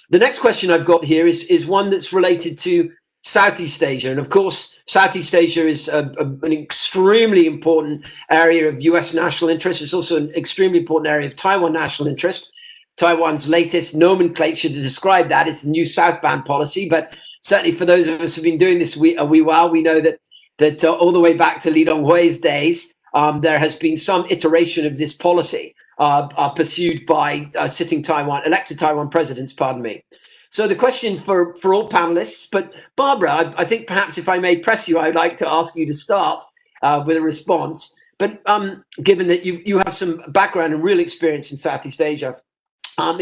The next question I've got here is one that's related to Southeast Asia. And of course, Southeast Asia is an extremely important area of US national interest. It's also an extremely important area of Taiwan national interest. Taiwan's latest nomenclature to describe that is the new southbound policy. But certainly for those of us who've been doing this a wee while, we know that all the way back to Lee Dong-hui's days, there has been some iteration of this policy pursued by elected Taiwan presidents, pardon me. So the question for all panelists, but Barbara, I think perhaps if I may press you, I'd like to ask you to start with a response. But given that you have some background and real experience in Southeast Asia, how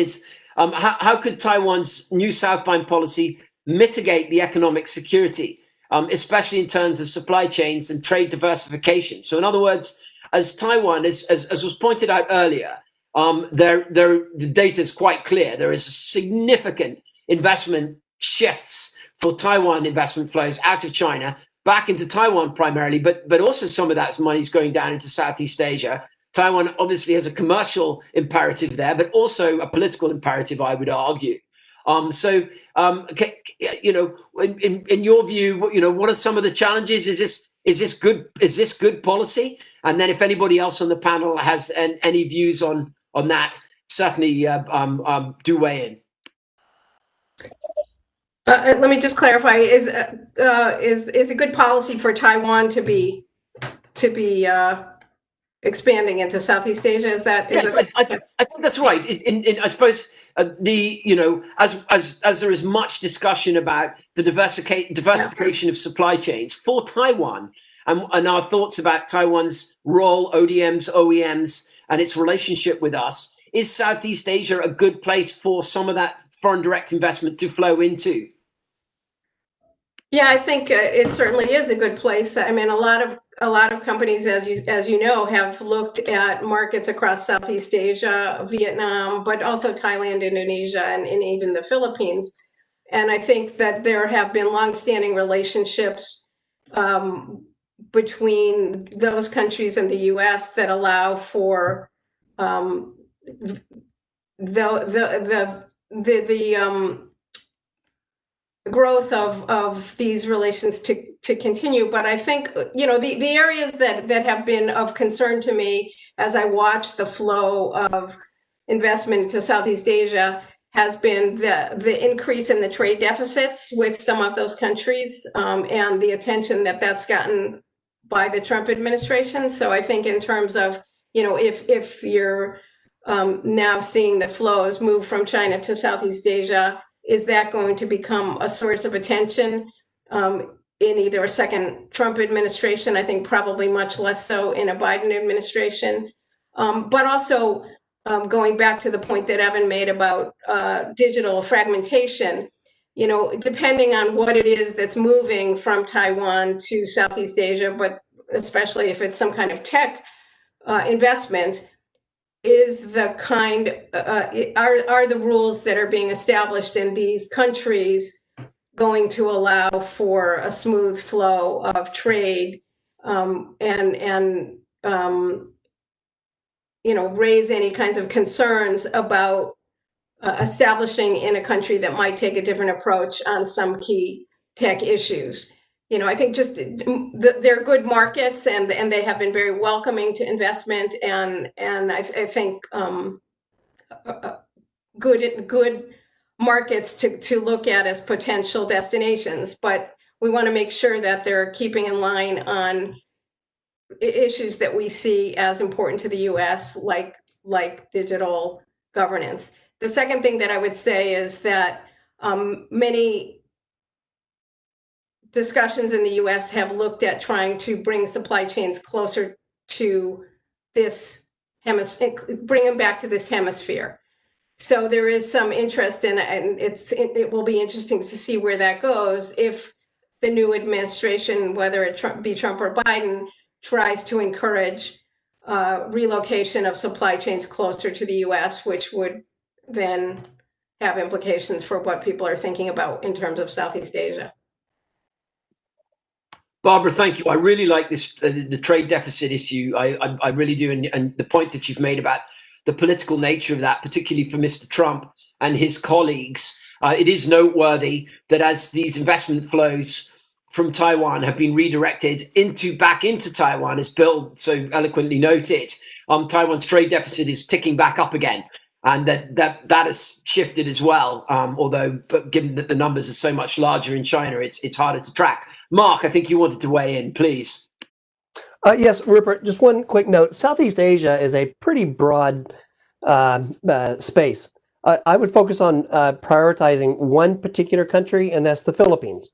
could Taiwan's new southbound policy mitigate the economic security, especially in terms of supply chains and trade diversification? So in other words, as Taiwan, as was pointed out earlier, the data is quite clear. There is a significant investment shifts for Taiwan investment flows out of China back into Taiwan primarily, but also some of that money is going down into Southeast Asia. Taiwan obviously has a commercial imperative there, but also a political imperative, I would argue. In your view, what are some of the challenges? Is this good policy? And then if anybody else on the panel has any views on that, certainly do weigh in. Let me just clarify: is a good policy for Taiwan to be expanding into Southeast Asia? Is that? Yes, I think that's right. I suppose as there is much discussion about the diversification of supply chains for Taiwan, and our thoughts about Taiwan's role, ODMs, OEMs, and its relationship with us, is Southeast Asia a good place for some of that foreign direct investment to flow into? Yeah, I think it certainly is a good place. I mean, a lot of companies, as you know, have looked at markets across Southeast Asia, Vietnam, but also Thailand, Indonesia, and even the Philippines. And I think that there have been longstanding relationships between those countries and the U.S. that allow for the growth of these relations to continue. But I think, the areas that have been of concern to me as I watch the flow of investment to Southeast Asia has been the increase in the trade deficits with some of those countries, and the attention that that's gotten by the Trump administration. So I think in terms of, if you're now seeing the flows move from China to Southeast Asia, is that going to become a source of attention in either a second Trump administration? I think probably much less so in a Biden administration. But also, going back to the point that Evan made about digital fragmentation, depending on what it is that's moving from Taiwan to Southeast Asia, but especially if it's some kind of tech investment, is the kind are the rules that are being established in these countries going to allow for a smooth flow of trade, and raise any kinds of concerns about establishing in a country that might take a different approach on some key tech issues. I think just they're good markets, and they have been very welcoming to investment, and I think good markets to look at as potential destinations. But we want to make sure that they're keeping in line on issues that we see as important to the U.S., like digital governance. The second thing that I would say is that many discussions in the U.S. have looked at trying to bring supply chains closer to this hemisphere, bring them back to this hemisphere. So there is some interest in it, and it will be interesting to see where that goes if the new administration, whether it be Trump or Biden, tries to encourage relocation of supply chains closer to the U.S., which would then have implications for what people are thinking about in terms of Southeast Asia. Barbara, thank you. I really like this, the trade deficit issue. I really do. And the point that you've made about the political nature of that, particularly for Mr. Trump and his colleagues, it is noteworthy that as these investment flows from Taiwan have been redirected back into Taiwan, as Bill so eloquently noted, Taiwan's trade deficit is ticking back up again. And that has shifted as well, but given that the numbers are so much larger in China, it's harder to track. Mark, I think you wanted to weigh in, please. Yes, Rupert, just one quick note. Southeast Asia is a pretty broad space. I would focus on prioritizing one particular country, and that's the Philippines.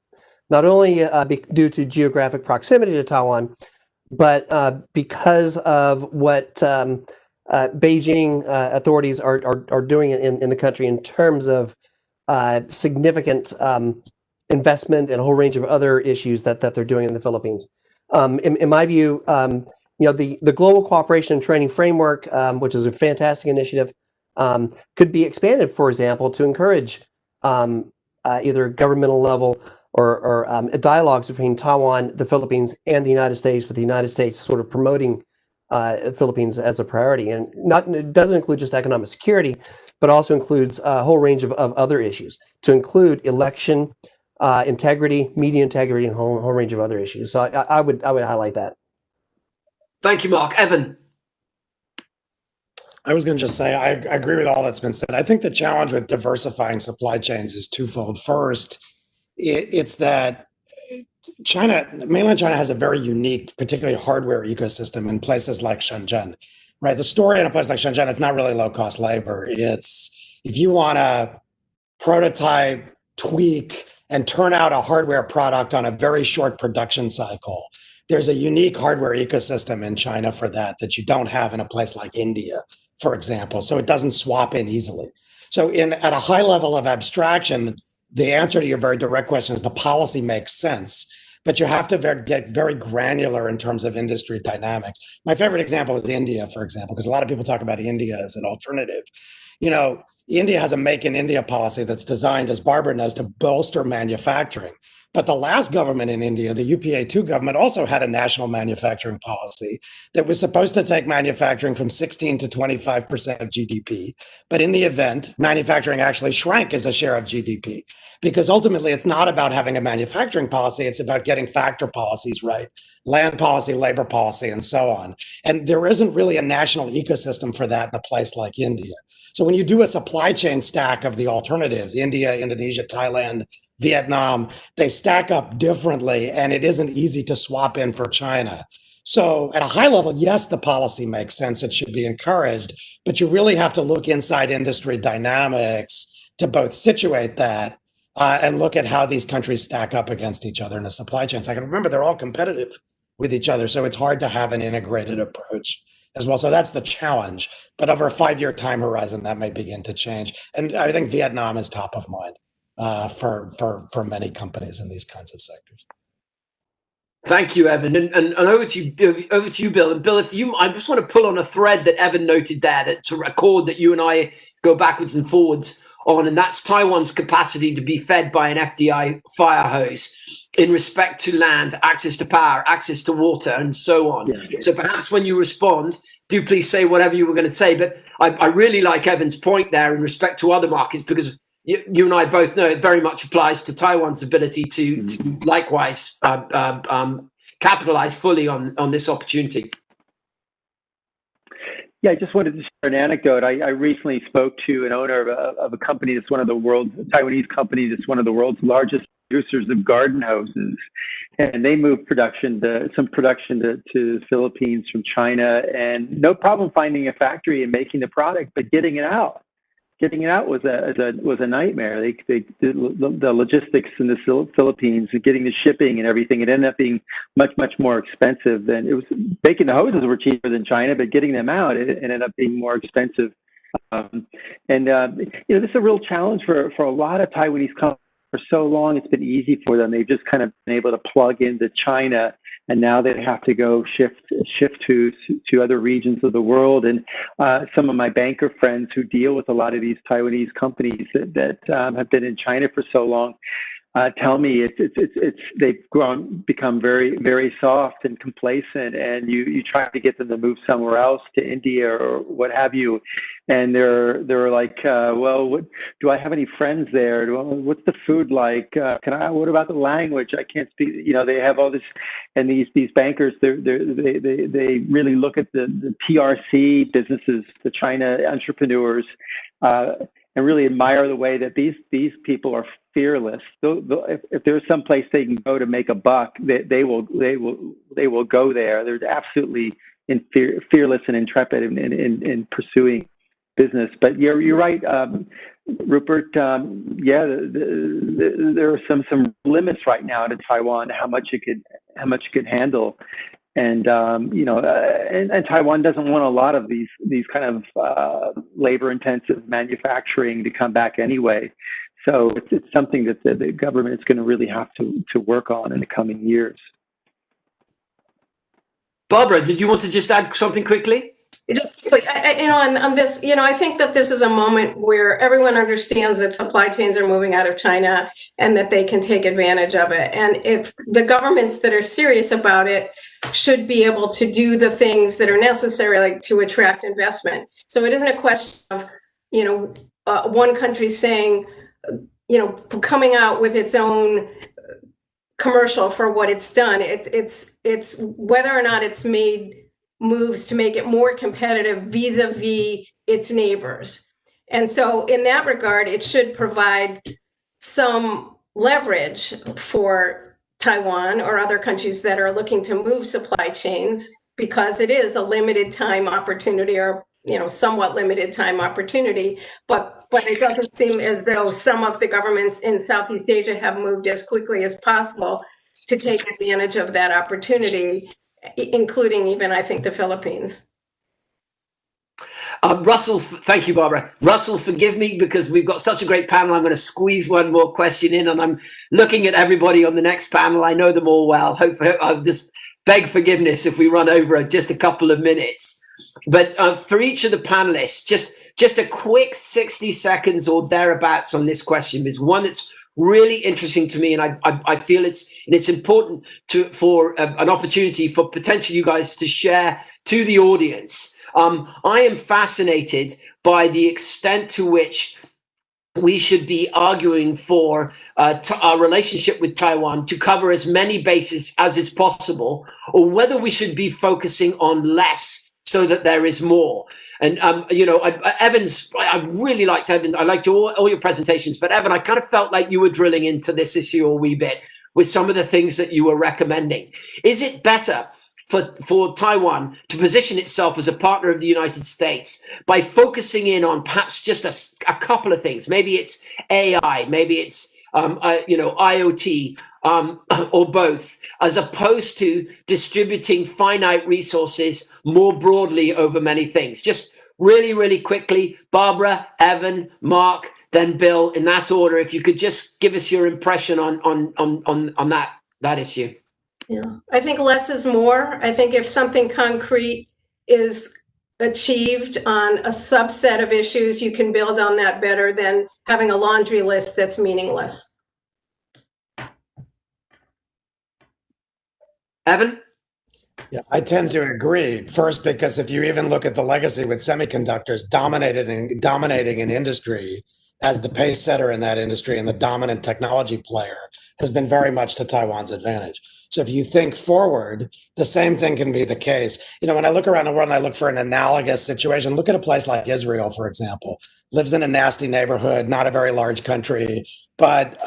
Not only due to geographic proximity to Taiwan, but because of what Beijing authorities are doing in the country in terms of significant investment and a whole range of other issues that they're doing in the Philippines. In my view, the Global Cooperation and Training Framework, which is a fantastic initiative, could be expanded, for example, to encourage either governmental level or dialogues between Taiwan, the Philippines, and the United States, with the United States sort of promoting Philippines as a priority. And it doesn't include just economic security, but also includes a whole range of other issues, to include election integrity, media integrity, and a whole range of other issues. So I would highlight that. Thank you, Mark. Evan. I was going to just say, I agree with all that's been said. I think the challenge with diversifying supply chains is twofold. First, it's that mainland China has a very unique, particularly hardware ecosystem in places like Shenzhen, right? The story in a place like Shenzhen, it's not really low-cost labor. It's if you want to prototype, tweak, and turn out a hardware product on a very short production cycle, there's a unique hardware ecosystem in China for that you don't have in a place like India, for example. So it doesn't swap in easily. So at a high level of abstraction, the answer to your very direct question is the policy makes sense, but you have to get very granular in terms of industry dynamics. My favorite example is India, for example, because a lot of people talk about India as an alternative. India has a Make in India policy that's designed, as Barbara knows, to bolster manufacturing. But the last government in India, the UPA2 government, also had a national manufacturing policy that was supposed to take manufacturing from 16 to 25% of GDP. But in the event, manufacturing actually shrank as a share of GDP, because ultimately it's not about having a manufacturing policy, it's about getting factor policies right, land policy, labor policy, and so on. And there isn't really a national ecosystem for that in a place like India. So when you do a supply chain stack of the alternatives, India, Indonesia, Thailand, Vietnam, they stack up differently, and it isn't easy to swap in for China. So at a high level, yes, the policy makes sense. It should be encouraged, but you really have to look inside industry dynamics to both situate that and look at how these countries stack up against each other in a supply chain cycle. Remember, they're all competitive with each other, so it's hard to have an integrated approach as well. So that's the challenge. But over a 5-year time horizon, that may begin to change. And I think Vietnam is top of mind for many companies in these kinds of sectors. Thank you, Evan, and over to you, Bill. And Bill, I just want to pull on a thread that Evan noted there, that's a chord that you and I go backwards and forwards on, and that's Taiwan's capacity to be fed by an FDI fire hose in respect to land, access to power, access to water, and so on. Yeah. So perhaps when you respond, do please say whatever you were going to say. But I really like Evan's point there in respect to other markets, because you and I both know it very much applies to Taiwan's ability to likewise capitalize fully on this opportunity. Yeah, I just wanted to share an anecdote. I recently spoke to an owner of a company that's one of the world's, a Taiwanese company that's one of the world's largest producers of garden hoses. And they moved some production to the Philippines from China, and no problem finding a factory and making the product, but getting it out was a nightmare. The logistics in the Philippines, getting the shipping and everything, it ended up being much more expensive than it was. Making the hoses were cheaper than China, but getting them out, it ended up being more expensive. This is a real challenge for a lot of Taiwanese companies. For so long, it's been easy for them. They've just kind of been able to plug into China, and now they have to go shift to other regions of the world. And some of my banker friends who deal with a lot of these Taiwanese companies that have been in China for so long tell me they've become very soft and complacent, and you try to get them to move somewhere else, to India or what have you, and they're like, well, do I have any friends there? What's the food like? What about the language? I can't speak. They have all this, and these bankers, they really look at the PRC businesses, the China entrepreneurs, and really admire the way that these people are fearless. If there's some place they can go to make a buck, they will go there. They're absolutely fearless and intrepid in pursuing business. But you're right, Rupert. There are some limits right now to Taiwan, how much it could handle. And and Taiwan doesn't want a lot of these kind of labor-intensive manufacturing to come back anyway. So it's something that the government is going to really have to work on in the coming years. Barbara, did you want to just add something quickly? Just quickly, on this, I think that this is a moment where everyone understands that supply chains are moving out of China and that they can take advantage of it. And if the governments that are serious about it should be able to do the things that are necessary, like to attract investment. So it isn't a question of, one country saying, coming out with its own commercial for what it's done. It's whether or not it's made moves to make it more competitive vis-a-vis its neighbors. And so in that regard, it should provide some leverage for Taiwan or other countries that are looking to move supply chains, because it is a limited time opportunity, or somewhat limited time opportunity. But it doesn't seem as though some of the governments in Southeast Asia have moved as quickly as possible to take advantage of that opportunity, including even, I think, the Philippines. Russell, thank you, Barbara. Russell, forgive me, because we've got such a great panel. I'm going to squeeze one more question in, and I'm looking at everybody on the next panel. I know them all well. Hopefully, I'll just beg forgiveness if we run over just a couple of minutes. But for each of the panelists, just a quick 60 seconds or thereabouts on this question. There's one that's really interesting to me, and I feel it's important for an opportunity for potentially you guys to share to the audience. I am fascinated by the extent to which we should be arguing for our relationship with Taiwan to cover as many bases as is possible, or whether we should be focusing on less so that there is more. And, Evan's, I really liked Evan. I liked all your presentations, but Evan, I kind of felt like you were drilling into this issue a wee bit with some of the things that you were recommending. Is it better for Taiwan to position itself as a partner of the United States by focusing in on perhaps just a couple of things? Maybe it's AI, maybe it's IoT, or both, as opposed to distributing finite resources more broadly over many things. Just really, really quickly, Barbara, Evan, Mark, then Bill, in that order, if you could just give us your impression on that issue. Yeah, I think less is more. I think if something concrete is achieved on a subset of issues, you can build on that better than having a laundry list that's meaningless. Evan? Yeah, I tend to agree. First, because if you even look at the legacy with semiconductors dominating an industry as the pace setter in that industry and the dominant technology player has been very much to Taiwan's advantage. So if you think forward, the same thing can be the case. When I look around the world and I look for an analogous situation, look at a place like Israel, for example. Lives in a nasty neighborhood, not a very large country, but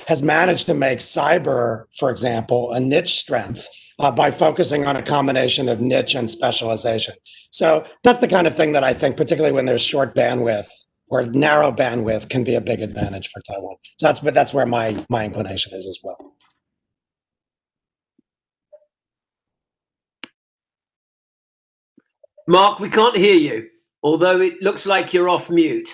has managed to make cyber, for example, a niche strength by focusing on a combination of niche and specialization. So that's the kind of thing that I think, particularly when there's short bandwidth or narrow bandwidth, can be a big advantage for Taiwan. So that's where my inclination is as well. Mark, we can't hear you, although it looks like you're off mute.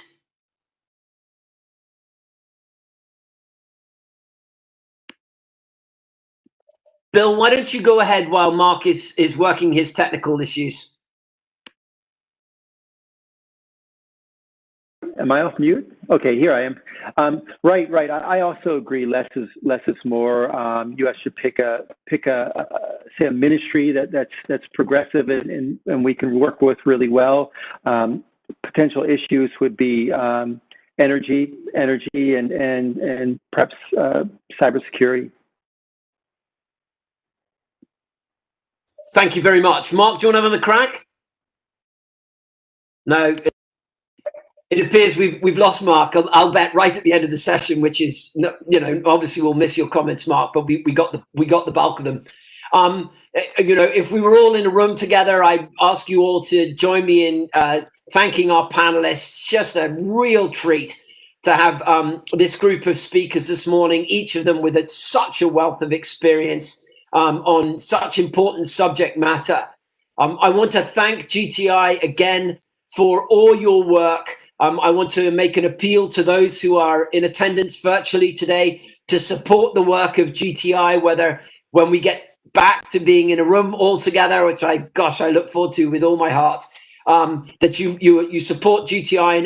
Bill, why don't you go ahead while Mark is working his technical issues? Am I off mute? Okay, here I am. Right. I also agree. Less is more. U.S. should pick a say a ministry that's progressive and we can work with really well. Potential issues would be energy and perhaps cybersecurity. Thank you very much. Mark, do you want another crack? No. It appears we've lost Mark. I'll bet right at the end of the session, which is, obviously we'll miss your comments, Mark, but we got the bulk of them. If we were all in a room together, I ask you all to join me in thanking our panelists. Just a real treat to have this group of speakers this morning, each of them with such a wealth of experience on such important subject matter. I want to thank GTI again for all your work. I want to make an appeal to those who are in attendance virtually today to support the work of GTI, whether when we get back to being in a room all together, which I look forward to with all my heart, that you support GTI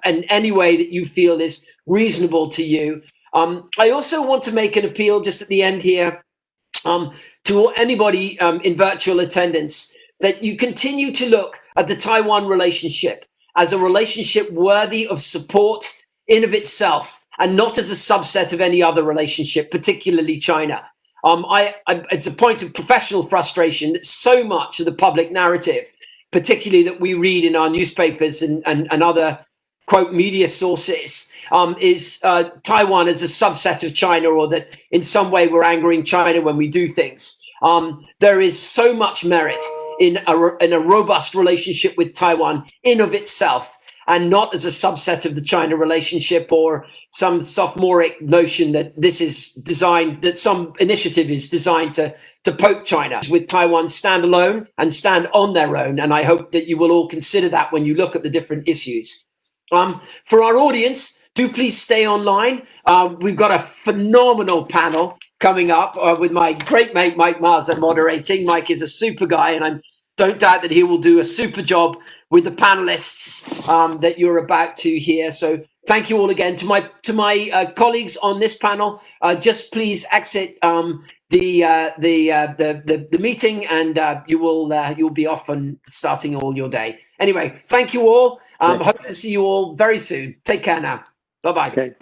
in any way that you feel is reasonable to you. I also want to make an appeal just at the end here to anybody in virtual attendance that you continue to look at the Taiwan relationship as a relationship worthy of support in of itself, and not as a subset of any other relationship, particularly China. It's a point of professional frustration that so much of the public narrative, particularly that we read in our newspapers and other, quote, media sources, is Taiwan as a subset of China, or that in some way we're angering China when we do things. There is so much merit in a robust relationship with Taiwan in of itself, and not as a subset of the China relationship or some sophomoric notion that that some initiative is designed to poke China. With Taiwan stand alone and stand on their own, and I hope that you will all consider that when you look at the different issues. For our audience, do please stay online. We've got a phenomenal panel coming up with my great mate Mike Mazza moderating. Mike is a super guy, and I don't doubt that he will do a super job with the panelists that you're about to hear. So thank you all again. To my colleagues on this panel, just please exit the meeting, and you'll be off and starting all your day. Anyway, thank you all. Hope to see you all very soon. Take care now. Bye bye. Okay.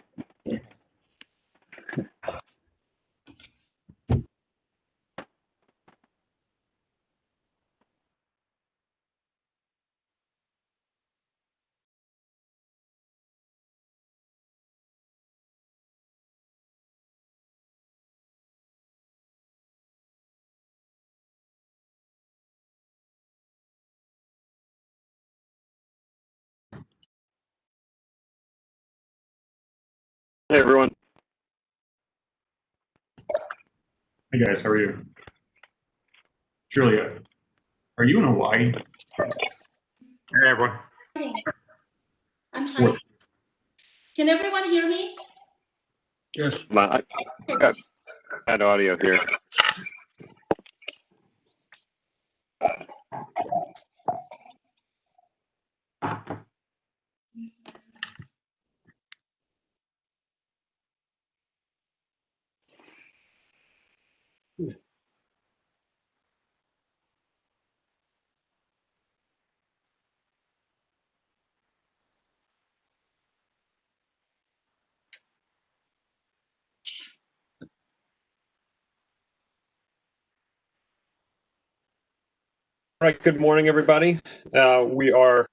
Hey everyone. Hey guys, how are you? Julia, are you in Hawaii? Hey everyone. I'm hi. Can everyone hear me? Yes. I got bad audio here. All right, good morning everybody. We are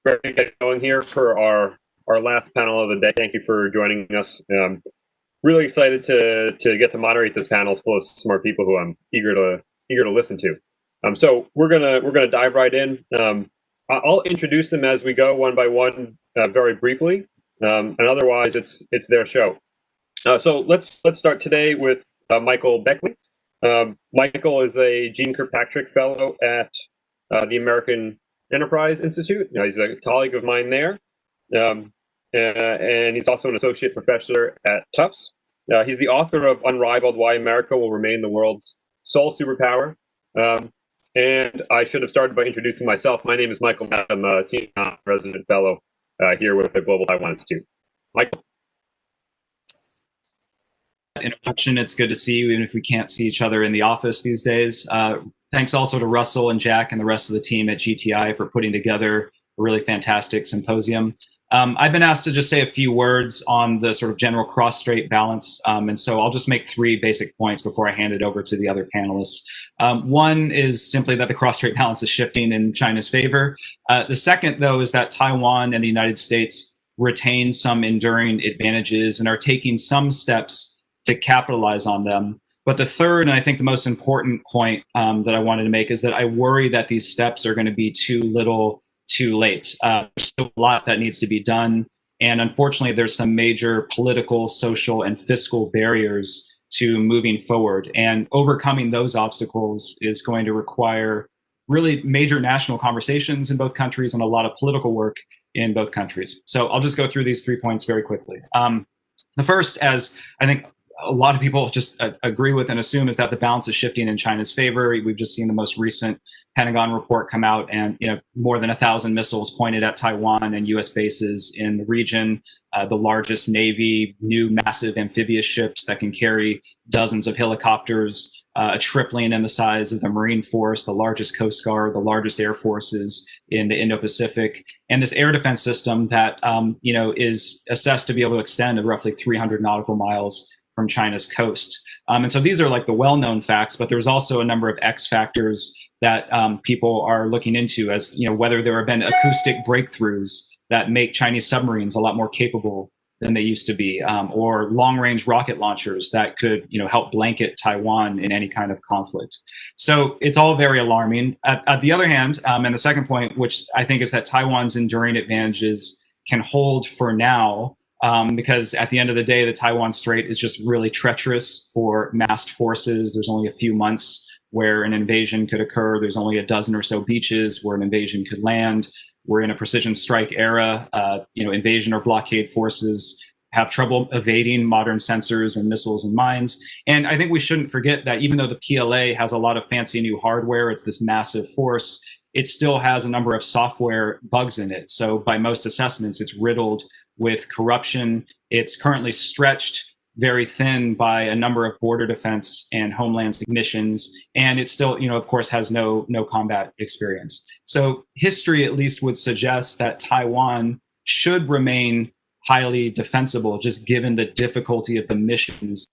ready to get going here for our last panel of the day. Thank you for joining us. Really excited to get to moderate this panel full of smart people who I'm eager to listen to. So we're gonna dive right in. I'll introduce them as we go one by one, very briefly, and otherwise it's their show. So let's start today with Michael Beckley. Michael is a Jean Kirkpatrick Fellow at the American Enterprise Institute. He's a colleague of mine there. And he's also an associate professor at Tufts. He's the author of Unrivaled: Why America Will Remain the World's Sole Superpower. And I should have started by introducing myself. My name is Michael. I'm a senior resident fellow here with the Global Taiwan Institute. Michael. Introduction. It's good to see you, even if we can't see each other in the office these days. Thanks also to Russell and Jack and the rest of the team at GTI for putting together a really fantastic symposium. I've been asked to just say a few words on the sort of general cross-strait balance, and so I'll just make three basic points before I hand it over to the other panelists. One is simply that the cross-strait balance is shifting in China's favor. The second, though, is that Taiwan and the United States retain some enduring advantages and are taking some steps to capitalize on them. But the third, and I think the most important point that I wanted to make, is that I worry that these steps are going to be too little, too late. There's still a lot that needs to be done. And unfortunately, there's some major political, social, and fiscal barriers to moving forward. And overcoming those obstacles is going to require really major national conversations in both countries and a lot of political work in both countries. So I'll just go through these 3 points very quickly. The first, as I think a lot of people just agree with and assume, is that the balance is shifting in China's favor. We've just seen the most recent Pentagon report come out, and more than 1,000 missiles pointed at Taiwan and U.S. bases in the region. The largest Navy, new massive amphibious ships that can carry dozens of helicopters, a tripling in the size of the Marine Force, the largest Coast Guard, the largest air forces in the Indo-Pacific, and this air defense system that is assessed to be able to extend to roughly 300 nautical miles from China's coast. And so these are like the well-known facts, but there's also a number of X factors that people are looking into, as whether there have been acoustic breakthroughs that make Chinese submarines a lot more capable than they used to be, or long-range rocket launchers that could help blanket Taiwan in any kind of conflict. So it's all very alarming. At the other hand, and the second point, which I think is that Taiwan's enduring advantages can hold for now, because at the end of the day, the Taiwan Strait is just really treacherous for massed forces. There's only a few months where an invasion could occur. There's only a dozen or so beaches where an invasion could land. We're in a precision strike era. Invasion or blockade forces have trouble evading modern sensors and missiles and mines. And I think we shouldn't forget that even though the PLA has a lot of fancy new hardware, it's this massive force, it still has a number of software bugs in it. So by most assessments, it's riddled with corruption. It's currently stretched very thin by a number of border defense and homeland missions, and it still, of course, has no combat experience. So history at least would suggest that Taiwan should remain highly defensible, just given the difficulty of the missions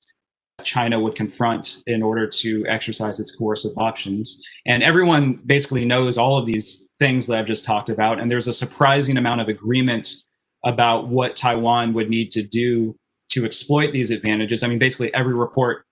China would confront in order to exercise its coercive options. And everyone basically knows all of these things that I've just talked about, and there's a surprising amount of agreement about what Taiwan would need to do to exploit these advantages. I mean, basically every report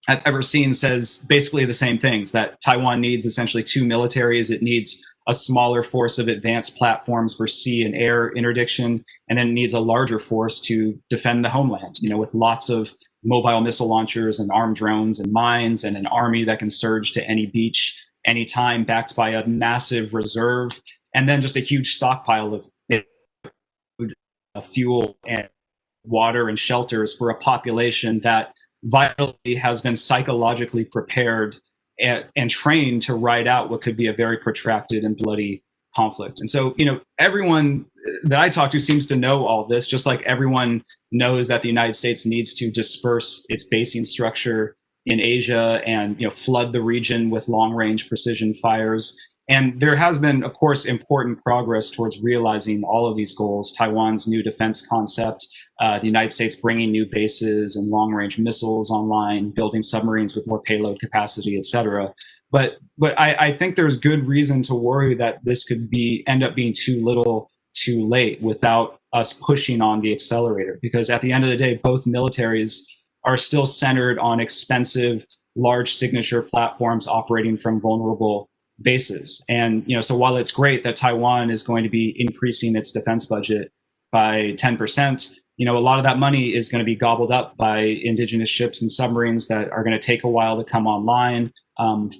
I've ever seen says basically the same things, that Taiwan needs essentially two militaries. It needs a smaller force of advanced platforms for sea and air interdiction, and then it needs a larger force to defend the homeland, with lots of mobile missile launchers and armed drones and mines, and an army that can surge to any beach anytime, backed by a massive reserve, and then just a huge stockpile of food, fuel, and water and shelters for a population that vitally has been psychologically prepared and trained to ride out what could be a very protracted and bloody conflict. And so, everyone that I talk to seems to know all this, just like everyone knows that the United States needs to disperse its basing structure in Asia and, flood the region with long-range precision fires. And there has been, of course, important progress towards realizing all of these goals. Taiwan's new defense concept, the United States bringing new bases and long-range missiles online, building submarines with more payload capacity, et cetera. But I think there's good reason to worry that this could end up being too little, too late, without us pushing on the accelerator. Because at the end of the day, both militaries are still centered on expensive, large signature platforms operating from vulnerable bases. And, so while it's great that Taiwan is going to be increasing its defense budget by 10%, a lot of that money is going to be gobbled up by indigenous ships and submarines that are going to take a while to come online,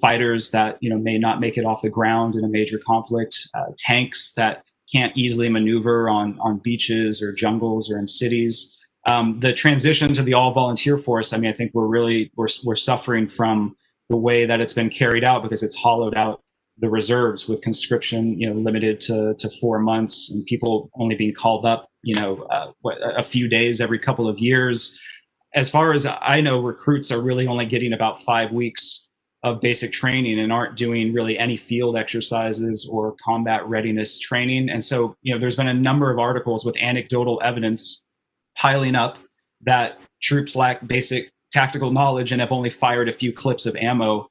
fighters that, may not make it off the ground in a major conflict, tanks that can't easily maneuver on beaches or jungles or in cities. The transition to the all-volunteer force, I think we're suffering from the way that it's been carried out, because it's hollowed out the reserves with conscription, limited to 4 months, and people only being called up, a few days every couple of years. As far as I know, recruits are really only getting about 5 weeks of basic training and aren't doing really any field exercises or combat readiness training. And so, there's been a number of articles with anecdotal evidence piling up that troops lack basic tactical knowledge and have only fired a few clips of ammo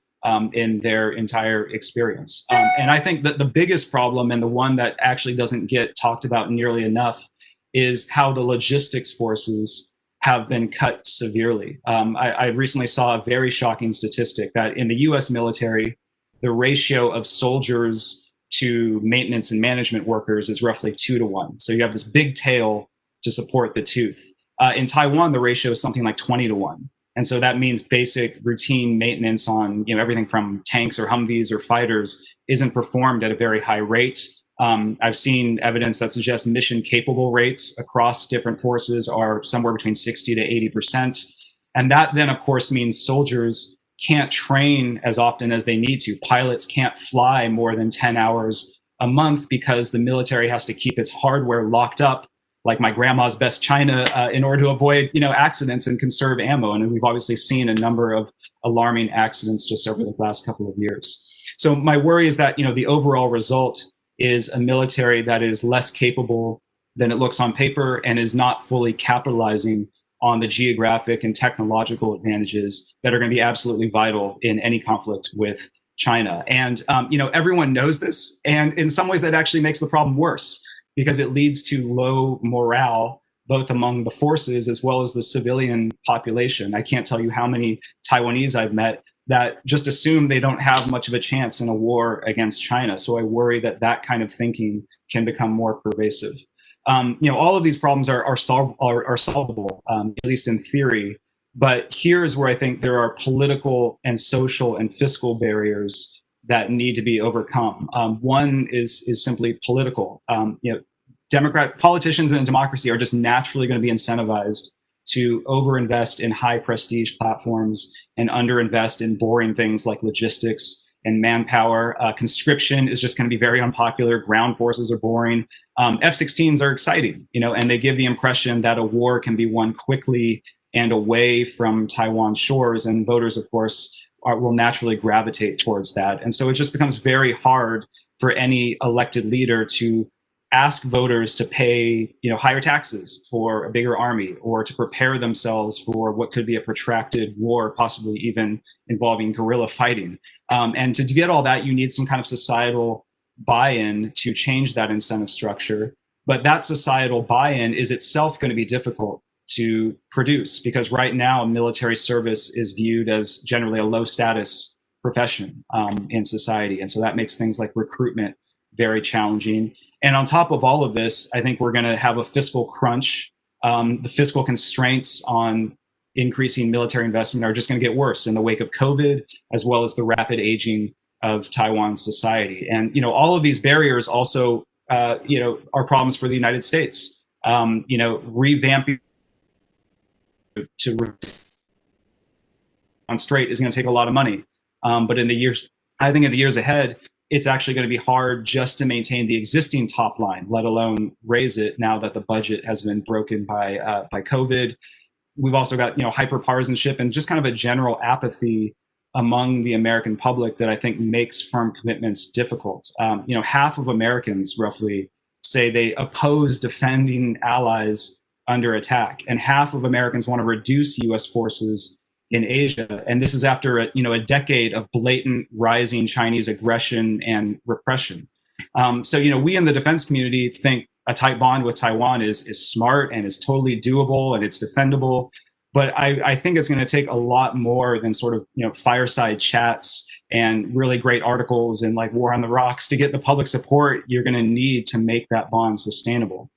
in their entire experience. And I think that the biggest problem, and the one that actually doesn't get talked about nearly enough, is how the logistics forces have been cut severely. I recently saw a very shocking statistic that in the US military, the ratio of soldiers to maintenance and management workers is roughly 2 to 1. So you have this big tail to support the tooth. In Taiwan, the ratio is something like 20 to 1. And so that means basic routine maintenance on everything from tanks or Humvees or fighters isn't performed at a very high rate. I've seen evidence that suggests mission capable rates across different forces are somewhere between 60 to 80%. And that then, of course, means soldiers can't train as often as they need to. Pilots can't fly more than 10 hours a month because the military has to keep its hardware locked up, like my grandma's best china, in order to avoid, accidents and conserve ammo. And we've obviously seen a number of alarming accidents just over the last couple of years. So my worry is that, the overall result is a military that is less capable than it looks on paper and is not fully capitalizing on the geographic and technological advantages that are going to be absolutely vital in any conflict with China. And, everyone knows this. And in some ways that actually makes the problem worse, because it leads to low morale, both among the forces as well as the civilian population. I can't tell you how many Taiwanese I've met that just assume they don't have much of a chance in a war against China. So I worry that that kind of thinking can become more pervasive. All of these problems are solvable, at least in theory. But here's where I think there are political and social and fiscal barriers that need to be overcome. One is simply political. Democrat politicians in a democracy are just naturally going to be incentivized to overinvest in high prestige platforms and underinvest in boring things like logistics and manpower. Conscription is just going to be very unpopular. Ground forces are boring. F-16s are exciting, and they give the impression that a war can be won quickly and away from Taiwan shores. And voters, of course, will naturally gravitate towards that. And so it just becomes very hard for any elected leader to ask voters to pay, higher taxes for a bigger army, or to prepare themselves for what could be a protracted war, possibly even involving guerrilla fighting. And to get all that, you need some kind of societal buy-in to change that incentive structure. But that societal buy-in is itself going to be difficult to produce, because right now military service is viewed as generally a low status profession in society. And so that makes things like recruitment very challenging. And on top of all of this, I think we're going to have a fiscal crunch. The fiscal constraints on increasing military investment are just going to get worse in the wake of COVID, as well as the rapid aging of Taiwan society. And, all of these barriers also, are problems for the United States. Revamping to on straight is going to take a lot of money. But in the years ahead, it's actually going to be hard just to maintain the existing top line, let alone raise it now that the budget has been broken by COVID. We've also got, hyperpartisanship and just kind of a general apathy among the American public that I think makes firm commitments difficult. Half of Americans roughly say they oppose defending allies under attack, and half of Americans want to reduce U.S. forces in Asia. And this is after a decade of blatant rising Chinese aggression and repression. So we in the defense community think a tight bond with Taiwan is smart and is totally doable and it's defendable. But I think it's going to take a lot more than sort of fireside chats and really great articles and like War on the Rocks to get the public support you're going to need to make that bond sustainable.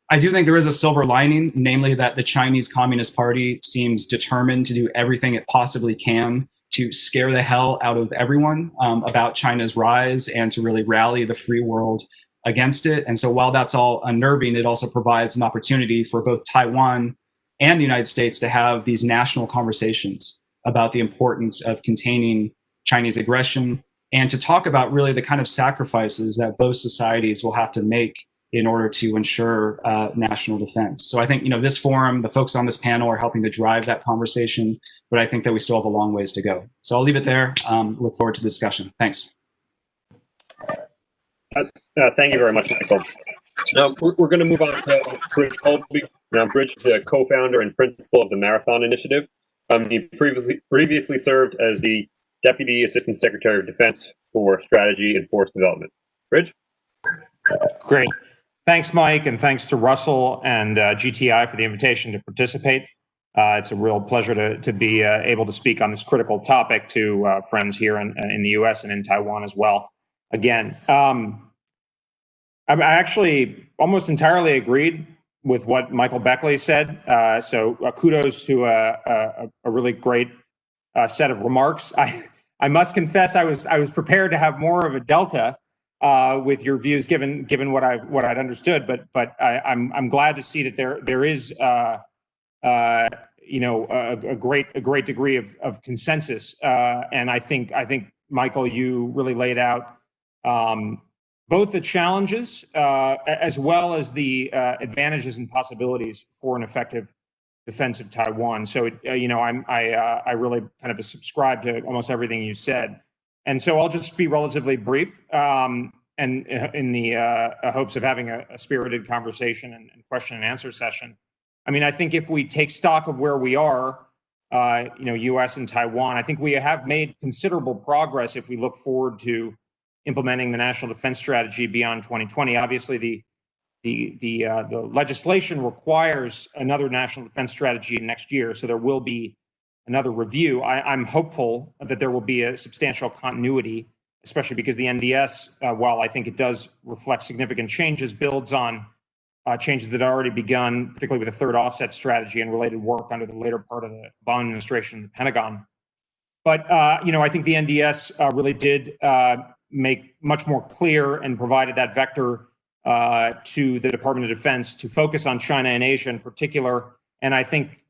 I do think there is a silver lining, namely that the Chinese Communist Party seems determined to do everything it possibly can to scare the hell out of everyone about China's rise and to really rally the free world against it. And so while that's all unnerving, it also provides an opportunity for both Taiwan and the United States to have these national conversations about the importance of containing Chinese aggression and to talk about really the kind of sacrifices that both societies will have to make in order to ensure national defense. So I think, this forum, the folks on this panel are helping to drive that conversation, but I think that we still have a long ways to go. So I'll leave it there. Look forward to the discussion. Thanks. Thank you very much, Michael. Now, we're going to move on to Bridge Colby. Now, Bridge is a co-founder and principal of the Marathon Initiative. He previously served as the Deputy Assistant Secretary of Defense for Strategy and Force Development. Bridge? Great. Thanks, Mike, and thanks to Russell and GTI for the invitation to participate. It's a real pleasure to be able to speak on this critical topic to friends here in the U.S. and in Taiwan as well. Again, I actually almost entirely agreed with what Michael Beckley said. So kudos to a really great set of remarks. I must confess I was prepared to have more of a delta with your views, given what I'd understood, but I'm glad to see that there is a great degree of consensus, and I think Michael, you really laid out both the challenges as well as the advantages and possibilities for an effective defense of Taiwan. So I really kind of subscribe to almost everything you said. And so I'll just be relatively brief, and in the hopes of having a spirited conversation and question and answer session. I mean, I think if we take stock of where we are, U.S. and Taiwan, I think we have made considerable progress if we look forward to implementing the National Defense Strategy beyond 2020. Obviously, the legislation requires another National Defense Strategy next year, so there will be another review. I'm hopeful that there will be a substantial continuity, especially because the NDS, while I think it does reflect significant changes, builds on changes that had already begun, particularly with the third offset strategy and related work under the later part of the Obama administration, the Pentagon. But, I think the NDS really did make much more clear and provided that vector to the Department of Defense to focus on China and Asia in particular. And I think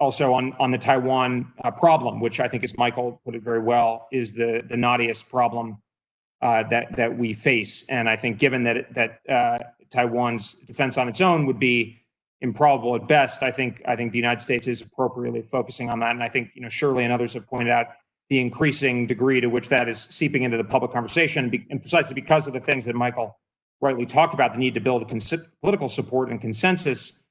also on the Taiwan problem, which I think, as Michael put it very well, is the knottiest problem that we face. And I think, given that Taiwan's defense on its own would be improbable at best, I think the United States is appropriately focusing on that. And I think, Shirley and others have pointed out the increasing degree to which that is seeping into the public conversation, and precisely because of the things that Michael rightly talked about, the need to build political support and consensus.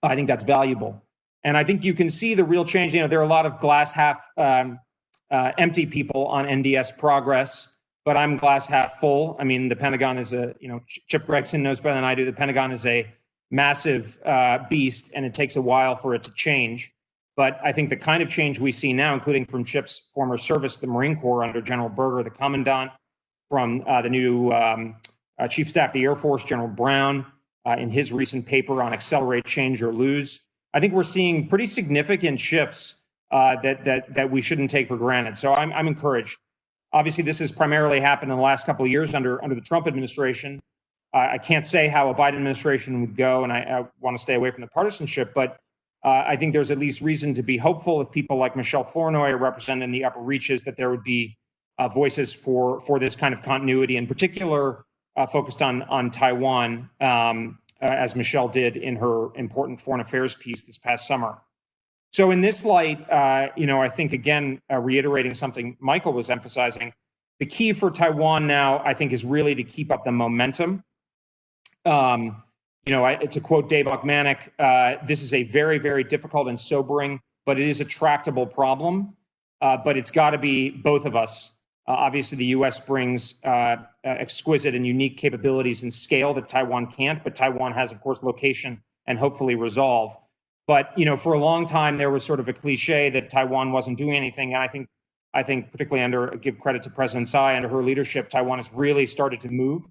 I think that's valuable. And I think you can see the real change. There are a lot of glass half empty people on NDS progress, but I'm glass half full. I mean, the Pentagon is Chip Gregson knows better than I do. The Pentagon is a massive beast, and it takes a while for it to change. But I think the kind of change we see now, including from Chip's former service, the Marine Corps under General Berger, the Commandant, from the new Chief Staff of the Air Force, General Brown, in his recent paper on Accelerate, Change, or Lose. I think we're seeing pretty significant shifts that we shouldn't take for granted. So I'm encouraged. Obviously, this has primarily happened in the last couple of years under the Trump administration. I can't say how a Biden administration would go, and I want to stay away from the partisanship, but I think there's at least reason to be hopeful if people like Michelle Flournoy are represented in the upper reaches, that there would be voices for this kind of continuity, in particular focused on Taiwan, as Michelle did in her important foreign affairs piece this past summer. So in this light, I think, again, reiterating something Michael was emphasizing, the key for Taiwan now, I think, is really to keep up the momentum. To quote Dave Ochmanek, this is a very, very difficult and sobering, but it is a tractable problem. But it's got to be both of us. Obviously, the U.S. brings exquisite and unique capabilities and scale that Taiwan can't, but Taiwan has, of course, location and hopefully resolve. But, for a long time, there was sort of a cliche that Taiwan wasn't doing anything. And I think particularly give credit to President Tsai, under her leadership, Taiwan has really started to move,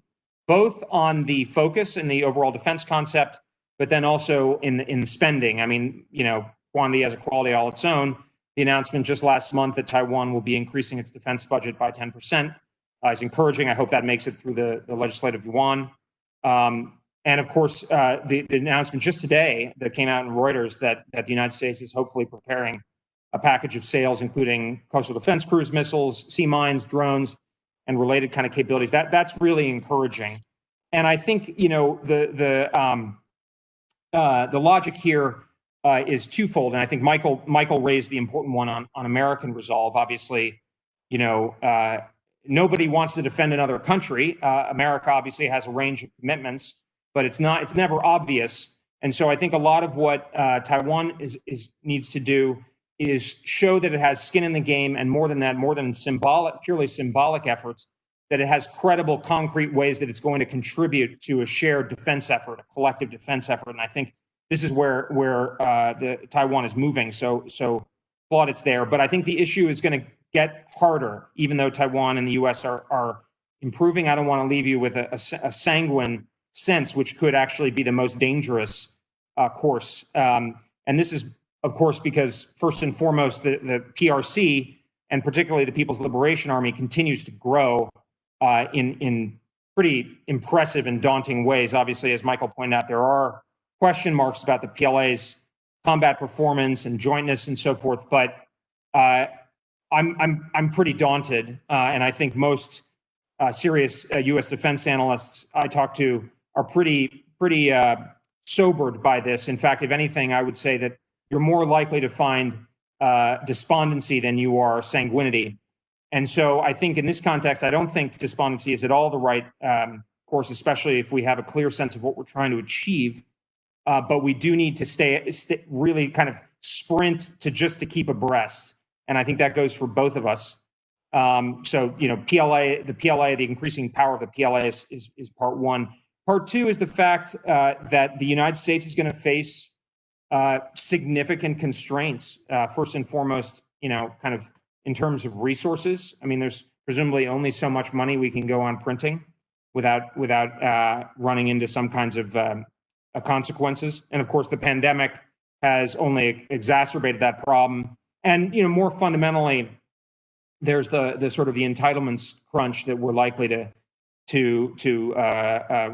both on the focus and the overall defense concept, but then also in spending. I mean, quantity has a quality all its own. The announcement just last month that Taiwan will be increasing its defense budget by 10% is encouraging. I hope that makes it through the legislative yuan. And of course, the announcement just today that came out in Reuters that the United States is hopefully preparing a package of sales, including coastal defense cruise missiles, sea mines, drones, and related kind of capabilities. That's really encouraging. And I think the logic here is twofold. And I think Michael raised the important one on American resolve. Obviously, nobody wants to defend another country. America obviously has a range of commitments, but it's never obvious. And so I think a lot of what Taiwan needs to do is show that it has skin in the game, and more than that, more than purely symbolic efforts, that it has credible, concrete ways that it's going to contribute to a shared defense effort, a collective defense effort. And I think this is where the Taiwan is moving. So plaudits there. But I think the issue is going to get harder, even though Taiwan and the U.S. are improving. I don't want to leave you with a sanguine sense, which could actually be the most dangerous course. And this is, of course, because first and foremost, the PRC, and particularly the People's Liberation Army, continues to grow in pretty impressive and daunting ways. Obviously, as Michael pointed out, there are question marks about the PLA's combat performance and jointness and so forth. But I'm pretty daunted, and I think most serious U.S. defense analysts I talk to are pretty sobered by this. In fact, if anything, I would say that you're more likely to find despondency than you are sanguinity. And so I think in this context, I don't think despondency is at all the right course, especially if we have a clear sense of what we're trying to achieve. But we do need to really kind of sprint to keep abreast. And I think that goes for both of us. So, the PLA, the increasing power of the PLA is part one. Part two is the fact that the United States is going to face significant constraints, first and foremost, kind of in terms of resources. I mean, there's presumably only so much money we can go on printing without running into some kinds of consequences. And of course, the pandemic has only exacerbated that problem. And, more fundamentally, there's the sort of the entitlements crunch that we're likely to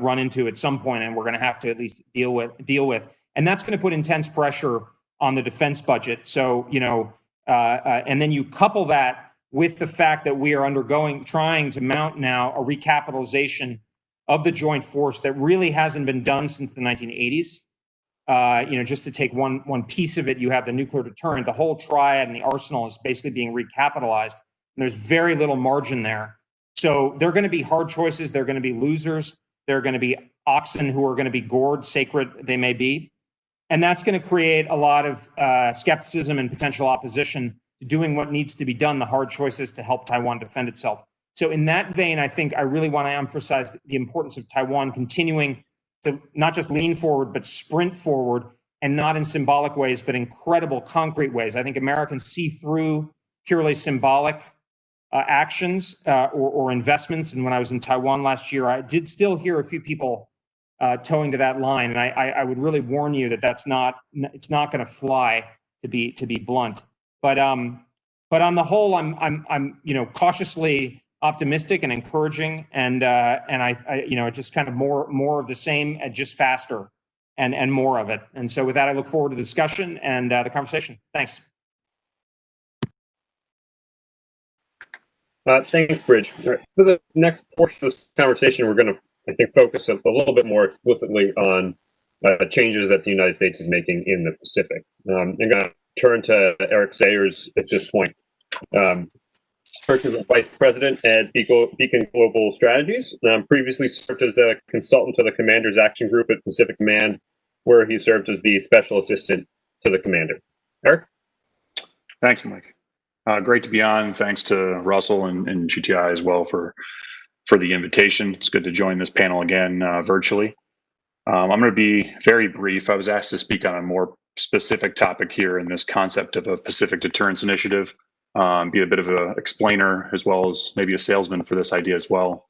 run into at some point, and we're going to have to at least deal with. And that's going to put intense pressure on the defense budget. So, and then you couple that with the fact that we are trying to mount now a recapitalization of the joint force that really hasn't been done since the 1980s. Just to take one piece of it, you have the nuclear deterrent. The whole triad and the arsenal is basically being recapitalized. And there's very little margin there. So there are going to be hard choices. There are going to be losers. There are going to be oxen who are going to be gored, sacred they may be. And that's going to create a lot of skepticism and potential opposition to doing what needs to be done, the hard choices to help Taiwan defend itself. So in that vein, I think I really want to emphasize the importance of Taiwan continuing to not just lean forward, but sprint forward, and not in symbolic ways, but in credible, concrete ways. I think Americans see through purely symbolic actions or investments. And when I was in Taiwan last year, I did still hear a few people towing to that line. And I would really warn you that it's not going to fly, to be blunt. But on the whole, I'm cautiously optimistic and encouraging, and I just kind of more of the same, and just faster and more of it. And so with that, I look forward to the discussion and the conversation. Thanks. Thanks, Bridge. For the next portion of this conversation, we're going to, I think, focus a little bit more explicitly on changes that the United States is making in the Pacific. I'm going to turn to Eric Sayers at this point. Served as a vice president at Beacon Global Strategies. Previously served as a consultant to the Commander's Action Group at Pacific Command, where he served as the special assistant to the commander. Eric? Thanks, Mike. Great to be on. Thanks to Russell and GTI as well for the invitation. It's good to join this panel again virtually. I'm going to be very brief. I was asked to speak on a more specific topic here in this concept of a Pacific Deterrence Initiative. Be a bit of an explainer as well as maybe a salesman for this idea as well.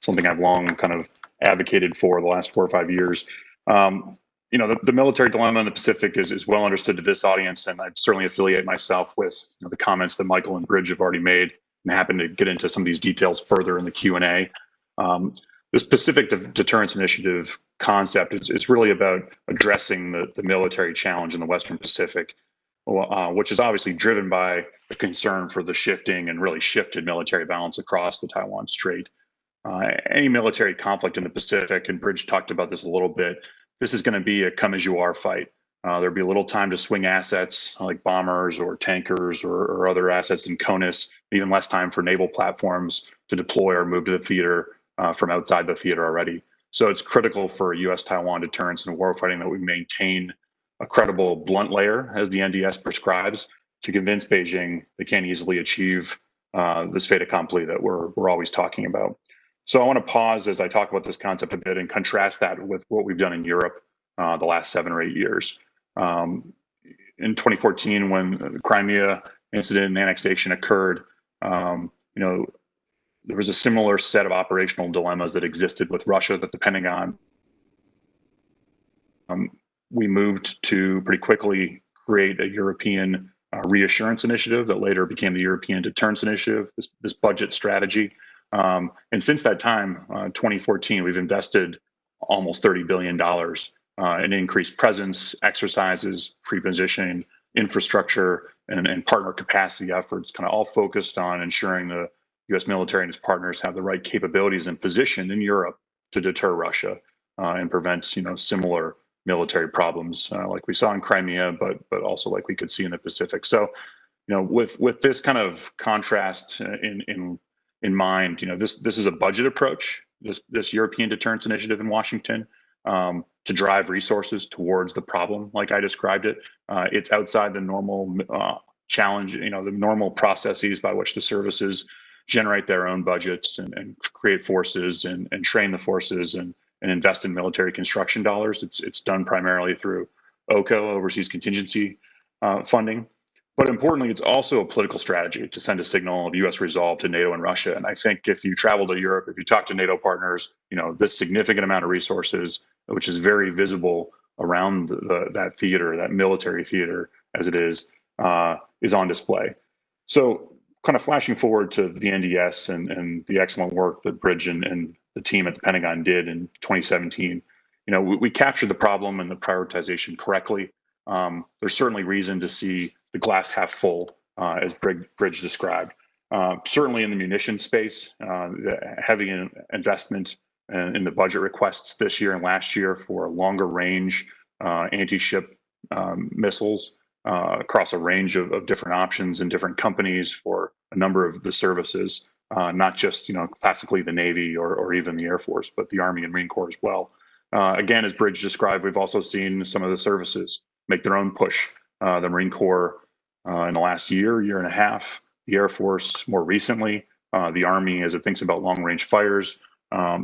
Something I've long kind of advocated for the last 4 or 5 years. The military dilemma in the Pacific is well understood to this audience, and I'd certainly affiliate myself with the comments that Michael and Bridge have already made, and happen to get into some of these details further in the Q&A. This Pacific Deterrence Initiative concept is really about addressing the military challenge in the Western Pacific, which is obviously driven by the concern for the shifting and really shifted military balance across the Taiwan Strait. Any military conflict in the Pacific, and Bridge talked about this a little bit, this is going to be a come-as-you-are fight. There'll be a little time to swing assets like bombers or tankers or other assets in CONUS, even less time for naval platforms to deploy or move to the theater from outside the theater already. So it's critical for US-Taiwan deterrence and warfighting that we maintain a credible blunt layer, as the NDS prescribes, to convince Beijing they can't easily achieve this fait accompli that we're always talking about. So I want to pause as I talk about this concept a bit and contrast that with what we've done in Europe the last 7 or 8 years. In 2014, when the Crimea incident and annexation occurred, there was a similar set of operational dilemmas that existed with Russia that the Pentagon. We moved to pretty quickly create a European reassurance initiative that later became the European Deterrence Initiative, this budget strategy. And since that time, 2014, we've invested almost $30 billion in increased presence, exercises, pre-positioning, infrastructure, and partner capacity efforts, kind of all focused on ensuring the U.S. military and its partners have the right capabilities and position in Europe to deter Russia and prevent, similar military problems like we saw in Crimea, but also like we could see in the Pacific. So, with this kind of contrast in mind, this is a budget approach, this European Deterrence Initiative in Washington, to drive resources towards the problem, like I described it. It's outside the normal challenge, the normal processes by which the services generate their own budgets and create forces and train the forces and invest in military construction dollars. It's done primarily through OCO, Overseas Contingency funding. But importantly, it's also a political strategy to send a signal of U.S. resolve to NATO and Russia. And I think if you travel to Europe, if you talk to NATO partners, this significant amount of resources, which is very visible around that theater, that military theater as it is on display. So kind of flashing forward to the NDS and the excellent work that Bridge and the team at the Pentagon did in 2017, we captured the problem and the prioritization correctly. there's certainly reason to see the glass half full, as Bridge described. Certainly in the munition space, the heavy investment in the budget requests this year and last year for longer range anti-ship missiles across a range of different options and different companies for a number of the services, not just classically the Navy or even the Air Force, but the Army and Marine Corps as well. Again, as Bridge described, we've also seen some of the services make their own push. The Marine Corps in the last year and a half, the Air Force more recently, the Army as it thinks about long-range fires.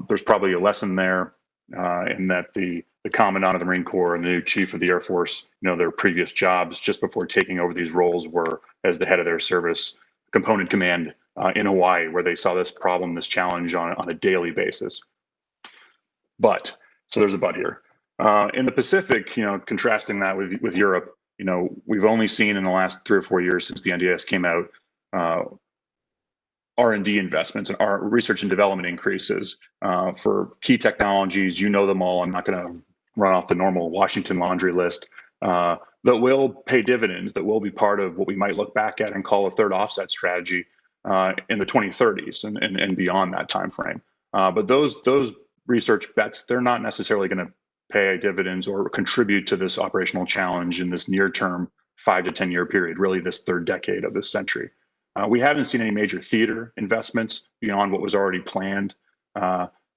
There's probably a lesson there in that the Commandant of the Marine Corps and the new Chief of the Air Force, their previous jobs just before taking over these roles were as the head of their service component command in Hawaii, where they saw this problem, this challenge on a daily basis. But, so there's a but here. In the Pacific, contrasting that with Europe, we've only seen in the last 3 or 4 years since the NDS came out, R&D investments and our research and development increases for key technologies. Them all. I'm not going to run off the normal Washington laundry list that will pay dividends, that will be part of what we might look back at and call a third offset strategy in the 2030s and beyond that time frame. But those research bets, they're not necessarily going to pay dividends or contribute to this operational challenge in this near term 5 to 10 year period, really this third decade of this century. We haven't seen any major theater investments beyond what was already planned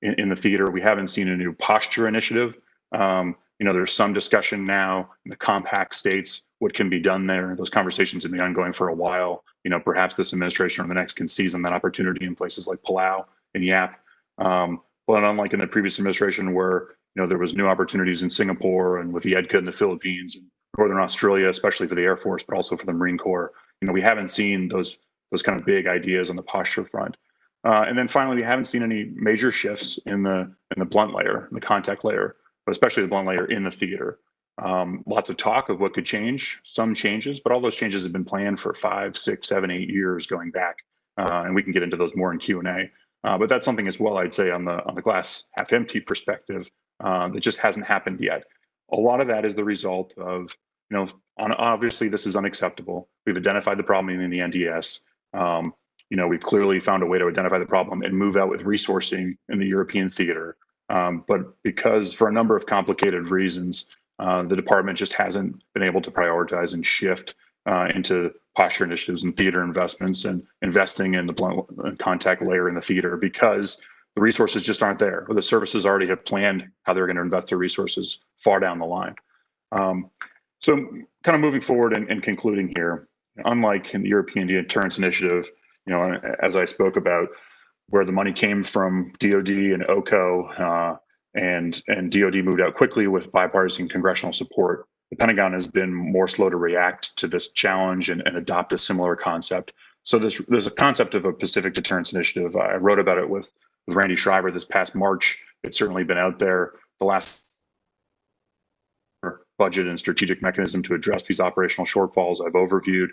in the theater. We haven't seen a new posture initiative. There's some discussion now in the compact states, what can be done there. Those conversations have been ongoing for a while. Perhaps this administration or the next can seize on that opportunity in places like Palau and Yap. But unlike in the previous administration where there was new opportunities in Singapore and with the EDCA in the Philippines and Northern Australia, especially for the Air Force, but also for the Marine Corps, we haven't seen those kind of big ideas on the posture front. And then finally, we haven't seen any major shifts in the blunt layer, the contact layer, but especially the blunt layer in the theater. Lots of talk of what could change, some changes, but all those changes have been planned for 5, 6, 7, 8 years going back. And we can get into those more in Q&A. But that's something as well, I'd say, on the glass half empty perspective that just hasn't happened yet. A lot of that is the result of, obviously this is unacceptable. We've identified the problem in the NDS. We've clearly found a way to identify the problem and move out with resourcing in the European theater. But because for a number of complicated reasons, the department just hasn't been able to prioritize and shift into posture initiatives and theater investments and investing in the blunt contact layer in the theater because the resources just aren't there, or the services already have planned how they're going to invest their resources far down the line. So kind of moving forward and concluding here, unlike in the European Deterrence Initiative, as I spoke about, where the money came from DOD and OCO, and DOD moved out quickly with bipartisan congressional support, the Pentagon has been more slow to react to this challenge and adopt a similar concept. So there's a concept of a Pacific Deterrence Initiative. I wrote about it with Randy Schreiber this past March. It's certainly been out there. The last budget and strategic mechanism to address these operational shortfalls I've overviewed.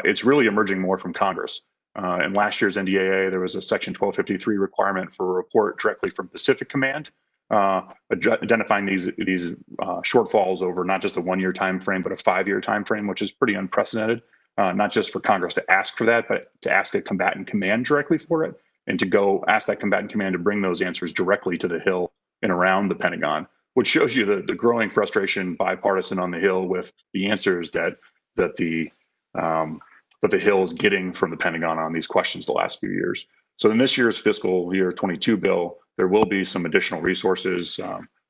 It's really emerging more from Congress. In last year's NDAA, there was a Section 1253 requirement for a report directly from Pacific Command, identifying these shortfalls over not just a 1-year time frame, but a 5-year time frame, which is pretty unprecedented. Not just for Congress to ask for that, but to ask a combatant command directly for it, and to go ask that combatant command to bring those answers directly to the Hill and around the Pentagon, which shows you the growing frustration bipartisan on the Hill with the answers that the Hill is getting from the Pentagon on these questions the last few years. So in this year's fiscal year 22 bill, there will be some additional resources.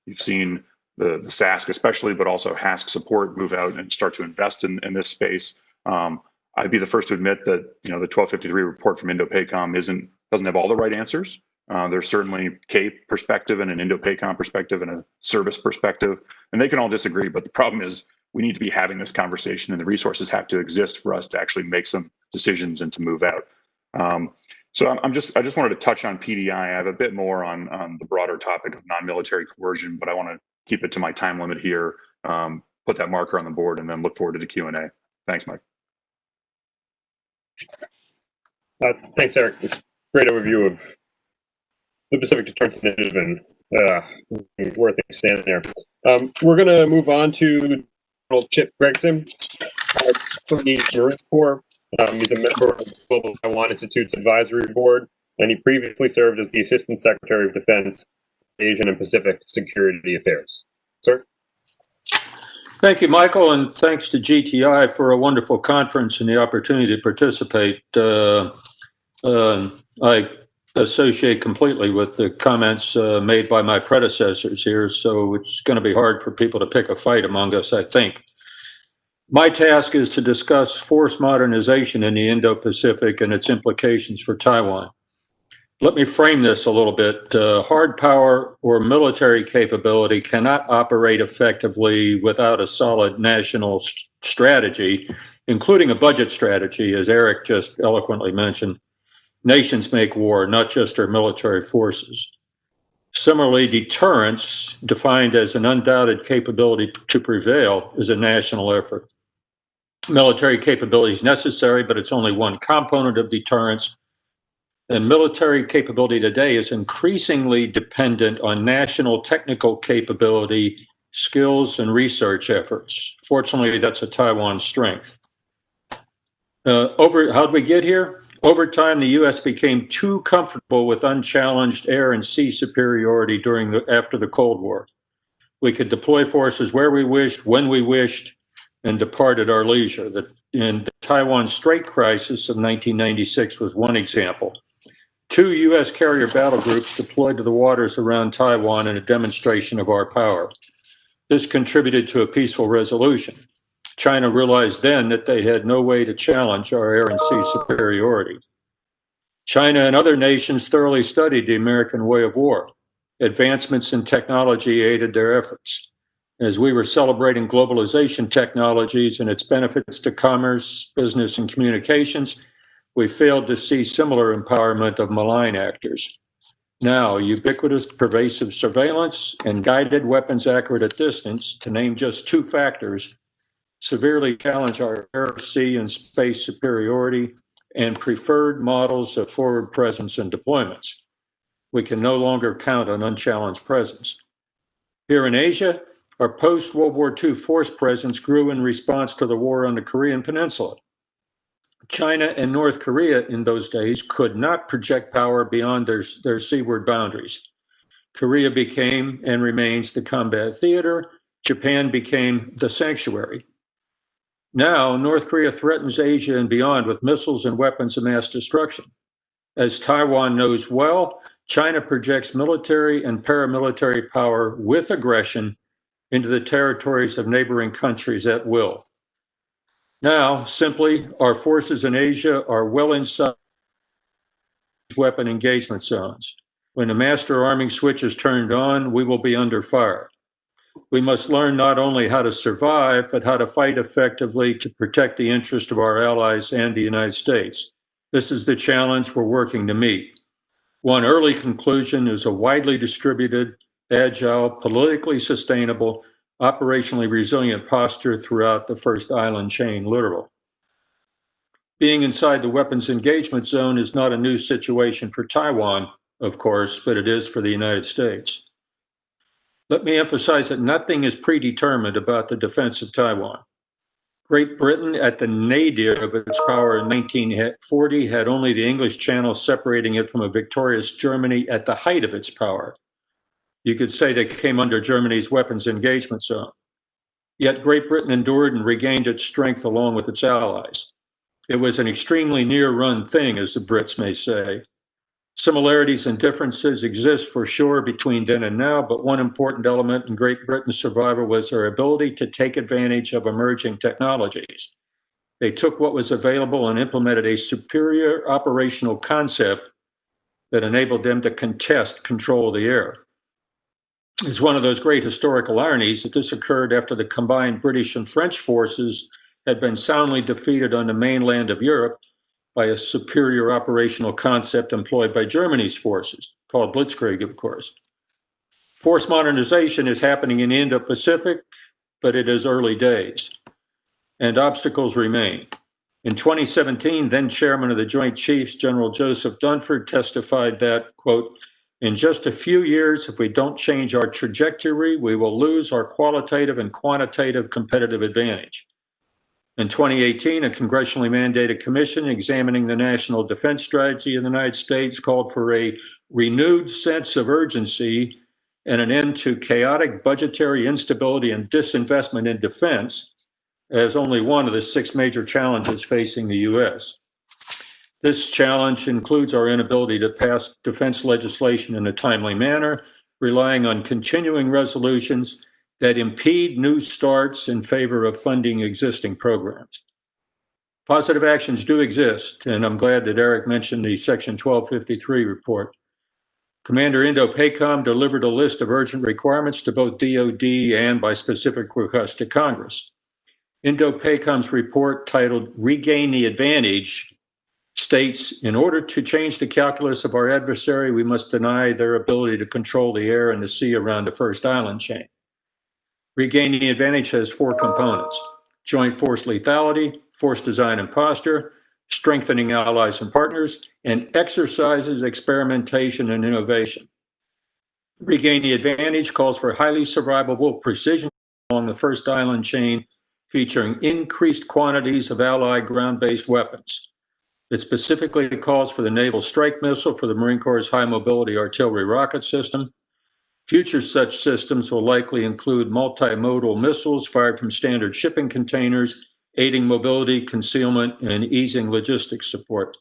You've seen the SASC especially, but also HASC support move out and start to invest in this space. I'd be the first to admit that the 1253 report from Indo-PACOM doesn't have all the right answers. There's certainly CAPE perspective and an Indo-PACOM perspective and a service perspective, and they can all disagree. But the problem is we need to be having this conversation, and the resources have to exist for us to actually make some decisions and to move out. So I just wanted to touch on PDI. I have a bit more on the broader topic of non-military coercion, but I want to keep it to my time limit here. Put that marker on the board, and then look forward to the Q&A. Thanks, Mike. Thanks, Eric. It's a great overview of the Pacific Deterrence Initiative and where things stand there. We're going to move on to Admiral Chip Gregson from the Marine Corps. He's a member of the Global Taiwan Institute's advisory board, and he previously served as the Assistant Secretary of Defense, Asian and Pacific Security Affairs. Sir? Thank you, Michael, and thanks to GTI for a wonderful conference and the opportunity to participate. I associate completely with the comments made by my predecessors here, so it's going to be hard for people to pick a fight among us, I think. My task is to discuss force modernization in the Indo-Pacific and its implications for Taiwan. Let me frame this a little bit. Hard power or military capability cannot operate effectively without a solid national strategy, including a budget strategy, as Eric just eloquently mentioned. Nations make war, not just their military forces. Similarly, deterrence, defined as an undoubted capability to prevail, is a national effort. Military capability is necessary, but it's only one component of deterrence. And military capability today is increasingly dependent on national technical capability, skills, and research efforts. Fortunately, that's a Taiwan strength. How'd we get here? Over time, the U.S. became too comfortable with unchallenged air and sea superiority after the Cold War. We could deploy forces where we wished, when we wished, and depart at our leisure. The Taiwan Strait crisis of 1996 was one example. 2 U.S. carrier battle groups deployed to the waters around Taiwan in a demonstration of our power. This contributed to a peaceful resolution. China realized then that they had no way to challenge our air and sea superiority. China and other nations thoroughly studied the American way of war. Advancements in technology aided their efforts. As we were celebrating globalization technologies and its benefits to commerce, business, and communications, we failed to see similar empowerment of malign actors. Now, ubiquitous pervasive surveillance and guided weapons accurate at distance, to name just 2 factors, severely challenge our air, sea, and space superiority and preferred models of forward presence and deployments. We can no longer count on unchallenged presence. Here in Asia, our post-World War II force presence grew in response to the war on the Korean Peninsula. China and North Korea in those days could not project power beyond their seaward boundaries. Korea became and remains the combat theater. Japan became the sanctuary. Now, North Korea threatens Asia and beyond with missiles and weapons of mass destruction. As Taiwan knows well, China projects military and paramilitary power with aggression into the territories of neighboring countries at will. Now, simply, our forces in Asia are well inside weapon engagement zones. When the master arming switch is turned on, we will be under fire. We must learn not only how to survive, but how to fight effectively to protect the interest of our allies and the United States. This is the challenge we're working to meet. One early conclusion is a widely distributed, agile, politically sustainable, operationally resilient posture throughout the first island chain, literal. Being inside the weapons engagement zone is not a new situation for Taiwan, of course, but it is for the United States. Let me emphasize that nothing is predetermined about the defense of Taiwan. Great Britain, at the nadir of its power in 1940, had only the English Channel separating it from a victorious Germany at the height of its power. You could say they came under Germany's weapons engagement zone. Yet Great Britain endured and regained its strength along with its allies. It was an extremely near-run thing, as the Brits may say. Similarities and differences exist for sure between then and now, but one important element in Great Britain's survival was their ability to take advantage of emerging technologies. They took what was available and implemented a superior operational concept that enabled them to contest control of the air. It's one of those great historical ironies that this occurred after the combined British and French forces had been soundly defeated on the mainland of Europe by a superior operational concept employed by Germany's forces, called Blitzkrieg, of course. Force modernization is happening in the Indo-Pacific, but it is early days, and obstacles remain. In 2017, then chairman of the Joint Chiefs, General Joseph Dunford, testified that, quote, In just a few years, if we don't change our trajectory, we will lose our qualitative and quantitative competitive advantage. In 2018, a congressionally mandated commission examining the national defense strategy in the United States called for a renewed sense of urgency and an end to chaotic budgetary instability and disinvestment in defense as only one of the 6 major challenges facing the U.S. This challenge includes our inability to pass defense legislation in a timely manner, relying on continuing resolutions that impede new starts in favor of funding existing programs. Positive actions do exist, and I'm glad that Eric mentioned the Section 1253 report. Commander Indo-PACOM delivered a list of urgent requirements to both DoD and by specific request to Congress. Indo-PACOM's report, titled Regain the Advantage, states, in order to change the calculus of our adversary, we must deny their ability to control the air and the sea around the first island chain. Regaining the advantage has 4 components: joint force lethality, force design and posture, strengthening allies and partners, and exercises, experimentation, and innovation. Regain the advantage calls for highly survivable precision along the first island chain, featuring increased quantities of allied ground-based weapons. It specifically calls for the Naval Strike Missile for the Marine Corps' High Mobility Artillery Rocket System. Future such systems will likely include multimodal missiles fired from standard shipping containers, aiding mobility, concealment, and easing logistics support.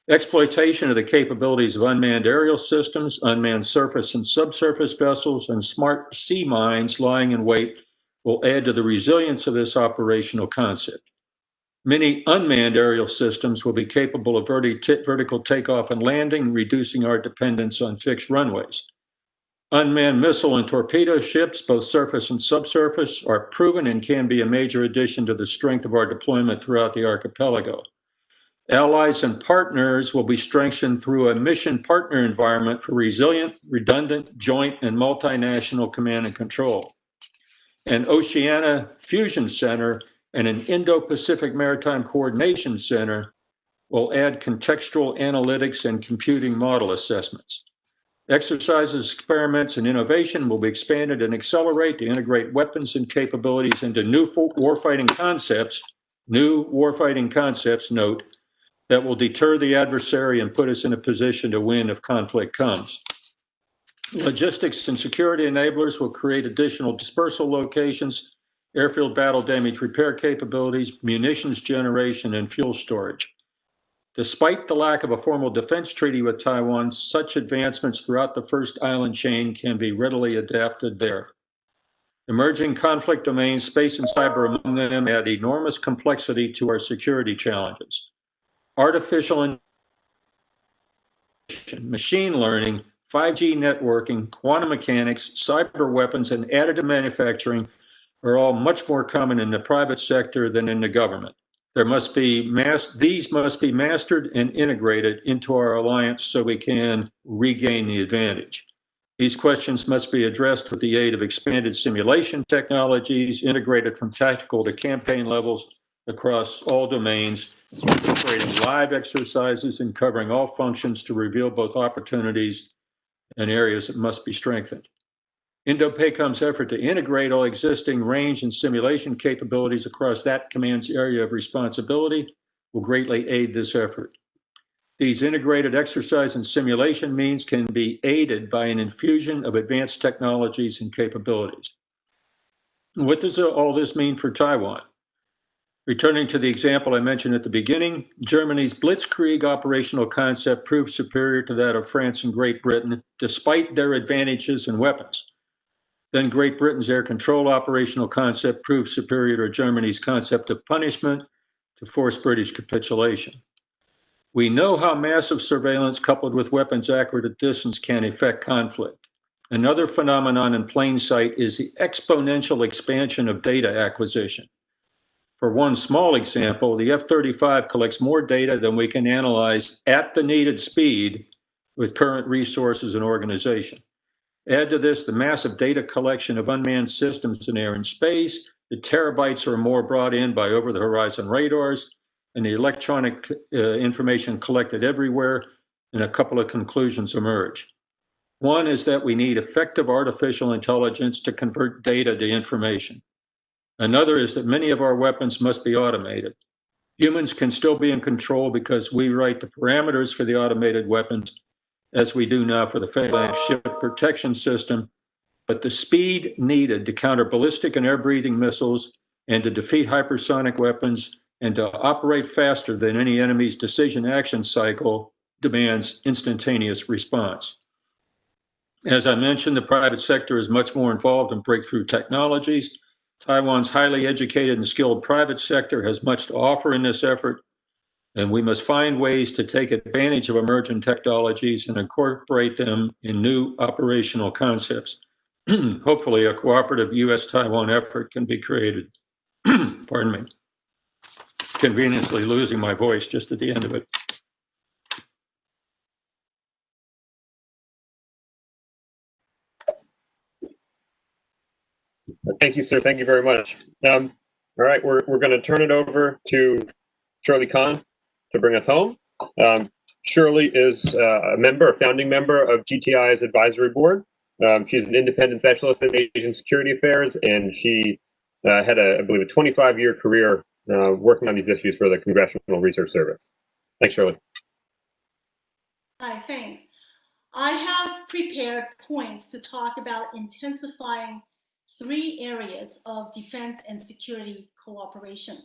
Exploitation of the capabilities of unmanned aerial systems, unmanned surface and subsurface vessels, and smart sea mines lying in wait will add to the resilience of this operational concept. Many unmanned aerial systems will be capable of vertical takeoff and landing, reducing our dependence on fixed runways. Unmanned missile and torpedo ships, both surface and subsurface, are proven and can be a major addition to the strength of our deployment throughout the archipelago. Allies and partners will be strengthened through a mission partner environment for resilient, redundant, joint, and multinational command and control. An Oceania Fusion Center and an Indo-Pacific Maritime Coordination Center will add contextual analytics and computing model assessments. Exercises, experiments, and innovation will be expanded and accelerate to integrate weapons and capabilities into new warfighting concepts, note, that will deter the adversary and put us in a position to win if conflict comes. Logistics and security enablers will create additional dispersal locations, airfield battle damage repair capabilities, munitions generation, and fuel storage. Despite the lack of a formal defense treaty with Taiwan, such advancements throughout the first island chain can be readily adapted there. Emerging conflict domains, space and cyber among them, add enormous complexity to our security challenges. Artificial intelligence, machine learning, 5G networking, quantum mechanics, cyber weapons, and additive manufacturing are all much more common in the private sector than in the government. These must be mastered and integrated into our alliance so we can regain the advantage. These questions must be addressed with the aid of expanded simulation technologies integrated from tactical to campaign levels across all domains, incorporating live exercises and covering all functions to reveal both opportunities and areas that must be strengthened. Indo-PACOM's effort to integrate all existing range and simulation capabilities across that command's area of responsibility will greatly aid this effort. These integrated exercise and simulation means can be aided by an infusion of advanced technologies and capabilities. What does all this mean for Taiwan? Returning to the example I mentioned at the beginning, Germany's Blitzkrieg operational concept proved superior to that of France and Great Britain, despite their advantages in weapons. Then Great Britain's air control operational concept proved superior to Germany's concept of punishment to force British capitulation. We know how massive surveillance coupled with weapons accurate at distance can affect conflict. Another phenomenon in plain sight is the exponential expansion of data acquisition. For one small example, the F-35 collects more data than we can analyze at the needed speed with current resources and organization. Add to this the massive data collection of unmanned systems in air and space, the terabytes or more brought in by over-the-horizon radars, and the electronic information collected everywhere, and a couple of conclusions emerge. One is that we need effective artificial intelligence to convert data to information. Another is that many of our weapons must be automated. Humans can still be in control because we write the parameters for the automated weapons as we do now for the phalanx ship protection system, but the speed needed to counter ballistic and air-breathing missiles and to defeat hypersonic weapons and to operate faster than any enemy's decision action cycle demands instantaneous response. As I mentioned, the private sector is much more involved in breakthrough technologies. Taiwan's highly educated and skilled private sector has much to offer in this effort, and we must find ways to take advantage of emerging technologies and incorporate them in new operational concepts. Hopefully, a cooperative US-Taiwan effort can be created. Pardon me. Conveniently losing my voice just at the end of it. Thank you, sir. Thank you very much. All right, we're going to turn it over to Shirley Kahn to bring us home. Shirley is a founding member of GTI's advisory board. She's an independent specialist in Asian security affairs, and she had, I believe, a 25-year career working on these issues for the Congressional Research Service. Thanks, Shirley. Hi, thanks. I have prepared points to talk about intensifying 3 areas of defense and security cooperation.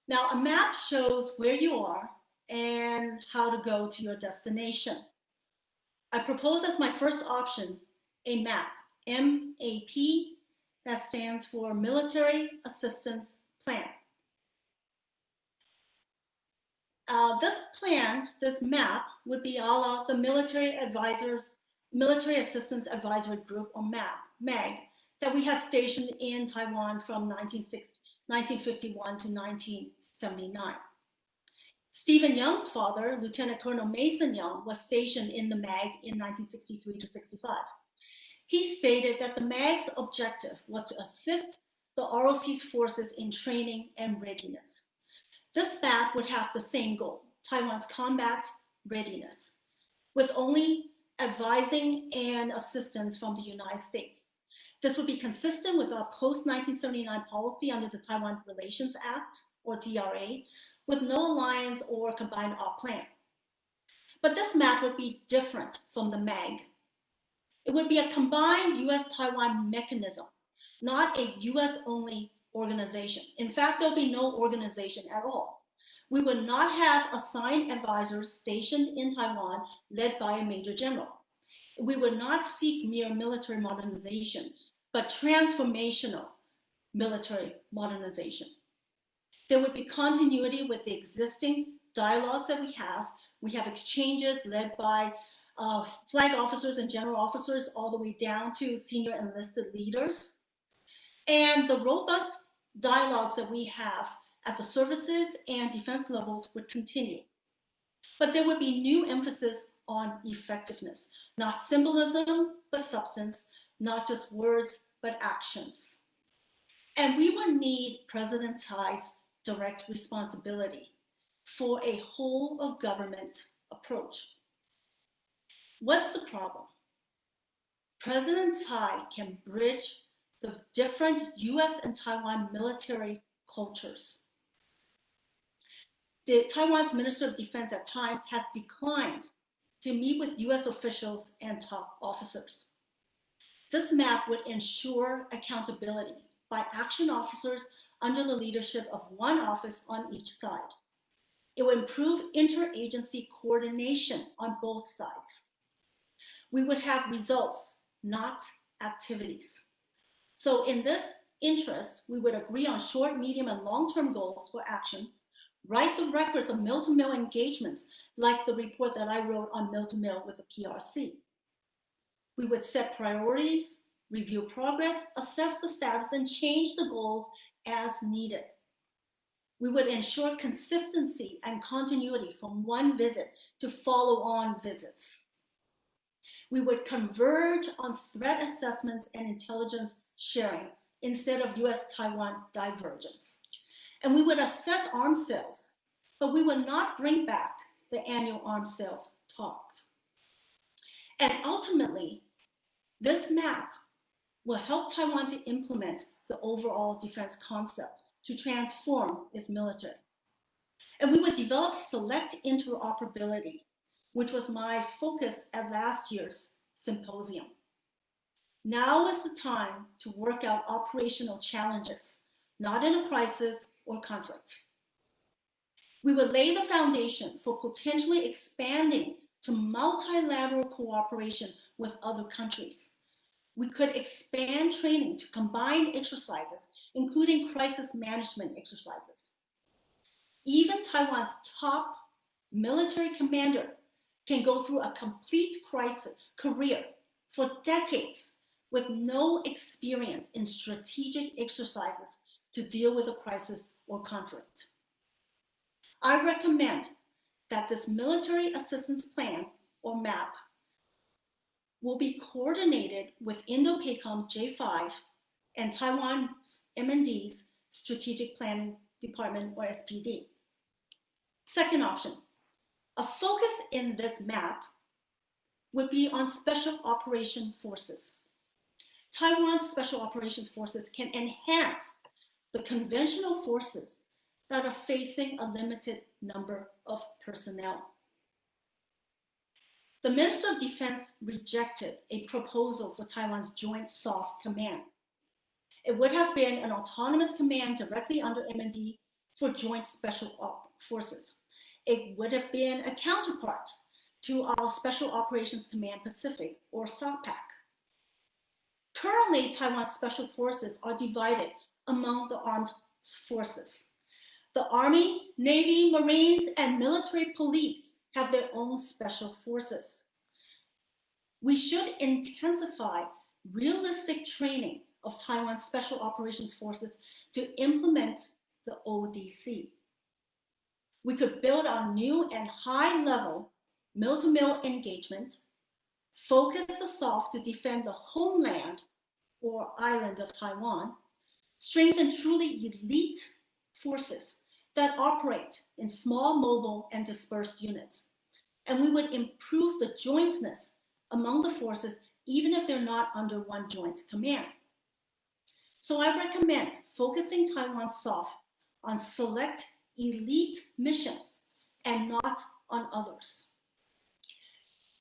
Now, a map shows where you are and how to go to your destination. I propose as my first option a MAP, M-A-P, that stands for Military Assistance Plan. This map would be a la the Military Assistance Advisory Group, or MAG, that we had stationed in Taiwan from 1951 to 1979. Stephen Young's father, Lieutenant Colonel Mason Young, was stationed in the MAG in 1963 to 65. He stated that the MAG's objective was to assist the ROC's forces in training and readiness. This map would have the same goal, Taiwan's combat readiness, with only advising and assistance from the United States. This would be consistent with our post-1979 policy under the Taiwan Relations Act, or TRA, with no alliance or combined op plan. But this map would be different from the MAG. It would be a combined US-Taiwan mechanism, not a US-only organization. In fact, there'll be no organization at all. We would not have assigned advisors stationed in Taiwan led by a major general. We would not seek mere military modernization, but transformational military modernization. There would be continuity with the existing dialogues that we have. We have exchanges led by flag officers and general officers all the way down to senior enlisted leaders. And the robust dialogues that we have at the services and defense levels would continue. But there would be new emphasis on effectiveness, not symbolism, but substance, not just words, but actions. And we would need President Tsai's direct responsibility for a whole of government approach. What's the problem? President Tsai can bridge the different US and Taiwan military cultures. Taiwan's Minister of Defense at times has declined to meet with US officials and top officers. This map would ensure accountability by action officers under the leadership of one office on each side. It would improve interagency coordination on both sides. We would have results, not activities. So in this interest, we would agree on short, medium, and long-term goals for actions, write the records of mill-to-mill engagements, like the report that I wrote on mill-to-mill with the PRC. We would set priorities, review progress, assess the status, and change the goals as needed. We would ensure consistency and continuity from one visit to follow-on visits. We would converge on threat assessments and intelligence sharing instead of US-Taiwan divergence. And we would assess arms sales, but we would not bring back the annual arms sales talks. And ultimately, this map will help Taiwan to implement the overall defense concept to transform its military. And we would develop select interoperability, which was my focus at last year's symposium. Now is the time to work out operational challenges, not in a crisis or conflict. We would lay the foundation for potentially expanding to multilateral cooperation with other countries. We could expand training to combine exercises, including crisis management exercises. Even Taiwan's top military commander can go through a complete crisis career for decades with no experience in strategic exercises to deal with a crisis or conflict. I recommend that this military assistance plan, or MAP, will be coordinated with Indo-PACOM's J5 and Taiwan's M&D's Strategic Planning Department, or SPD. Second option, a focus in this map would be on Special Operation Forces. Taiwan's Special Operations Forces can enhance the conventional forces that are facing a limited number of personnel. The Minister of Defense rejected a proposal for Taiwan's Joint Soft Command. It would have been an autonomous command directly under M&D for Joint Special Forces. It would have been a counterpart to our Special Operations Command Pacific, or SOCPAC. Currently, Taiwan's special forces are divided among the armed forces. The Army, Navy, Marines, and military police have their own special forces. We should intensify realistic training of Taiwan's Special Operations Forces to implement the ODC. We could build on new and high-level mill-to-mill engagement, focus the SOF to defend the homeland or island of Taiwan, strengthen truly elite forces that operate in small, mobile, and dispersed units. And we would improve the jointness among the forces, even if they're not under one joint command. So I recommend focusing Taiwan's SOF on select elite missions and not on others.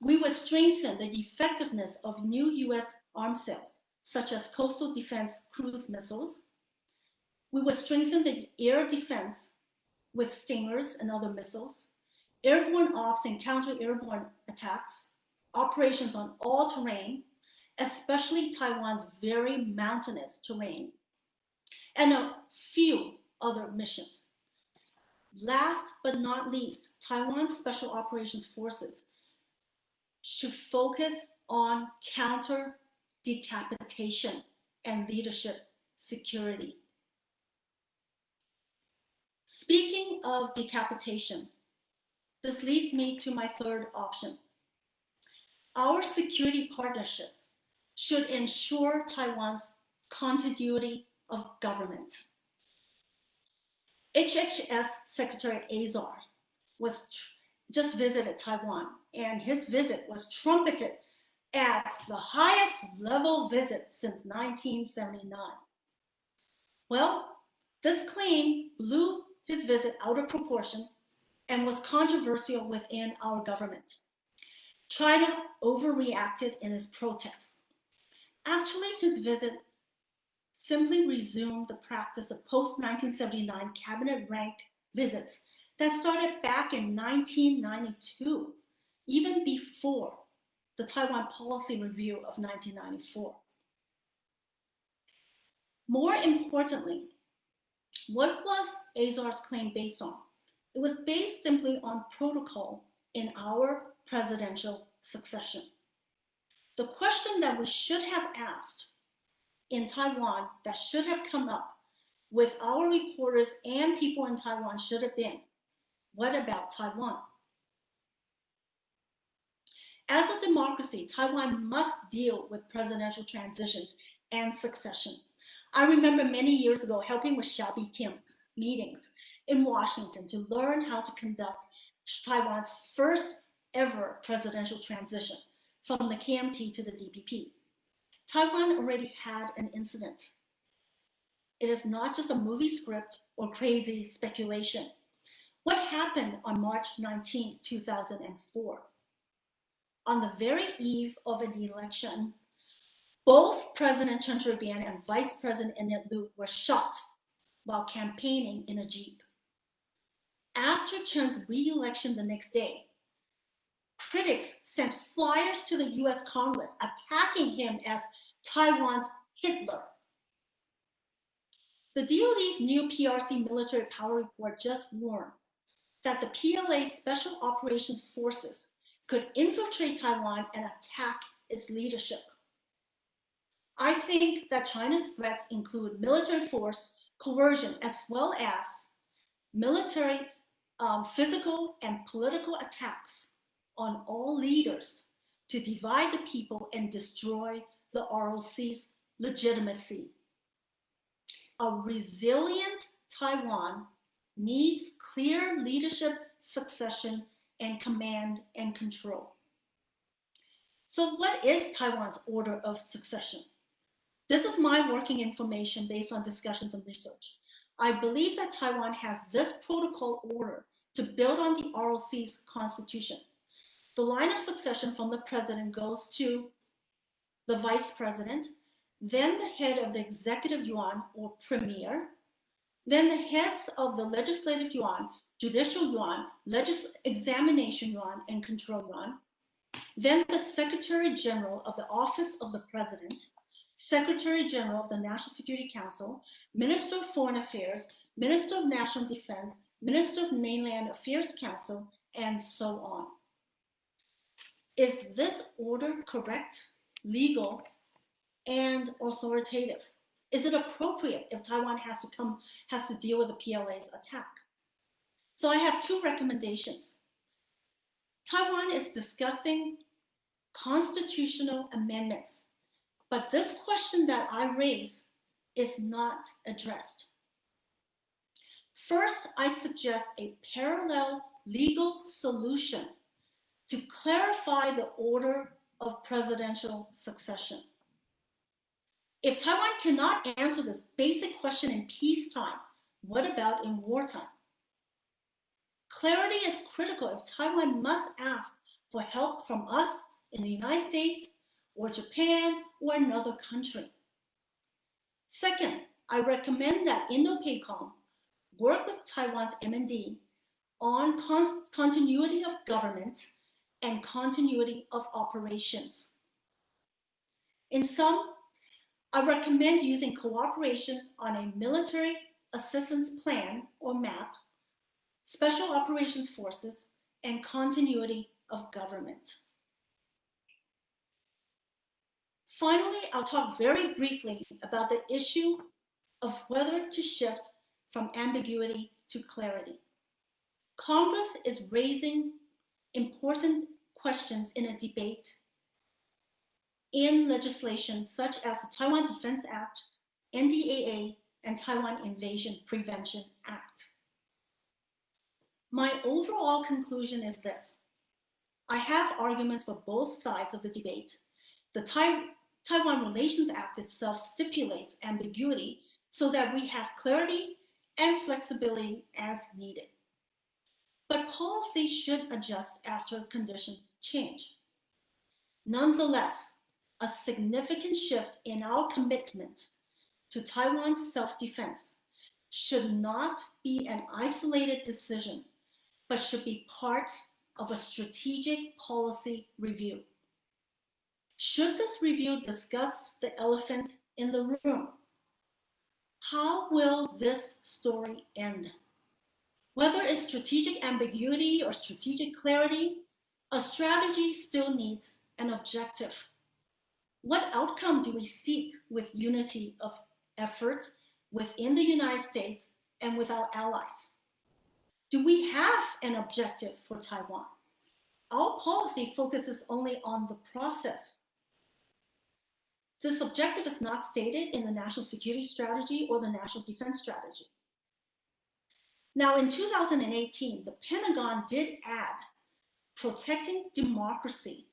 We would strengthen the effectiveness of new US arms sales, such as coastal defense cruise missiles. We would strengthen the air defense with Stingers and other missiles, airborne ops and counter-airborne attacks, operations on all terrain, especially Taiwan's very mountainous terrain, and a few other missions. Last but not least, Taiwan's Special Operations Forces should focus on counter-decapitation and leadership security. Speaking of decapitation, this leads me to my third option. Our security partnership should ensure Taiwan's continuity of government. HHS Secretary Azar just visited Taiwan, and his visit was trumpeted as the highest level visit since 1979. Well, this claim blew his visit out of proportion and was controversial within our government. China overreacted in its protests. Actually, his visit simply resumed the practice of post-1979 cabinet rank visits that started back in 1992, even before the Taiwan Policy Review of 1994. More importantly, what was Azar's claim based on? It was based simply on protocol in our presidential succession. The question that we should have asked in Taiwan that should have come up with our reporters and people in Taiwan should have been, what about Taiwan? As a democracy, Taiwan must deal with presidential transitions and succession. I remember many years ago helping with Xiaobi Kim's meetings in Washington to learn how to conduct Taiwan's first ever presidential transition, from the KMT to the DPP. Taiwan already had an incident. It is not just a movie script or crazy speculation. What happened on March 19, 2004? On the very eve of an election, both President Chen Shui-bian and Vice President Annette Lu were shot while campaigning in a Jeep. After Chen's re-election the next day, critics sent flyers to the US Congress attacking him as Taiwan's Hitler. The DoD's new PRC military power report just warned that the PLA Special Operations Forces could infiltrate Taiwan and attack its leadership. I think that China's threats include military force, coercion, as well as military, physical, and political attacks on all leaders to divide the people and destroy the ROC's legitimacy. A resilient Taiwan needs clear leadership, succession, and command and control. So what is Taiwan's order of succession? This is my working information based on discussions and research. I believe that Taiwan has this protocol order to build on the ROC's constitution. The line of succession from the president goes to the vice president, then the head of the executive yuan or premier, then the heads of the legislative yuan, judicial yuan, examination yuan, and control yuan, then the Secretary General of the Office of the President, Secretary General of the National Security Council, Minister of Foreign Affairs, Minister of National Defense, Minister of Mainland Affairs Council, and so on. Is this order correct, legal, and authoritative? Is it appropriate if Taiwan has to deal with the PLA's attack? So I have two recommendations. Taiwan is discussing constitutional amendments, but this question that I raise is not addressed. First, I suggest a parallel legal solution to clarify the order of presidential succession. If Taiwan cannot answer this basic question in peacetime, what about in wartime? Clarity is critical if Taiwan must ask for help from us in the United States or Japan or another country. Second, I recommend that Indo-PACOM work with Taiwan's MND on continuity of government and continuity of operations. In sum, I recommend using cooperation on a military assistance plan or MAP, special operations forces, and continuity of government. Finally, I'll talk very briefly about the issue of whether to shift from ambiguity to clarity. Congress is raising important questions in a debate in legislation such as the Taiwan Defense Act, NDAA, and Taiwan Invasion Prevention Act. My overall conclusion is this. I have arguments for both sides of the debate. The Taiwan Relations Act itself stipulates ambiguity so that we have clarity and flexibility as needed. But policy should adjust after conditions change. Nonetheless, a significant shift in our commitment to Taiwan's self-defense should not be an isolated decision, but should be part of a strategic policy review. Should this review discuss the elephant in the room? How will this story end? Whether it's strategic ambiguity or strategic clarity, a strategy still needs an objective. What outcome do we seek with unity of effort within the United States and with our allies? Do we have an objective for Taiwan? Our policy focuses only on the process. This objective is not stated in the National Security Strategy or the National Defense Strategy. Now, in 2018, the Pentagon did add protecting democracy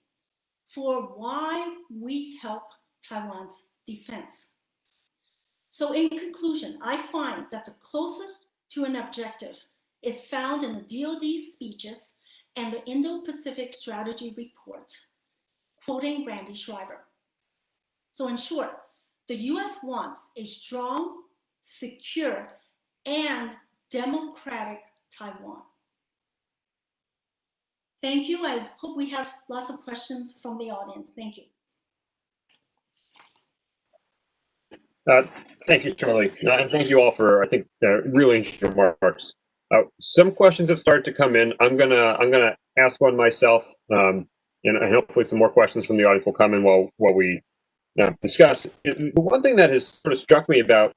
for why we help Taiwan's defense. So in conclusion, I find that the closest to an objective is found in the DoD speeches and the Indo-Pacific Strategy Report, quoting Randy Schreiber. So in short, the US wants a strong, secure, and democratic Taiwan. Thank you. I hope we have lots of questions from the audience. Thank you. Thank you, Charlie. And thank you all for, I think, really interesting remarks. Some questions have started to come in. I'm gonna ask one myself, and hopefully some more questions from the audience will come in while we discuss. The one thing that has sort of struck me about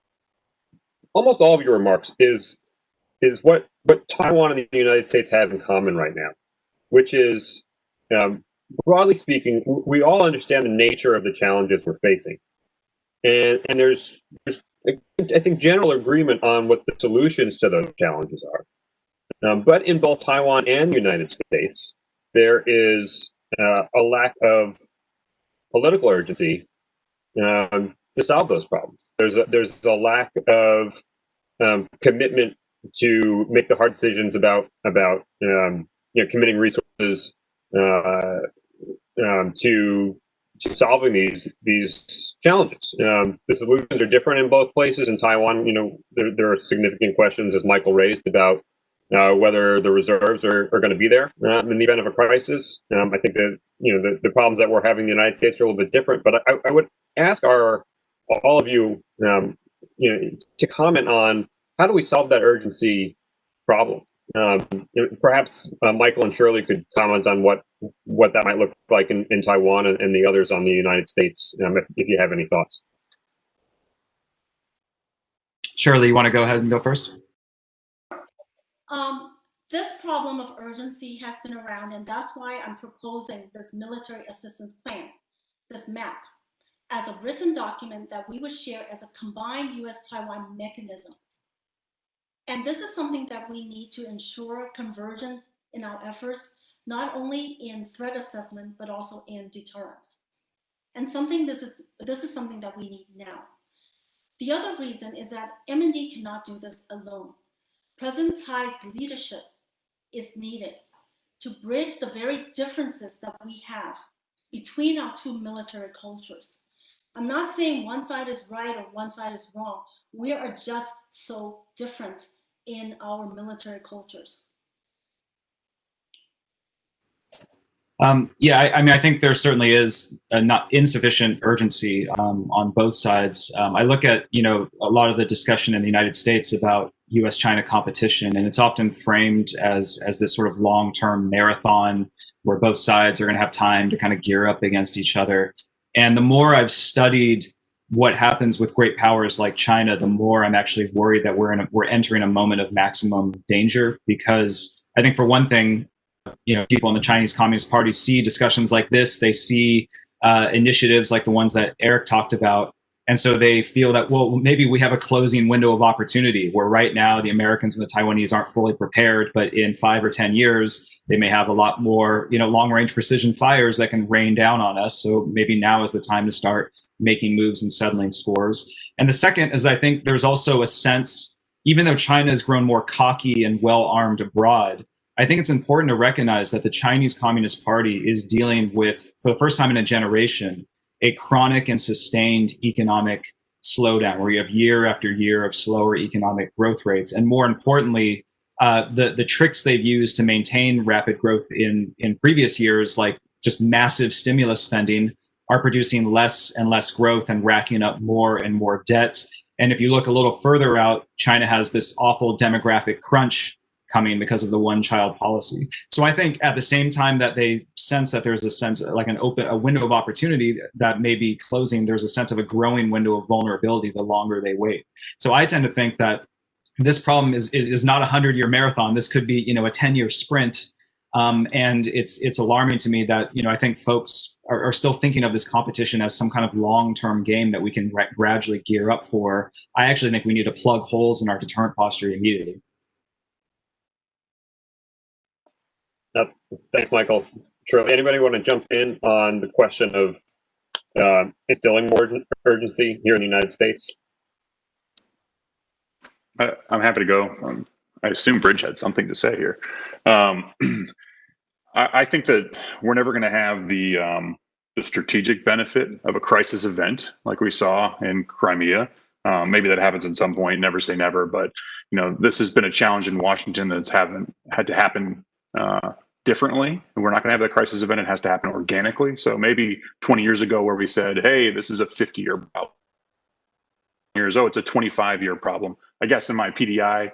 almost all of your remarks is what Taiwan and the United States have in common right now, which is, broadly speaking, we all understand the nature of the challenges we're facing. And there's I think general agreement on what the solutions to those challenges are. But in both Taiwan and the United States, there is a lack of political urgency to solve those problems. There's a lack of commitment to make the hard decisions about committing resources to solving these challenges. The solutions are different in both places. In Taiwan, there are significant questions, as Michael raised, about whether the reserves are going to be there in the event of a crisis. I think that the problems that we're having in the United States are a little bit different. But I would ask all of you, to comment on how do we solve that urgency problem. Perhaps Michael and Shirley could comment on what that might look like in Taiwan and the others on the United States, if you have any thoughts. Shirley, you want to go ahead and go first? This problem of urgency has been around, and that's why I'm proposing this military assistance plan, this MAP, as a written document that we would share as a combined US-Taiwan mechanism. And this is something that we need to ensure convergence in our efforts, not only in threat assessment, but also in deterrence. And this is something that we need now. The other reason is that M&D cannot do this alone. President Tsai's leadership is needed to bridge the very differences that we have between our two military cultures. I'm not saying one side is right or one side is wrong. We are just so different in our military cultures. I think there certainly is a not insufficient urgency on both sides. I look at a lot of the discussion in the United States about U.S.-China competition, and it's often framed as this sort of long-term marathon where both sides are going to have time to kind of gear up against each other. And the more I've studied what happens with great powers like China, the more I'm actually worried that we're entering a moment of maximum danger, because I think, for one thing, people in the Chinese Communist Party see discussions like this. They see initiatives like the ones that Eric talked about. And so they feel that, well, maybe we have a closing window of opportunity where right now the Americans and the Taiwanese aren't fully prepared, but in 5 or 10 years, they may have a lot more, long-range precision fires that can rain down on us. So maybe now is the time to start making moves and settling scores. And the second is, I think there's also a sense, even though China has grown more cocky and well-armed abroad, I think it's important to recognize that the Chinese Communist Party is dealing with, for the first time in a generation, a chronic and sustained economic slowdown, where you have year after year of slower economic growth rates. And more importantly, the tricks they've used to maintain rapid growth in previous years, like just massive stimulus spending, are producing less and less growth and racking up more and more debt. And if you look a little further out, China has this awful demographic crunch coming because of the one-child policy. So I think at the same time that they sense that there's a sense like a window of opportunity that may be closing, there's a sense of a growing window of vulnerability the longer they wait. So I tend to think that this problem is not a 100-year marathon. This could be, a 10-year sprint. And it's alarming to me that, I think folks are still thinking of this competition as some kind of long-term game that we can gradually gear up for. I actually think we need to plug holes in our deterrent posture immediately. Thanks, Michael. Shirley, anybody want to jump in on the question of instilling more urgency here in the United States? I'm happy to go. I assume Bridge had something to say here. I think that we're never going to have the strategic benefit of a crisis event like we saw in Crimea. Maybe that happens at some point. Never say never, but this has been a challenge in Washington that's had to happen differently. And we're not going to have that crisis event. It has to happen organically. So maybe 20 years ago, where we said, "Hey, this is a 50-year problem," oh, it's a 25-year problem. I guess in my PDI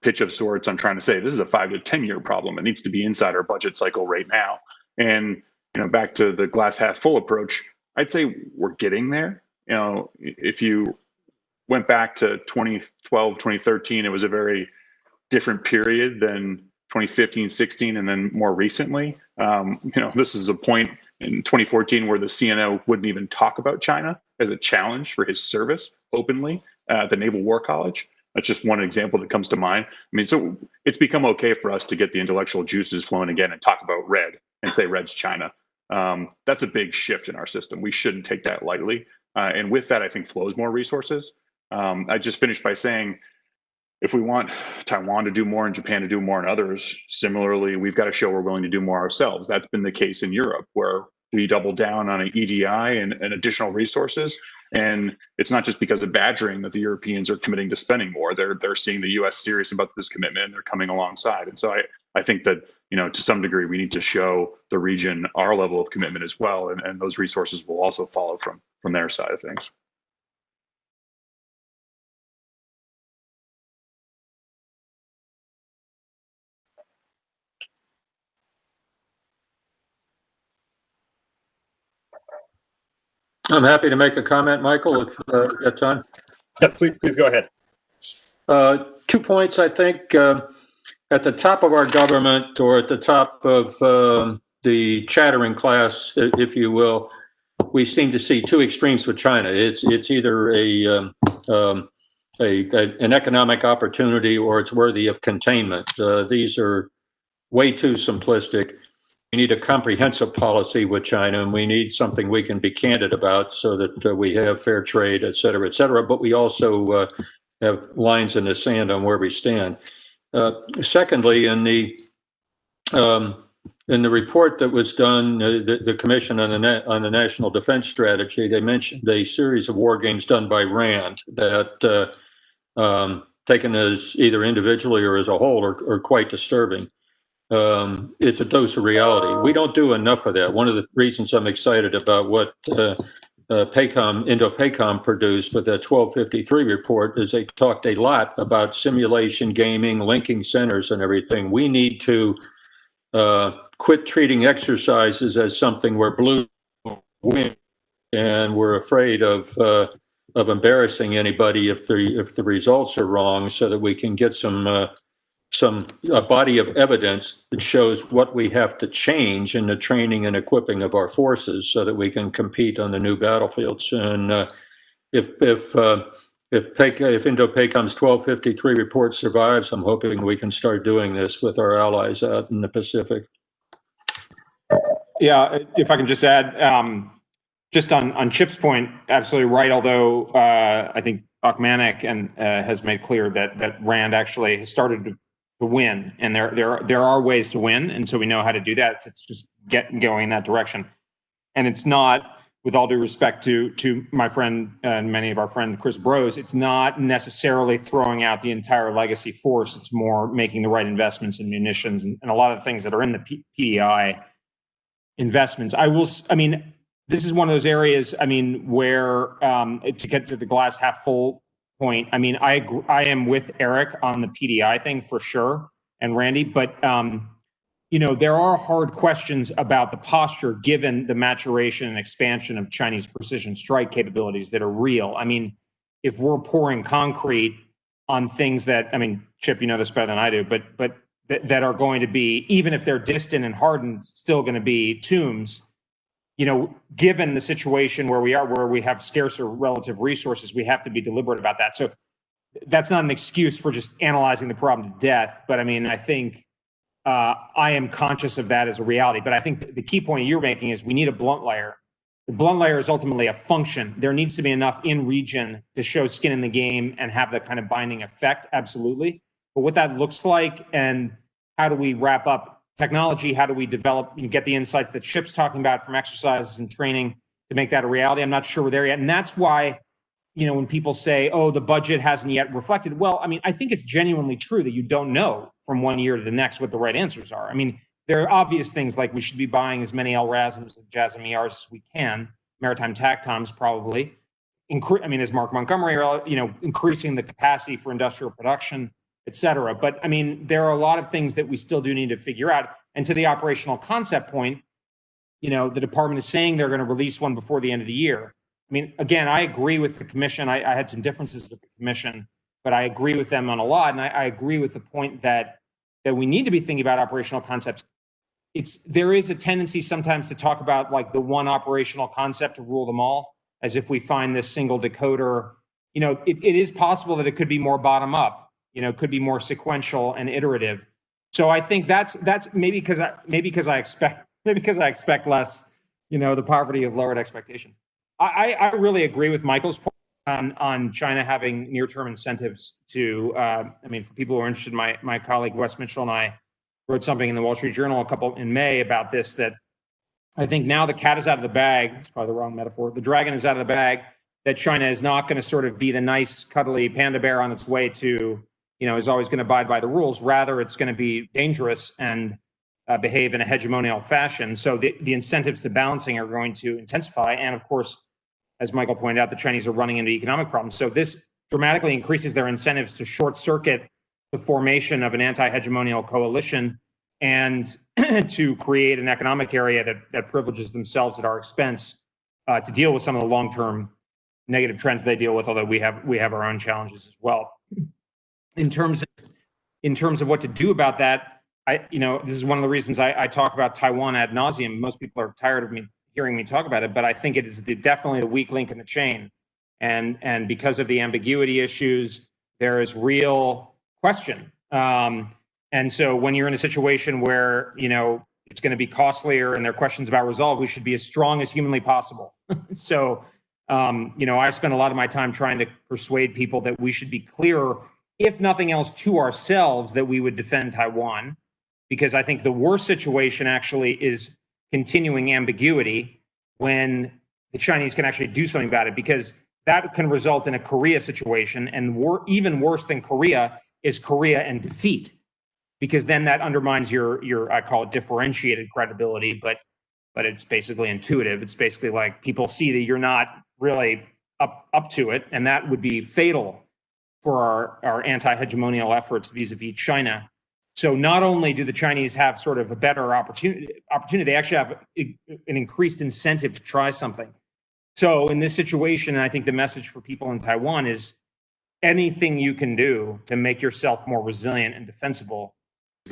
pitch of sorts, I'm trying to say this is a 5 to 10-year problem. It needs to be inside our budget cycle right now. And back to the glass half full approach, I'd say we're getting there. If you went back to 2012, 2013, it was a very different period than 2015, 16, and then more recently. This is a point in 2014 where the CNO wouldn't even talk about China as a challenge for his service openly at the Naval War College. That's just one example that comes to mind. So it's become okay for us to get the intellectual juices flowing again and talk about red and say red's China. That's a big shift in our system. We shouldn't take that lightly. And with that, I think flows more resources. I just finished by saying, if we want Taiwan to do more and Japan to do more and others, similarly, we've got to show we're willing to do more ourselves. That's been the case in Europe, where we double down on an EDI and additional resources. And it's not just because of badgering that the Europeans are committing to spending more. They're seeing the US serious about this commitment, and they're coming alongside. And so I think that, to some degree, we need to show the region our level of commitment as well. And those resources will also follow from their side of things. I'm happy to make a comment, Michael, if you got time. Yes, please go ahead. 2 points, I think. At the top of our government, or at the top of the chattering class, if you will, we seem to see two extremes with China. It's either an economic opportunity or it's worthy of containment. These are way too simplistic. We need a comprehensive policy with China, and we need something we can be candid about so that we have fair trade, et cetera, but we also have lines in the sand on where we stand. Secondly, in the report that was done, the Commission on the National Defense Strategy, they mentioned a series of war games done by RAND that, taken as either individually or as a whole, are quite disturbing. It's a dose of reality. We don't do enough of that. One of the reasons I'm excited about what Indo-PACOM produced with that 1253 report is they talked a lot about simulation gaming, linking centers and everything. We need to quit treating exercises as something where blue wins, and we're afraid of embarrassing anybody if the results are wrong, so that we can get a body of evidence that shows what we have to change in the training and equipping of our forces so that we can compete on the new battlefields. And if Indo-PACOM's 1253 report survives, I'm hoping we can start doing this with our allies out in the Pacific. Yeah, if I can just add, just on Chip's point, absolutely right. Although I think Ochmanek has made clear that RAND actually has started to win, and there are ways to win, and so we know how to do that. It's just going in that direction, and it's not, with all due respect to my friend and many of our friends, Chris Brose, it's not necessarily throwing out the entire legacy force. It's more making the right investments in munitions and a lot of the things that are in the PDI investments. This is one of those areas, where to get to the glass half full point, I am with Eric on the PDI thing for sure, and Randy, but there are hard questions about the posture given the maturation and expansion of Chinese precision strike capabilities that are real. If we're pouring concrete on things that, Chip, you know this better than I do, but that are going to be, even if they're distant and hardened, still going to be tombs. Given the situation where we are, where we have scarcer relative resources, we have to be deliberate about that. So that's not an excuse for just analyzing the problem to death. But I think I am conscious of that as a reality. But I think the key point you're making is we need a blunt layer. The blunt layer is ultimately a function. There needs to be enough in region to show skin in the game and have the kind of binding effect, absolutely. But what that looks like and how do we wrap up technology? How do we develop and get the insights that Chip's talking about from exercises and training to make that a reality? I'm not sure we're there yet. And that's why, when people say, oh, the budget hasn't yet reflected. Well, I mean, I think it's genuinely true that you don't know from one year to the next what the right answers are. I mean, there are obvious things like we should be buying as many LRASMs and JASM-ERs as we can, maritime TACTOMs probably. As Mark Montgomery, increasing the capacity for industrial production, et cetera. But I mean, there are a lot of things that we still do need to figure out. And to the operational concept point, the department is saying they're going to release one before the end of the year. I mean, again, I agree with the commission. I had some differences with the commission, but I agree with them on a lot. And I agree with the point that we need to be thinking about operational concepts. There is a tendency sometimes to talk about like the one operational concept to rule them all, as if we find this single decoder. It is possible that it could be more bottom up. It could be more sequential and iterative. So I think that's maybe because I expect less. The poverty of lowered expectations. I really agree with Michael's point on China having near-term incentives to. For people who are interested, my colleague Wes Mitchell and I wrote something in the Wall Street Journal in May about this, that I think now the cat is out of the bag. It's probably the wrong metaphor. The dragon is out of the bag, that China is not going to sort of be the nice, cuddly panda bear on its way to, is always going to abide by the rules. Rather, it's going to be dangerous and behave in a hegemonial fashion. So the incentives to balancing are going to intensify. And of course, as Michael pointed out, the Chinese are running into economic problems. So this dramatically increases their incentives to short circuit the formation of an anti-hegemonial coalition and to create an economic area that privileges themselves at our expense to deal with some of the long-term negative trends they deal with, although we have our own challenges as well. In terms of what to do about that, this is one of the reasons I talk about Taiwan ad nauseum. Most people are tired of me hearing me talk about it, but I think it is definitely the weak link in the chain. And because of the ambiguity issues, there is real question. And so when you're in a situation where, it's going to be costlier and there are questions about resolve, we should be as strong as humanly possible. So, I spend a lot of my time trying to persuade people that we should be clear, if nothing else, to ourselves that we would defend Taiwan, because I think the worst situation actually is continuing ambiguity when the Chinese can actually do something about it, because that can result in a Korea situation. And even worse than Korea is Korea and defeat, because then that undermines your I call it differentiated credibility, but it's basically intuitive. It's basically like people see that you're not really up to it, and that would be fatal for our anti-hegemonial efforts vis-a-vis China. So not only do the Chinese have sort of a better opportunity, they actually have an increased incentive to try something. So in this situation, I think the message for people in Taiwan is anything you can do to make yourself more resilient and defensible is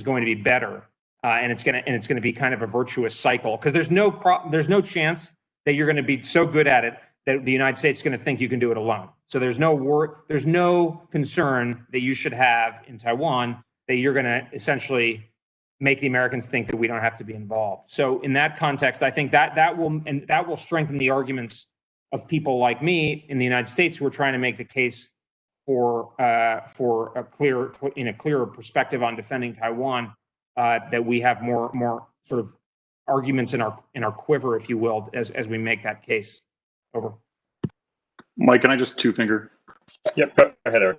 going to be better, and it's going to be kind of a virtuous cycle, because there's no chance that you're going to be so good at it that the United States is going to think you can do it alone. So there's no concern that you should have in Taiwan that you're going to essentially make the Americans think that we don't have to be involved. So in that context, I think that will strengthen the arguments of people like me in the United States who are trying to make the case for a clearer perspective on defending Taiwan, that we have more sort of arguments in our quiver, if you will, as we make that case. Over. Mike, can I just two finger? Yep, go ahead, Eric.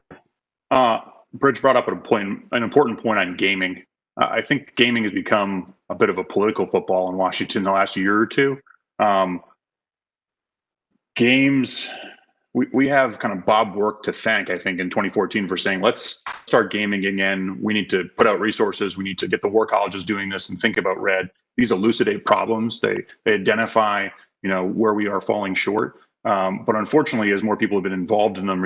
Bridge brought up an important point on gaming. I think gaming has become a bit of a political football in Washington the last year or two. Games, we have kind of Bob Work to thank, I think, in 2014 for saying, let's start gaming again. We need to put out resources. We need to get the war colleges doing this and think about RED. These elucidate problems. They identify, where we are falling short. But unfortunately, as more people have been involved in them,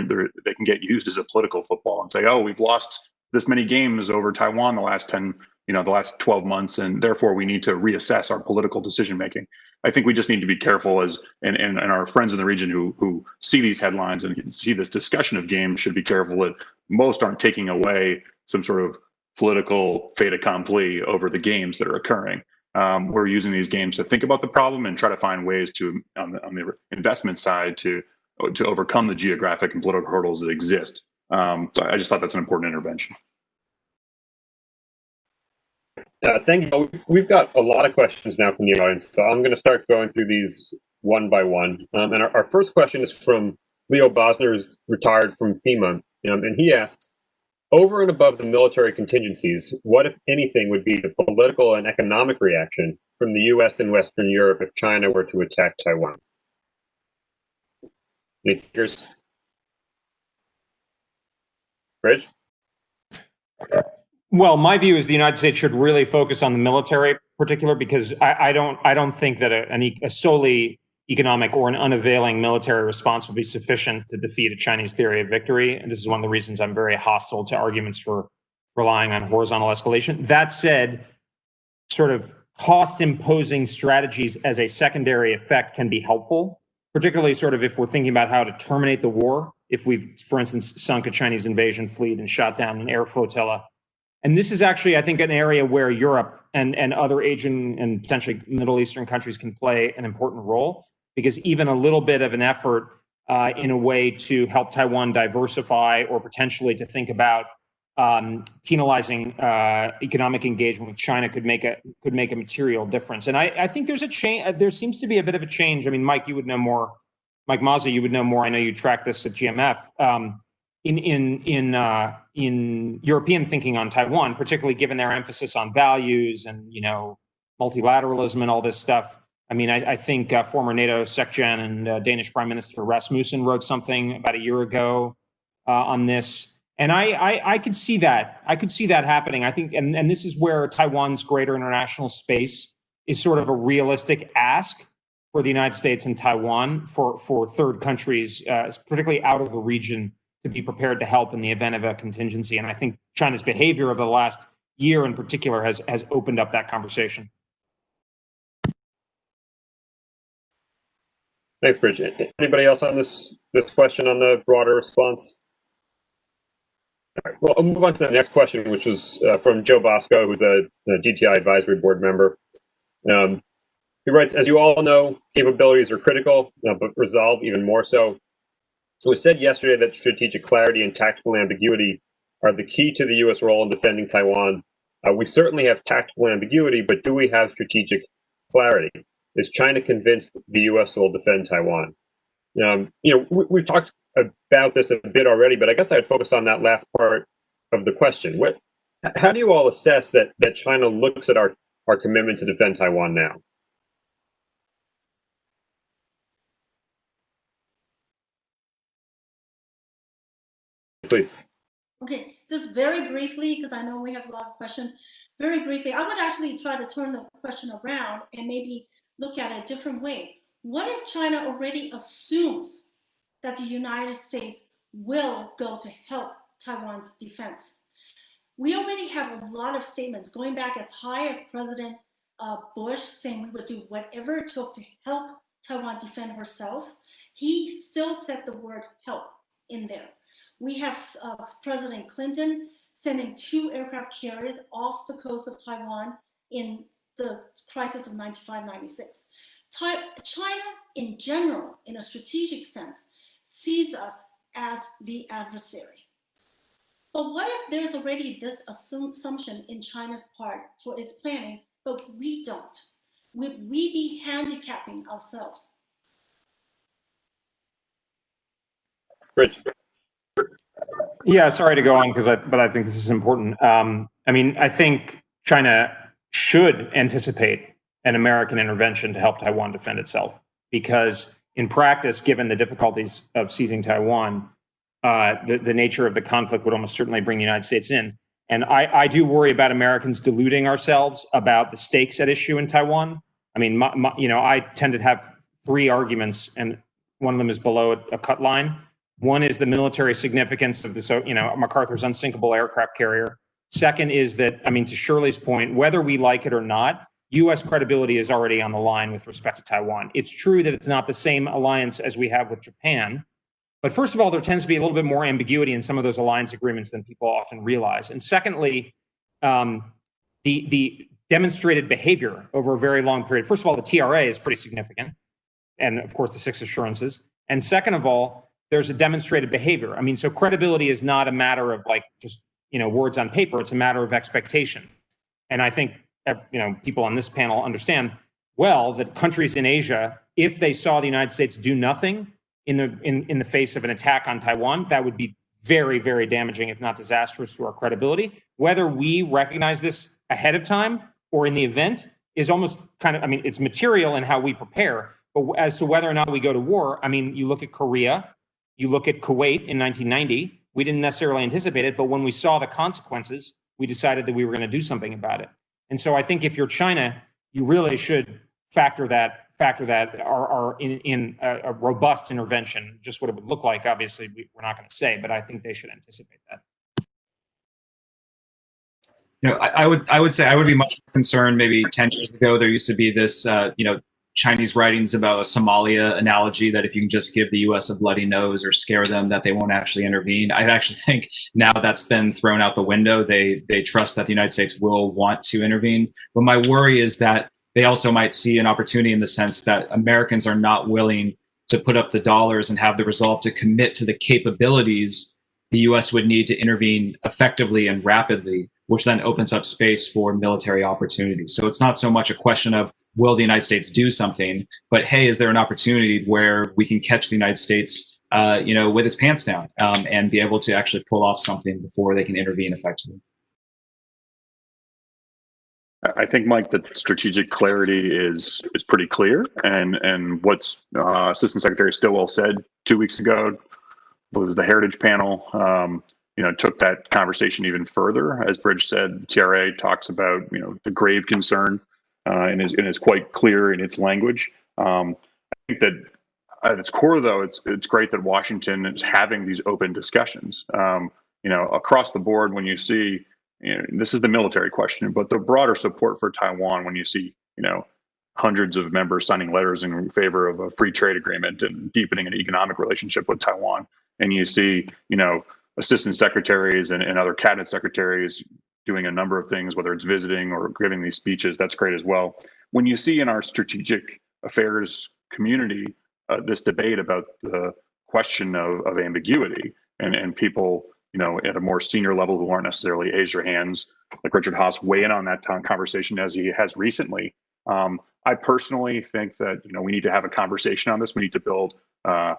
they can get used as a political football and say, oh, we've lost this many games over Taiwan the last 12 months, and therefore we need to reassess our political decision making. I think we just need to be careful and our friends in the region who see these headlines and see this discussion of games should be careful that most aren't taking away some sort of political fait accompli over the games that are occurring. We're using these games to think about the problem and try to find ways to, on the investment side, to overcome the geographic and political hurdles that exist. So I just thought that's an important intervention. Thank you. We've got a lot of questions now from the audience, so I'm going to start going through these one by one. And our first question is from Leo Bosner, who's retired from FEMA, and he asks, over and above the military contingencies, what, if anything, would be the political and economic reaction from the U.S. and Western Europe if China were to attack Taiwan? Any takers? Rich? Well, my view is the United States should really focus on the military, particular, because I don't think that a solely economic or an unavailing military response will be sufficient to defeat a Chinese theory of victory. And this is one of the reasons I'm very hostile to arguments for relying on horizontal escalation. That said, sort of cost-imposing strategies as a secondary effect can be helpful, particularly sort of if we're thinking about how to terminate the war. If we've, for instance, sunk a Chinese invasion fleet and shot down an air flotilla. And this is actually, I think, an area where Europe and other Asian and potentially Middle Eastern countries can play an important role, because even a little bit of an effort in a way to help Taiwan diversify, or potentially to think about penalizing economic engagement with China could make a material difference. And I think there's a change. There seems to be a bit of a change. I mean, Mike, you would know more. Mike Mazza, you would know more. I know you track this at GMF. In European thinking on Taiwan, particularly given their emphasis on values and multilateralism and all this stuff. I mean, I think former NATO SecGen and Danish Prime Minister Rasmussen wrote something about a year ago on this, and I could see that. I could see that happening. I think, and this is where Taiwan's greater international space is sort of a realistic ask for the United States and Taiwan for third countries, particularly out of the region, to be prepared to help in the event of a contingency. And I think China's behavior over the last year in particular has opened up that conversation. Thanks, Bridget. Anybody else on this question on the broader response? All right, well, I'll move on to the next question, which is from Joe Bosco, who's a GTI advisory board member. He writes, as you all know, capabilities are critical, but resolve even more so. So it was said yesterday that strategic clarity and tactical ambiguity are the key to the U.S. role in defending Taiwan. We certainly have tactical ambiguity, but do we have strategic clarity? Is China convinced the U.S. will defend Taiwan? We've talked about this a bit already, but I guess I'd focus on that last part of the question. How do you all assess that China looks at our commitment to defend Taiwan now? Please. Okay, just very briefly, because I know we have a lot of questions. Very briefly, I would actually try to turn the question around and maybe look at it a different way. What if China already assumes that the United States will go to help Taiwan's defense? We already have a lot of statements going back as high as President Bush saying we would do whatever it took to help Taiwan defend herself. He still said the word help in there. We have President Clinton sending 2 aircraft carriers off the coast of Taiwan in the crisis of 95-96. China, in general, in a strategic sense, sees us as the adversary. But what if there's already this assumption in China's part for its planning, but we don't? Would we be handicapping ourselves? Rich. Yeah, sorry to go on, but I think this is important. I mean, I think China should anticipate an American intervention to help Taiwan defend itself, because in practice, given the difficulties of seizing Taiwan, the nature of the conflict would almost certainly bring the United States in. And I do worry about Americans deluding ourselves about the stakes at issue in Taiwan. I mean, I tend to have 3 arguments, and one of them is below a cut line. One is the military significance of MacArthur's unsinkable aircraft carrier. Second is that, I mean, to Shirley's point, whether we like it or not, U.S. credibility is already on the line with respect to Taiwan. It's true that it's not the same alliance as we have with Japan. But first of all, there tends to be a little bit more ambiguity in some of those alliance agreements than people often realize. And secondly, the demonstrated behavior over a very long period. First of all, the TRA is pretty significant, and of course the 6 assurances. And second of all, there's a demonstrated behavior. I mean, so credibility is not a matter of like just words on paper. It's a matter of expectation. And I think people on this panel understand well that countries in Asia, if they saw the United States do nothing in the face of an attack on Taiwan, that would be very, very damaging, if not disastrous, to our credibility. Whether we recognize this ahead of time or in the event is almost kind of, I mean, it's material in how we prepare. But as to whether or not we go to war, I mean, you look at Korea, you look at Kuwait in 1990, we didn't necessarily anticipate it, but when we saw the consequences, we decided that we were going to do something about it. And so I think if you're China, you really should factor that in a robust intervention, just what it would look like. Obviously, we're not going to say, but I think they should anticipate that. I would say I would be much more concerned. Maybe 10 years ago, there used to be this, Chinese writings about a Somalia analogy that if you can just give the U.S. a bloody nose or scare them, that they won't actually intervene. I actually think now that's been thrown out the window. They trust that the United States will want to intervene. But my worry is that they also might see an opportunity in the sense that Americans are not willing to put up the dollars and have the resolve to commit to the capabilities the U.S. would need to intervene effectively and rapidly, which then opens up space for military opportunities. So it's not so much a question of will the United States do something, but hey, is there an opportunity where we can catch the United States, with its pants down and be able to actually pull off something before they can intervene effectively? I think, Mike, the strategic clarity is pretty clear, and what's Assistant Secretary Stillwell said 2 weeks ago was the Heritage Panel. Took that conversation even further. As Bridge said, the TRA talks about the grave concern, and is quite clear in its language. I think that at its core, though, it's great that Washington is having these open discussions. Across the board, when you see, this is the military question, but the broader support for Taiwan, when you see, hundreds of members signing letters in favor of a free trade agreement and deepening an economic relationship with Taiwan, and you see, assistant secretaries and other cabinet secretaries doing a number of things, whether it's visiting or giving these speeches, that's great as well. When you see in our strategic affairs community this debate about the question of ambiguity and people, at a more senior level who aren't necessarily Asia hands, like Richard Haas, weigh in on that conversation as he has recently. I personally think that we need to have a conversation on this. We need to build a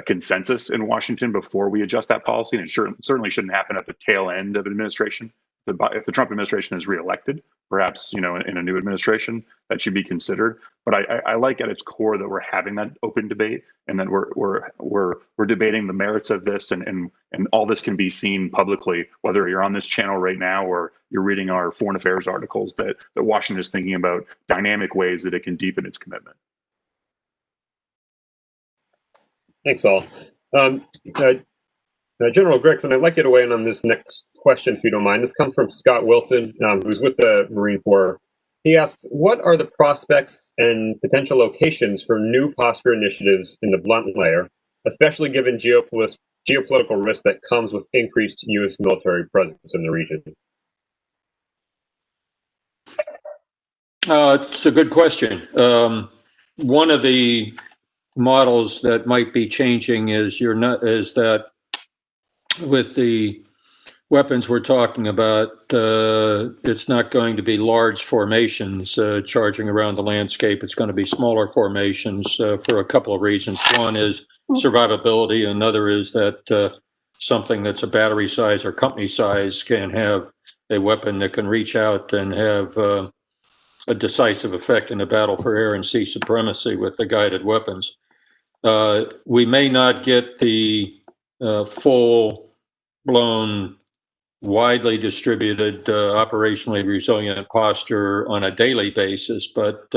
consensus in Washington before we adjust that policy, and it certainly shouldn't happen at the tail end of administration. If the Trump administration is reelected, perhaps in a new administration, that should be considered. But I like at its core that we're having that open debate, and that we're debating the merits of this, and all this can be seen publicly, whether you're on this channel right now or you're reading our foreign affairs articles, that Washington is thinking about dynamic ways that it can deepen its commitment. Thanks, all. General Gregson, I'd like you to weigh in on this next question, if you don't mind. This comes from Scott Wilson, who's with the Marine Corps. He asks, what are the prospects and potential locations for new posture initiatives in the blunt layer, especially given geopolitical risk that comes with increased U.S. military presence in the region? It's a good question. One of the models that might be changing is that with the weapons we're talking about, it's not going to be large formations charging around the landscape. It's going to be smaller formations for a couple of reasons. One is survivability. Another is that something that's a battery size or company size can have a weapon that can reach out and have a decisive effect in the battle for air and sea supremacy with the guided weapons. We may not get the full-blown, widely distributed, operationally resilient posture on a daily basis, but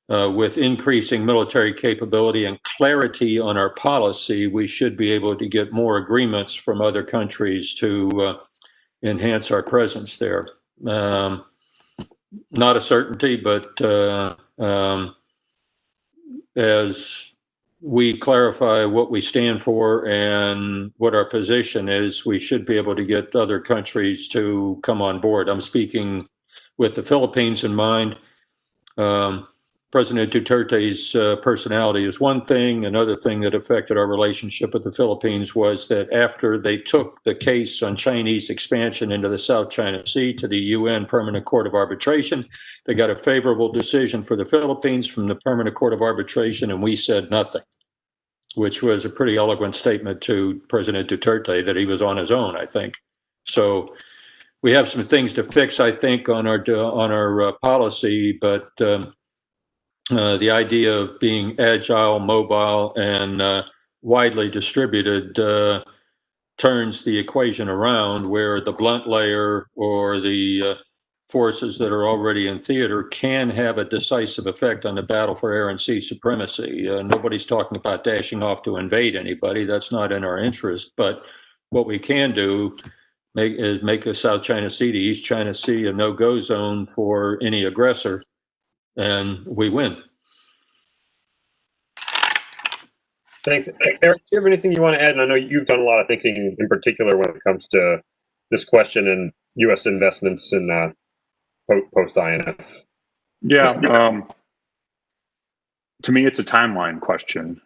with increasing military capability and clarity on our policy, we should be able to get more agreements from other countries to enhance our presence there. Not a certainty, but as we clarify what we stand for and what our position is, we should be able to get other countries to come on board. I'm speaking with the Philippines in mind. President Duterte's personality is one thing. Another thing that affected our relationship with the Philippines was that after they took the case on Chinese expansion into the South China Sea to the UN Permanent Court of Arbitration, they got a favorable decision for the Philippines from the Permanent Court of Arbitration, and we said nothing, which was a pretty eloquent statement to President Duterte that he was on his own, I think. So we have some things to fix, I think, on our policy, but the idea of being agile, mobile, and widely distributed turns the equation around, where the blunt layer or the forces that are already in theater can have a decisive effect on the battle for air and sea supremacy. Nobody's talking about dashing off to invade anybody. That's not in our interest. But what we can do is make the South China Sea, the East China Sea, a no-go zone for any aggressor, and we win. Thanks. Eric, do you have anything you want to add? And I know you've done a lot of thinking in particular when it comes to this question and U.S. investments in post-INF. Yeah. To me, it's a timeline question,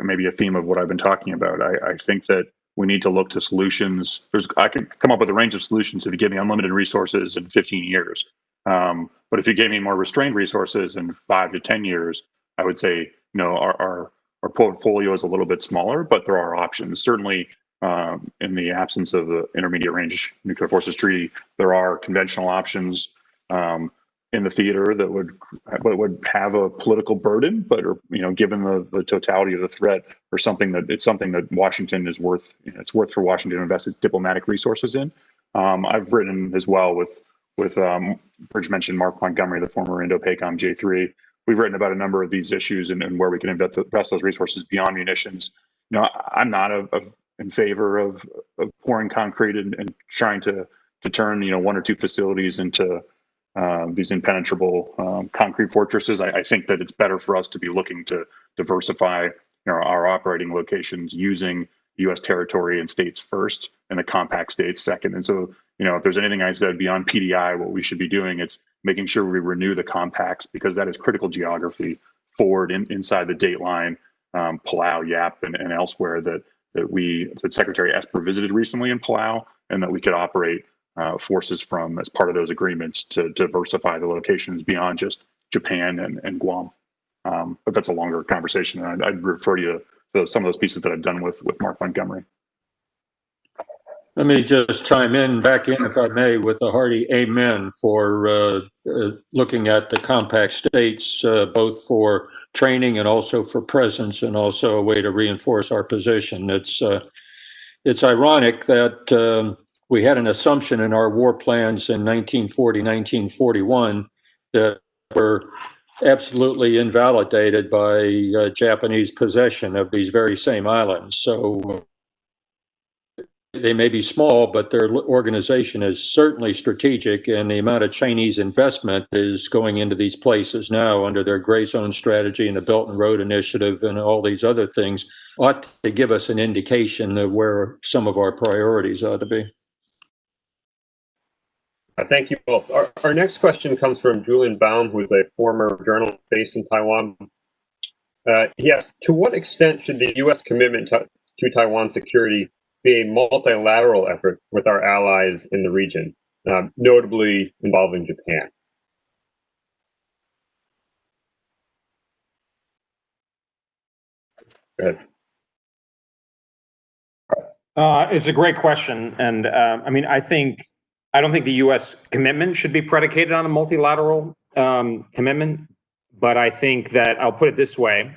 maybe a theme of what I've been talking about. I think that we need to look to solutions. I can come up with a range of solutions if you give me unlimited resources in 15 years. But if you gave me more restrained resources in 5 to 10 years, I would say, our portfolio is a little bit smaller, but there are options. Certainly, in the absence of the Intermediate Range Nuclear Forces Treaty, there are conventional options in the theater that would have a political burden, but given the totality of the threat, or something that Washington is worth. It's worth for Washington to invest its diplomatic resources in. I've written as well with Bridge mentioned Mark Montgomery, the former Indo-PACOM J3. We've written about a number of these issues and where we can invest those resources beyond munitions. I'm not in favor of pouring concrete and trying to turn 1 or 2 facilities into these impenetrable concrete fortresses. I think that it's better for us to be looking to diversify our operating locations, using U.S. territory and states first, and the compact states second. And so, if there's anything I said beyond PDI, what we should be doing, it's making sure we renew the compacts, because that is critical geography forward inside the date line, Palau, Yap, and elsewhere that Secretary Esper visited recently in Palau, and that we could operate forces from as part of those agreements to diversify the locations beyond just Japan and Guam. But that's a longer conversation, and I'd refer you to some of those pieces that I've done with Mark Montgomery. Let me just chime back in, if I may, with a hearty amen for looking at the compact states, both for training and also for presence, and also a way to reinforce our position. It's ironic that we had an assumption in our war plans in 1940, 1941 that were absolutely invalidated by Japanese possession of these very same islands. So they may be small, but their organization is certainly strategic, and the amount of Chinese investment is going into these places now under their gray zone strategy and the Belt and Road Initiative and all these other things ought to give us an indication of where some of our priorities ought to be. Thank you both. Our next question comes from Julian Baum, who is a former journalist based in Taiwan. He asks, to what extent should the U.S. commitment to Taiwan security be a multilateral effort with our allies in the region, notably involving Japan? Go ahead. It's a great question. And I don't think the U.S. commitment should be predicated on a multilateral commitment, but I think that, I'll put it this way,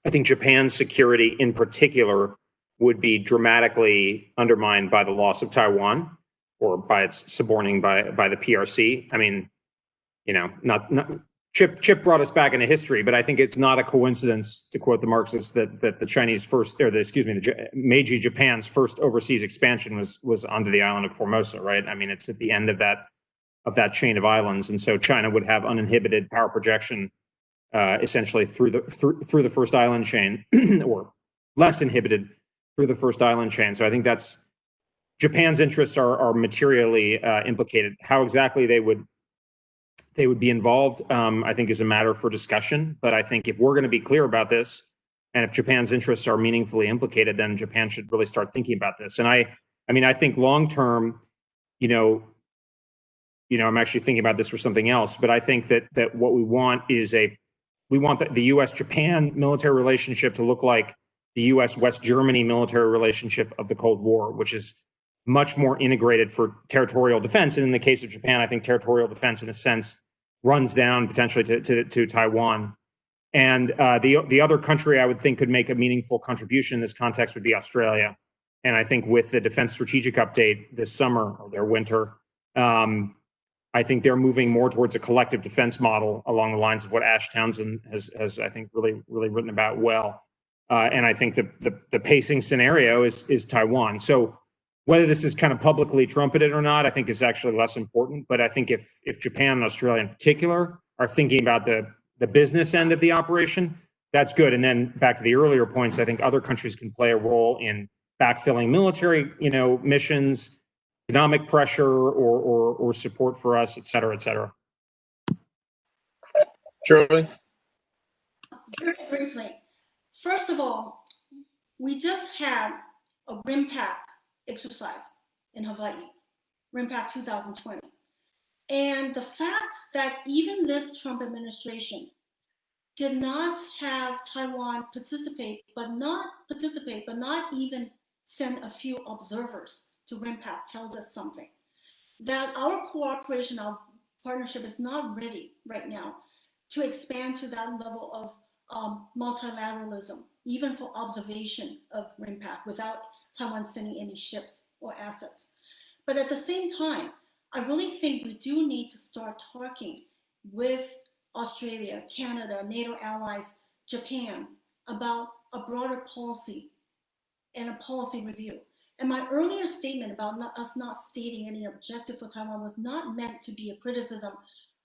I think Japan's security in particular would be dramatically undermined by the loss of Taiwan, or by its subordinating by the PRC. I mean, Chip brought us back into history, but I think it's not a coincidence, to quote the Marxists, that the Chinese Meiji Japan's first overseas expansion was onto the island of Formosa, right? I mean, it's at the end of that chain of islands, and so China would have uninhibited power projection essentially through the first island chain, or less inhibited through the first island chain. So I think that's Japan's interests are materially implicated. How exactly they would be involved, I think, is a matter for discussion. But I think if we're going to be clear about this, and if Japan's interests are meaningfully implicated, then Japan should really start thinking about this. And I mean, I think long term, I'm actually thinking about this for something else. But I think that what we want is we want the U.S.-Japan military relationship to look like the U.S.-West Germany military relationship of the Cold War, which is much more integrated for territorial defense. And in the case of Japan, I think territorial defense, in a sense, runs down potentially to Taiwan. And the other country I would think could make a meaningful contribution in this context would be Australia. And I think with the Defense Strategic Update this summer or their winter, I think they're moving more towards a collective defense model along the lines of what Ash Townsend has I think, really written about well. And I think the pacing scenario is Taiwan. So whether this is kind of publicly trumpeted or not, I think is actually less important. But I think if Japan and Australia in particular are thinking about the business end of the operation, that's good. And then back to the earlier points, I think other countries can play a role in backfilling military, missions, economic pressure, or support for us, et cetera, et cetera. Shirley? Very briefly. First of all, we just had a RIMPAC exercise in Hawaii, RIMPAC 2020. And the fact that even this Trump administration did not have Taiwan participate, but not even send a few observers to RIMPAC tells us something. That our cooperation, our partnership is not ready right now to expand to that level of multilateralism, even for observation of RIMPAC without Taiwan sending any ships or assets. But at the same time, I really think we do need to start talking with Australia, Canada, NATO allies, Japan, about a broader policy and a policy review. And my earlier statement about us not stating any objective for Taiwan was not meant to be a criticism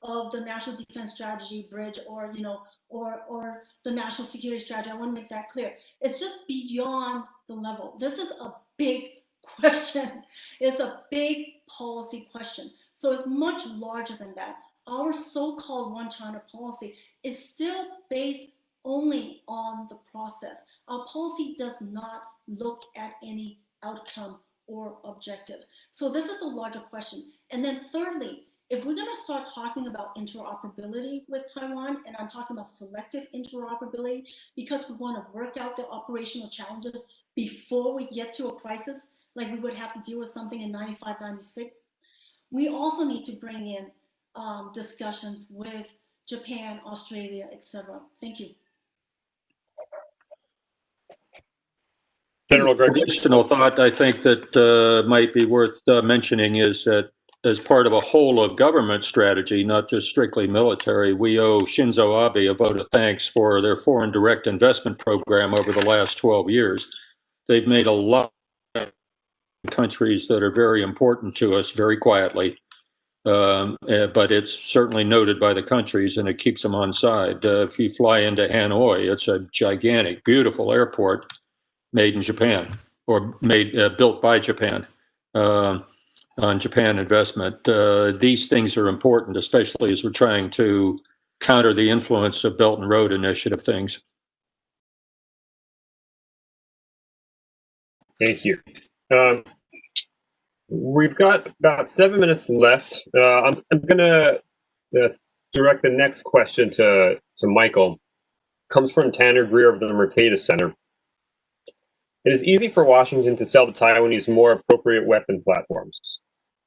of the national defense strategy bridge or the national security strategy. I want to make that clear. It's just beyond the level. This is a big question. It's a big policy question. So it's much larger than that. Our so-called one China policy is still based only on the process. Our policy does not look at any outcome or objective. So this is a larger question. And then thirdly, if we're going to start talking about interoperability with Taiwan, and I'm talking about selective interoperability because we want to work out the operational challenges before we get to a crisis, like we would have to deal with something in 95, 96, we also need to bring in discussions with Japan, Australia, etc. Thank you. General Gregory. Additional thought I think that might be worth mentioning is that as part of a whole of government strategy, not just strictly military, we owe Shinzo Abe a vote of thanks for their foreign direct investment program over the last 12 years. They've made a lot of countries that are very important to us very quietly. But it's certainly noted by the countries and it keeps them on side. If you fly into Hanoi, it's a gigantic, beautiful airport made in Japan or built by Japan on Japan investment. These things are important, especially as we're trying to counter the influence of Belt and Road Initiative things. Thank you. We've got about 7 minutes left. I'm going to direct the next question to Michael. Comes from Tanner Greer of the Mercatus Center. It is easy for Washington to sell the Taiwanese more appropriate weapon platforms.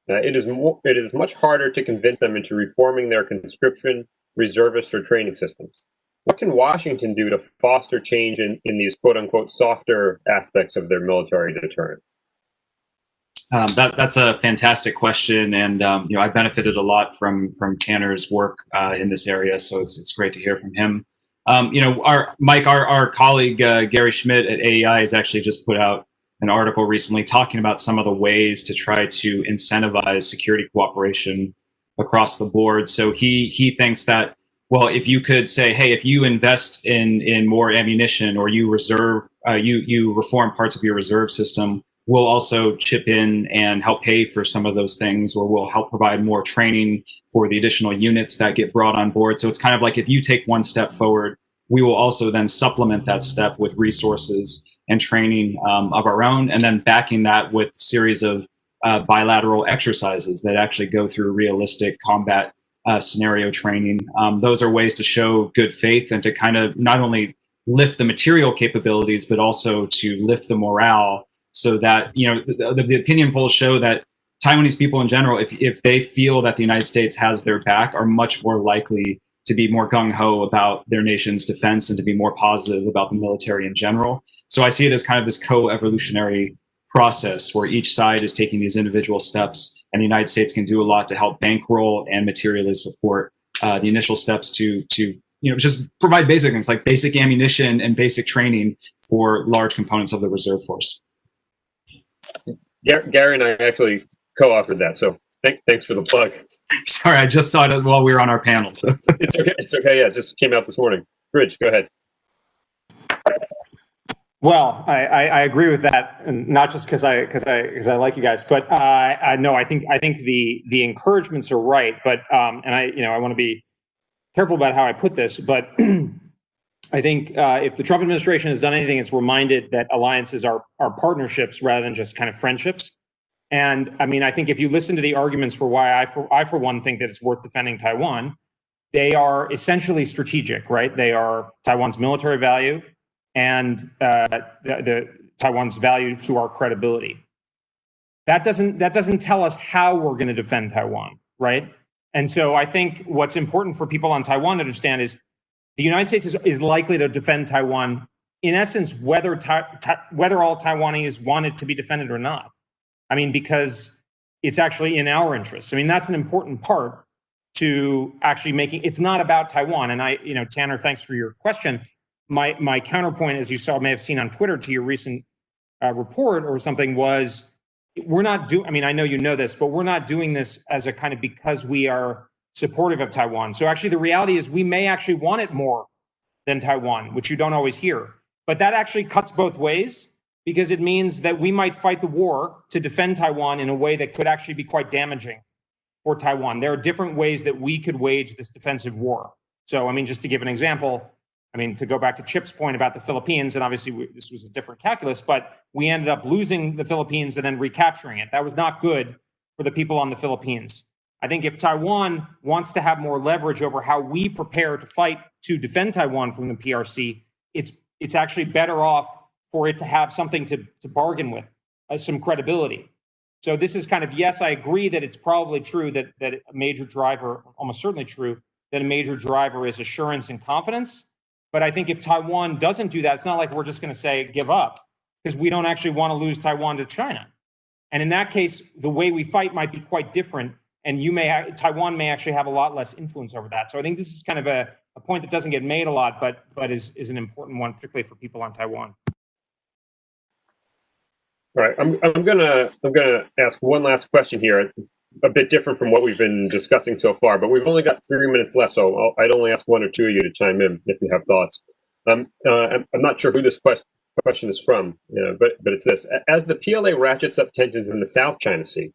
It is much harder to convince them into reforming their conscription, reservist, or training systems. What can Washington do to foster change in these quote-unquote softer aspects of their military deterrent? That's a fantastic question, and I benefited a lot from Tanner's work in this area, so it's great to hear from him. Our colleague Gary Schmidt at AEI has actually just put out an article recently talking about some of the ways to try to incentivize security cooperation across the board. So he thinks that well, if you could say, hey, if you invest in more ammunition, or you reserve, you reform parts of your reserve system, we'll also chip in and help pay for some of those things, or we'll help provide more training for the additional units that get brought on board. So it's kind of like, if you take one step forward, we will also then supplement that step with resources and training of our own, and then backing that with a series of bilateral exercises that actually go through realistic combat scenario training. Those are ways to show good faith and to kind of not only lift the material capabilities, but also to lift the morale, so that, you know, the opinion polls show that Taiwanese people in general, if they feel that the United States has their back, are much more likely to be more gung-ho about their nation's defense and to be more positive about the military in general. So I see it as kind of this co-evolutionary process where each side is taking these individual steps, and the United States can do a lot to help bankroll and materially support the initial steps to just provide basic things like basic ammunition and basic training for large components of the reserve force. Gary and I actually co-authored that, so thanks for the plug. Sorry, I just saw it while we were on our panel. It's okay. It's okay. Yeah, it just came out this morning. Bridge, go ahead. Well, I agree with that, and not just because I like you guys, but no, I think the encouragements are right, but and I want to be careful about how I put this, but I think if the Trump administration has done anything, it's reminded that alliances are partnerships rather than just kind of friendships. And I mean, I think if you listen to the arguments for why I for one think that it's worth defending Taiwan, they are essentially strategic, right? They are Taiwan's military value and the Taiwan's value to our credibility. That doesn't tell us how we're going to defend Taiwan, right? And so I think what's important for people on Taiwan to understand is the United States is likely to defend Taiwan, in essence, whether all Taiwanese want it to be defended or not. I mean, because it's actually in our interests. I mean, that's an important part to actually making, it's not about Taiwan. And Tanner, thanks for your question. My counterpoint, as you may have seen on Twitter to your recent report or something, was we're not doing, I mean, I know you know this, but we're not doing this as a kind of because we are supportive of Taiwan. So actually the reality is we may actually want it more than Taiwan, which you don't always hear. But that actually cuts both ways, because it means that we might fight the war to defend Taiwan in a way that could actually be quite damaging for Taiwan. There are different ways that we could wage this defensive war. So, I mean, just to give an example, I mean, to go back to Chip's point about the Philippines, and obviously this was a different calculus, but we ended up losing the Philippines and then recapturing it. That was not good for the people on the Philippines. I think if Taiwan wants to have more leverage over how we prepare to fight to defend Taiwan from the PRC, it's actually better off for it to have something to bargain with, some credibility. So this is kind of, yes, I agree that it's probably true that a major driver, almost certainly true, that a major driver is assurance and confidence. But I think if Taiwan doesn't do that, it's not like we're just going to say give up, because we don't actually want to lose Taiwan to China. And in that case, the way we fight might be quite different, and Taiwan may actually have a lot less influence over that. So I think this is kind of a point that doesn't get made a lot, but is an important one, particularly for people on Taiwan. All right, I'm gonna ask one last question here, a bit different from what we've been discussing so far, but we've only got 3 minutes left, so I'd only ask one or two of you to chime in if you have thoughts. I'm not sure who this question is from, but it's this: as the PLA ratchets up tensions in the South China Sea,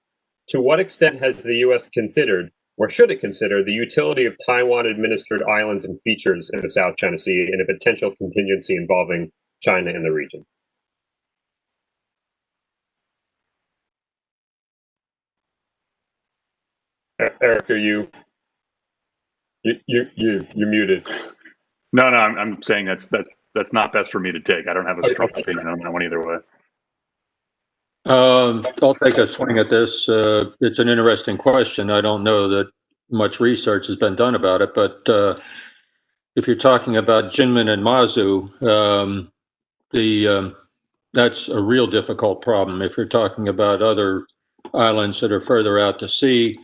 to what extent has the U.S. considered, or should it consider, the utility of Taiwan-administered islands and features in the South China Sea in a potential contingency involving China in the region? Eric, are you're muted. No, I'm saying that's not best for me to take. I don't have a strong opinion on that one either way. I'll take a swing at this. It's an interesting question. I don't know that much research has been done about it, but if you're talking about Jinmen and Mazu, that's a real difficult problem. If you're talking about other islands that are further out to sea,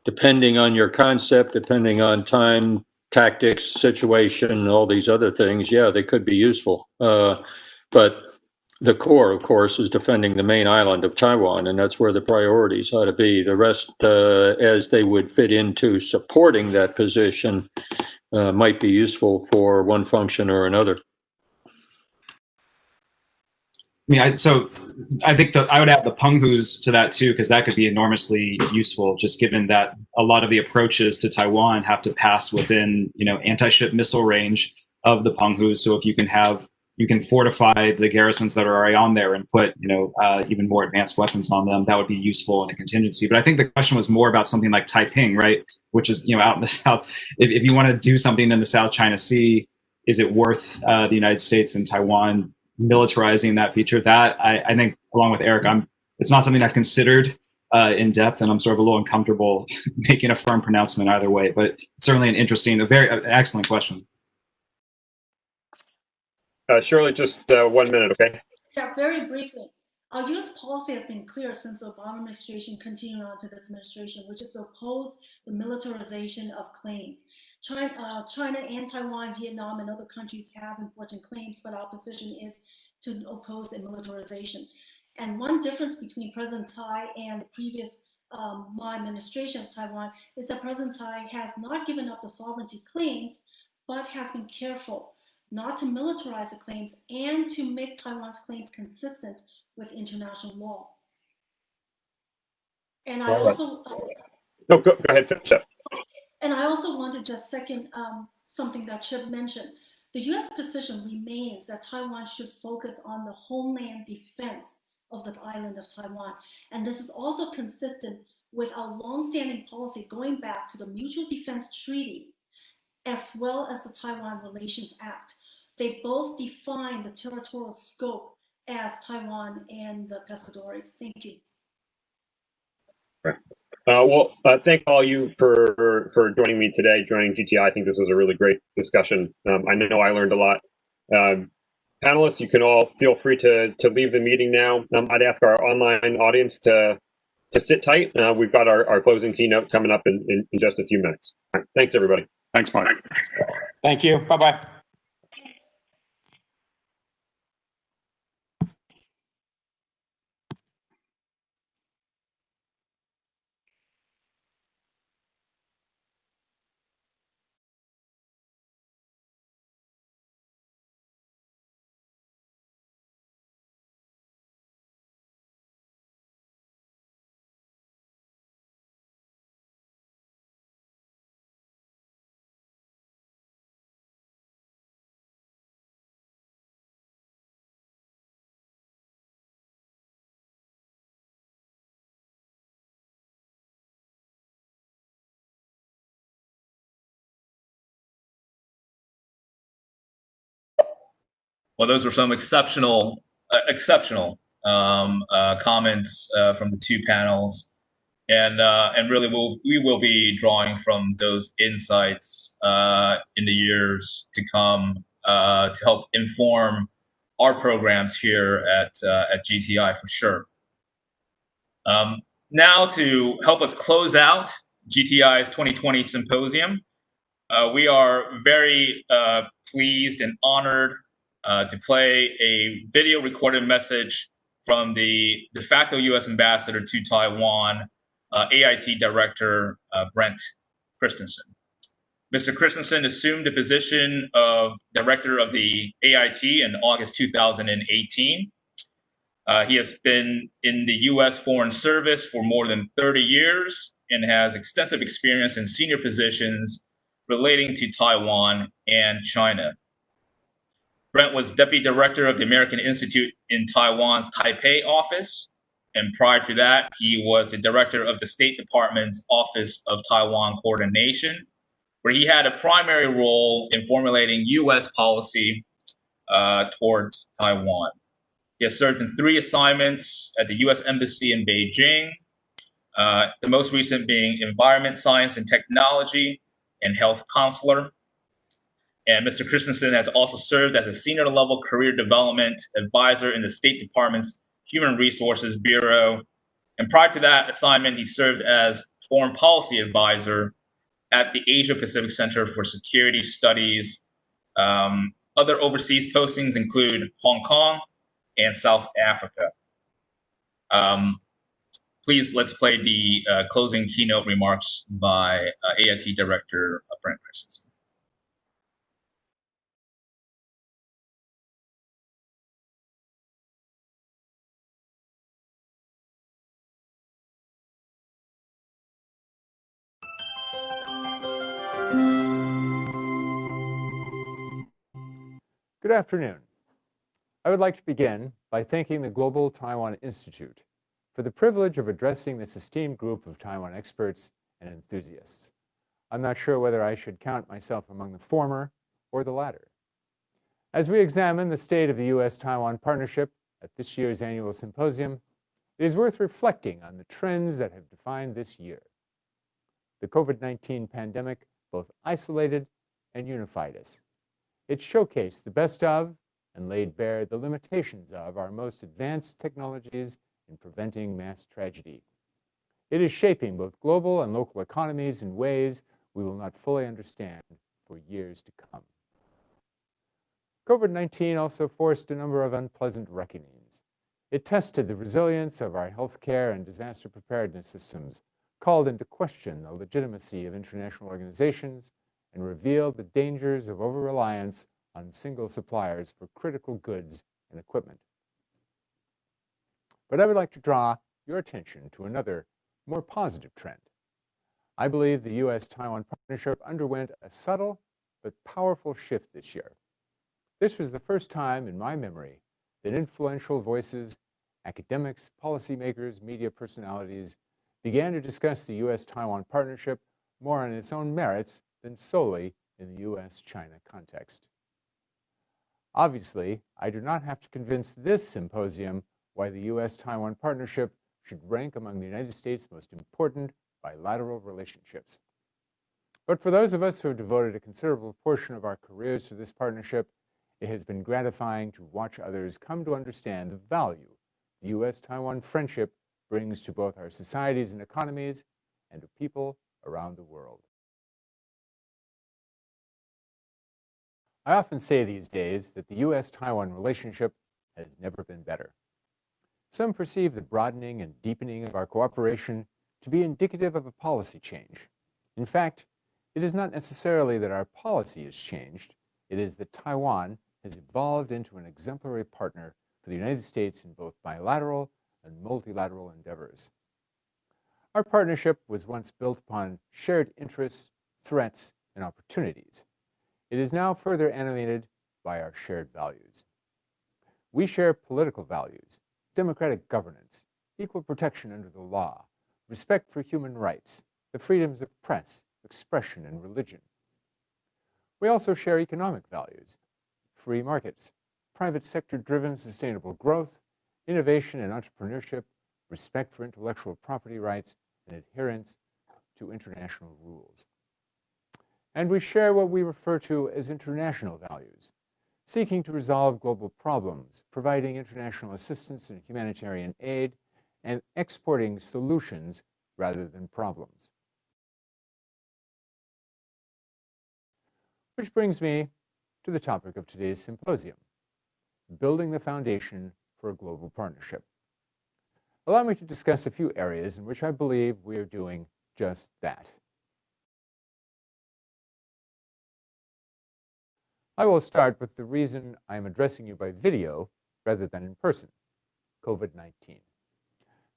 depending on your concept, depending on time, tactics, situation, all these other things, yeah, they could be useful. But the core, of course, is defending the main island of Taiwan, and that's where the priorities ought to be. The rest, as they would fit into supporting that position, might be useful for one function or another. I think that I would add the Punghus to that too, because that could be enormously useful, just given that a lot of the approaches to Taiwan have to pass within, anti-ship missile range of the Punghus. So if you can fortify the garrisons that are already on there and put, even more advanced weapons on them, that would be useful in a contingency. But I think the question was more about something like Taiping, right? Which is, out in the South. If you want to do something in the South China Sea, is it worth the United States and Taiwan militarizing that feature? That I think, along with Eric, it's not something I've considered in depth, and I'm sort of a little uncomfortable making a firm pronouncement either way. But it's certainly a very excellent question. Shirley, just 1 minute, okay? Yeah, very briefly. Our U.S. policy has been clear since the Obama administration continued on to this administration, which is to oppose the militarization of claims. China and Taiwan, Vietnam, and other countries have important claims, but our position is to oppose the militarization. And one difference between President Tsai and the previous my administration of Taiwan is that President Tsai has not given up the sovereignty claims, but has been careful not to militarize the claims and to make Taiwan's claims consistent with international law. And I also no, go ahead, finish up. And I also want to just second something that Chip mentioned. The U.S. position remains that Taiwan should focus on the homeland defense of the island of Taiwan. And this is also consistent with our longstanding policy going back to the Mutual Defense Treaty, as well as the Taiwan Relations Act. They both define the territorial scope as Taiwan and the Pescadores. Thank you. Right. Thank all you for joining me today, joining GTI. I think this was a really great discussion. I know I learned a lot. Panelists, you can all feel free to leave the meeting now. I'd ask our online audience to sit tight. We've got our closing keynote coming up in just a few minutes. Right. Thanks, everybody. Thanks, Mike. Thank you. Bye-bye. Well, those were some exceptional comments from the two panels, and really we will be drawing from those insights in the years to come to help inform our programs here at GTI for sure. Now to help us close out GTI's 2020 Symposium, we are very pleased and honored to play a video recorded message from the de facto U.S. ambassador to Taiwan, AIT Director Brent Christensen. Mr. Christensen assumed the position of Director of the AIT in August 2018. He has been in the U.S. Foreign Service for more than 30 years and has extensive experience in senior positions relating to Taiwan and China. Brent was Deputy Director of the American Institute in Taiwan's Taipei office, and prior to that, he was the Director of the State Department's Office of Taiwan Coordination, where he had a primary role in formulating U.S. policy towards Taiwan. He has served in 3 assignments at the U.S. Embassy in Beijing, the most recent being Environment, Science, and Technology and Health Counselor. And Mr. Christensen has also served as a senior level career development advisor in the State Department's Human Resources Bureau. And prior to that assignment, he served as foreign policy advisor at the Asia Pacific Center for Security Studies. Other overseas postings include Hong Kong and South Africa. Please, let's play the closing keynote remarks by AIT Director Brent Christensen. Good afternoon. I would like to begin by thanking the Global Taiwan Institute for the privilege of addressing this esteemed group of Taiwan experts and enthusiasts. I'm not sure whether I should count myself among the former or the latter. As we examine the state of the US-Taiwan partnership at this year's annual symposium, it is worth reflecting on the trends that have defined this year. The COVID-19 pandemic both isolated and unified us. It showcased the best of and laid bare the limitations of our most advanced technologies in preventing mass tragedy. It is shaping both global and local economies in ways we will not fully understand for years to come. COVID-19 also forced a number of unpleasant reckonings. It tested the resilience of our healthcare and disaster preparedness systems, called into question the legitimacy of international organizations, and revealed the dangers of over-reliance on single suppliers for critical goods and equipment. But I would like to draw your attention to another, more positive trend. I believe the US-Taiwan partnership underwent a subtle but powerful shift this year. This was the first time in my memory that influential voices, academics, policymakers, media personalities began to discuss the US-Taiwan partnership more on its own merits than solely in the US-China context. Obviously, I do not have to convince this symposium why the US-Taiwan partnership should rank among the United States' most important bilateral relationships. But for those of us who have devoted a considerable portion of our careers to this partnership, it has been gratifying to watch others come to understand the value the US-Taiwan friendship brings to both our societies and economies and to people around the world. I often say these days that the US-Taiwan relationship has never been better. Some perceive the broadening and deepening of our cooperation to be indicative of a policy change. In fact, it is not necessarily that our policy has changed, it is that Taiwan has evolved into an exemplary partner for the United States in both bilateral and multilateral endeavors. Our partnership was once built upon shared interests, threats, and opportunities. It is now further animated by our shared values. We share political values, democratic governance, equal protection under the law, respect for human rights, the freedoms of press, expression, and religion. We also share economic values, free markets, private sector-driven sustainable growth, innovation and entrepreneurship, respect for intellectual property rights, and adherence to international rules. And we share what we refer to as international values, seeking to resolve global problems, providing international assistance and humanitarian aid, and exporting solutions rather than problems. Which brings me to the topic of today's symposium, building the foundation for a global partnership. Allow me to discuss a few areas in which I believe we are doing just that. I will start with the reason I am addressing you by video rather than in person, COVID-19.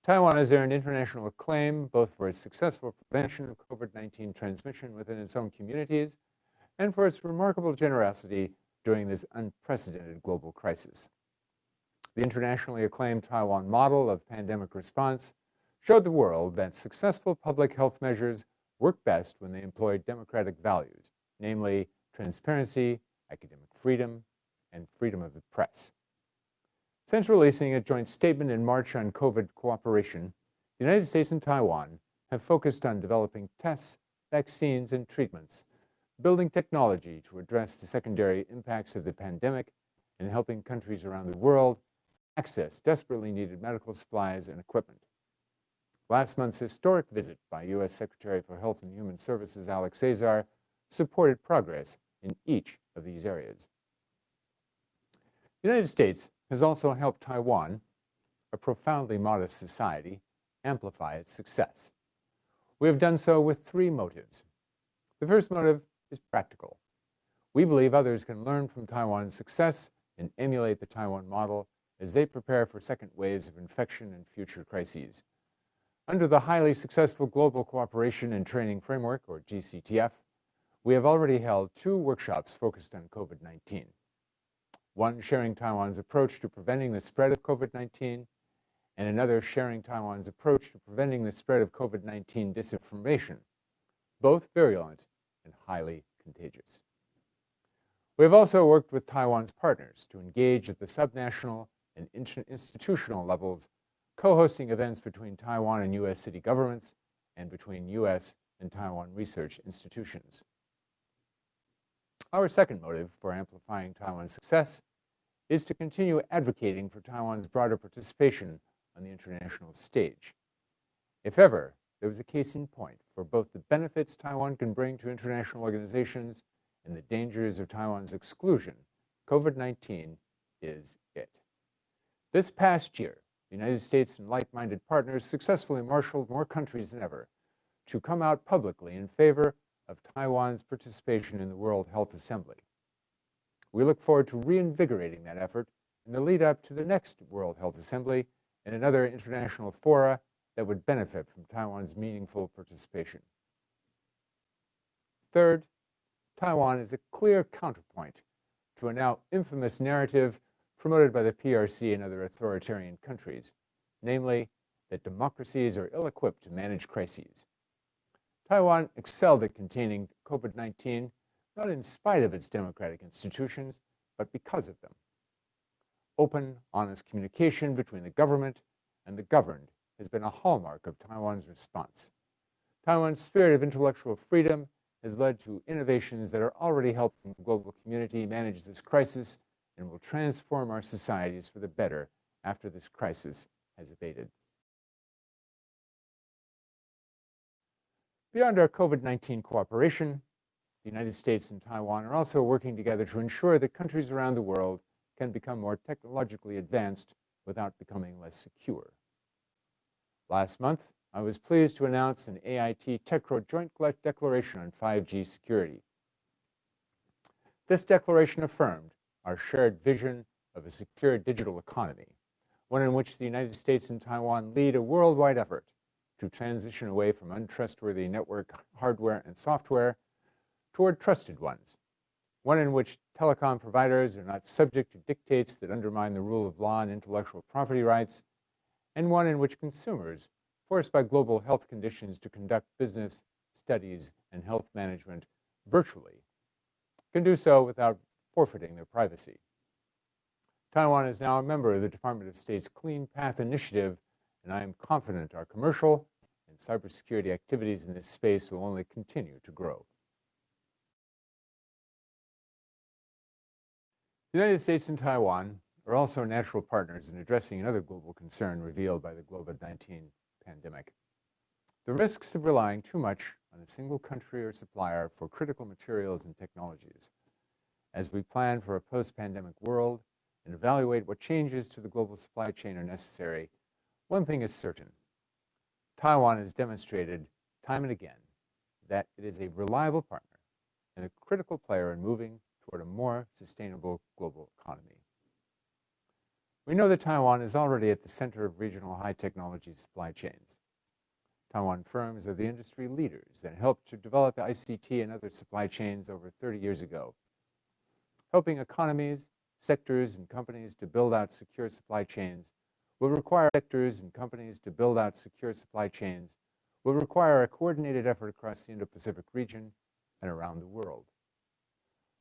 Taiwan has earned international acclaim both for its successful prevention of COVID-19 transmission within its own communities and for its remarkable generosity during this unprecedented global crisis. The internationally acclaimed Taiwan model of pandemic response showed the world that successful public health measures work best when they employ democratic values, namely transparency, academic freedom, and freedom of the press. Since releasing a joint statement in March on COVID cooperation, the United States and Taiwan have focused on developing tests, vaccines, and treatments, building technology to address the secondary impacts of the pandemic, and helping countries around the world access desperately needed medical supplies and equipment. Last month's historic visit by U.S. Secretary for Health and Human Services Alex Azar supported progress in each of these areas. The United States has also helped Taiwan, a profoundly modest society, amplify its success. We have done so with three motives. The first motive is practical. We believe others can learn from Taiwan's success and emulate the Taiwan model as they prepare for second waves of infection and future crises. Under the highly successful Global Cooperation and Training Framework, or GCTF, we have already held 2 workshops focused on COVID-19. one sharing Taiwan's approach to preventing the spread of COVID-19, and another sharing Taiwan's approach to preventing the spread of COVID-19 disinformation, both virulent and highly contagious. We have also worked with Taiwan's partners to engage at the subnational and institutional levels, co-hosting events between Taiwan and U.S. city governments and between U.S. and Taiwan research institutions. Our second motive for amplifying Taiwan's success is to continue advocating for Taiwan's broader participation on the international stage. If ever there was a case in point for both the benefits Taiwan can bring to international organizations and the dangers of Taiwan's exclusion, COVID-19 is it. This past year, the United States and like-minded partners successfully marshaled more countries than ever to come out publicly in favor of Taiwan's participation in the World Health Assembly. We look forward to reinvigorating that effort in the lead up to the next World Health Assembly and another international fora that would benefit from Taiwan's meaningful participation. Third, Taiwan is a clear counterpoint to a now infamous narrative promoted by the PRC and other authoritarian countries, namely that democracies are ill-equipped to manage crises. Taiwan excelled at containing COVID-19, not in spite of its democratic institutions, but because of them. Open, honest communication between the government and the governed has been a hallmark of Taiwan's response. Taiwan's spirit of intellectual freedom has led to innovations that are already helping the global community manage this crisis and will transform our societies for the better after this crisis has abated. Beyond our COVID-19 cooperation, the United States and Taiwan are also working together to ensure that countries around the world can become more technologically advanced without becoming less secure. Last month, I was pleased to announce an AIT-TECRO joint declaration on 5G security. This declaration affirmed our shared vision of a secure digital economy, one in which the United States and Taiwan lead a worldwide effort to transition away from untrustworthy network hardware and software toward trusted ones, one in which telecom providers are not subject to dictates that undermine the rule of law and intellectual property rights, and one in which consumers, forced by global health conditions to conduct business, studies, and health management virtually, can do so without forfeiting their privacy. Taiwan is now a member of the Department of State's Clean Path Initiative, and I am confident our commercial and cybersecurity activities in this space will only continue to grow. The United States and Taiwan are also natural partners in addressing another global concern revealed by the COVID-19 pandemic: the risks of relying too much on a single country or supplier for critical materials and technologies. As we plan for a post-pandemic world and evaluate what changes to the global supply chain are necessary, one thing is certain: Taiwan has demonstrated time and again that it is a reliable partner and a critical player in moving toward a more sustainable global economy. We know that Taiwan is already at the center of regional high-technology supply chains. Taiwan firms are the industry leaders that helped to develop ICT and other supply chains over 30 years ago. Helping economies, sectors, and companies to build out secure supply chains will require sectors and companies to build out secure supply chains will require a coordinated effort across the Indo-Pacific region and around the world.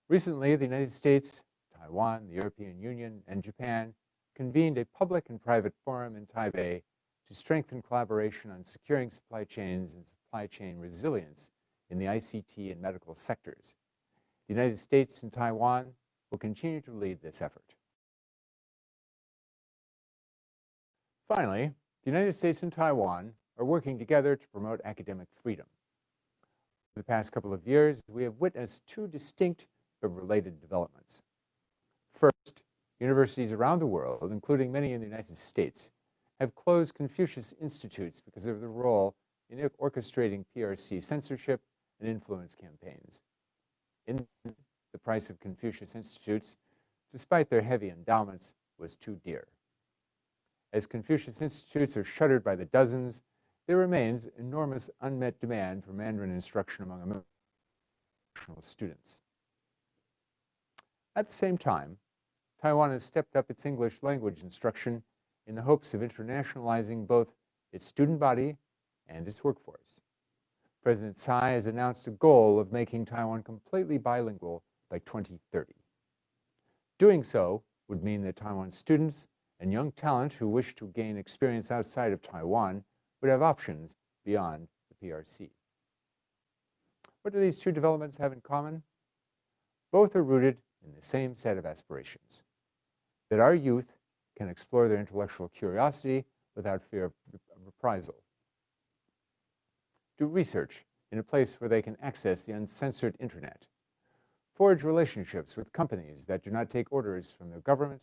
Recently, the United States, Taiwan, the European Union, and Japan convened a public and private forum in Taipei to strengthen collaboration on securing supply chains and supply chain resilience in the ICT and medical sectors. The United States and Taiwan will continue to lead this effort. Finally, the United States and Taiwan are working together to promote academic freedom. For the past couple of years, we have witnessed two distinct but related developments. First, universities around the world, including many in the United States, have closed Confucius Institutes because of their role in orchestrating PRC censorship and influence campaigns. In the price of Confucius Institutes, despite their heavy endowments, was too dear. As Confucius Institutes are shuttered by the dozens, there remains enormous unmet demand for Mandarin instruction among American students. At the same time, Taiwan has stepped up its English language instruction in the hopes of internationalizing both its student body and its workforce. President Tsai has announced a goal of making Taiwan completely bilingual by 2030. Doing so would mean that Taiwan students and young talent who wish to gain experience outside of Taiwan would have options beyond the PRC. What do these two developments have in common? Both are rooted in the same set of aspirations: that our youth can explore their intellectual curiosity without fear of reprisal, do research in a place where they can access the uncensored internet, forge relationships with companies that do not take orders from their government,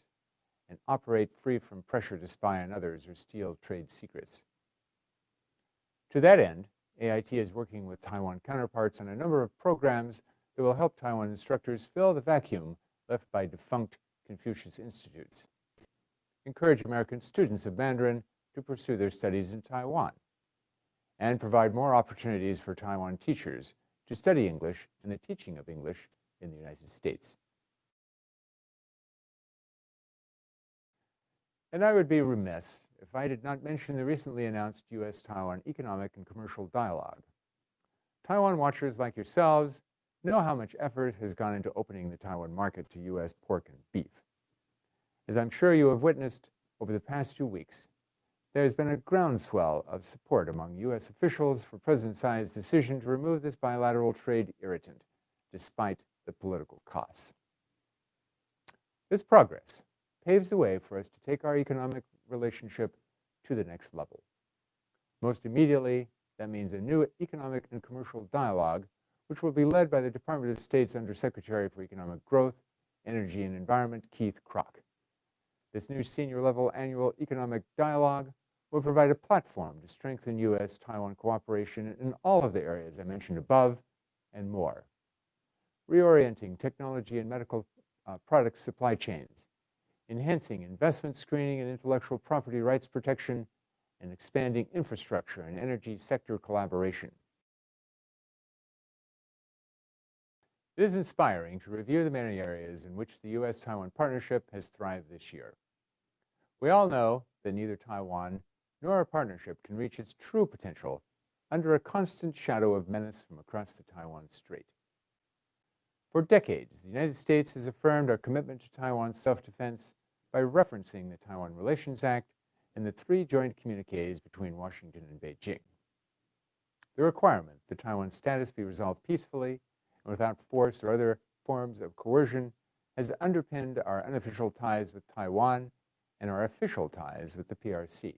and operate free from pressure to spy on others or steal trade secrets. To that end, AIT is working with Taiwan counterparts on a number of programs that will help Taiwan instructors fill the vacuum left by defunct Confucius Institutes, encourage American students of Mandarin to pursue their studies in Taiwan, and provide more opportunities for Taiwan teachers to study English and the teaching of English in the United States. And I would be remiss if I did not mention the recently announced US-Taiwan economic and commercial dialogue. Taiwan watchers like yourselves know how much effort has gone into opening the Taiwan market to US pork and beef. As I'm sure you have witnessed over the past 2 weeks, there has been a groundswell of support among US officials for President Tsai's decision to remove this bilateral trade irritant, despite the political costs. This progress paves the way for us to take our economic relationship to the next level. Most immediately, that means a new economic and commercial dialogue, which will be led by the Department of State's Undersecretary for Economic Growth, Energy and Environment, Keith Kroc. This new senior-level annual economic dialogue will provide a platform to strengthen US-Taiwan cooperation in all of the areas I mentioned above and more. Reorienting technology and medical product supply chains, enhancing investment screening and intellectual property rights protection, and expanding infrastructure and energy sector collaboration. It is inspiring to review the many areas in which the US-Taiwan partnership has thrived this year. We all know that neither Taiwan nor our partnership can reach its true potential under a constant shadow of menace from across the Taiwan Strait. For decades, the United States has affirmed our commitment to Taiwan's self-defense by referencing the Taiwan Relations Act and the 3 joint communiques between Washington and Beijing. The requirement that Taiwan's status be resolved peacefully and without force or other forms of coercion has underpinned our unofficial ties with Taiwan and our official ties with the PRC.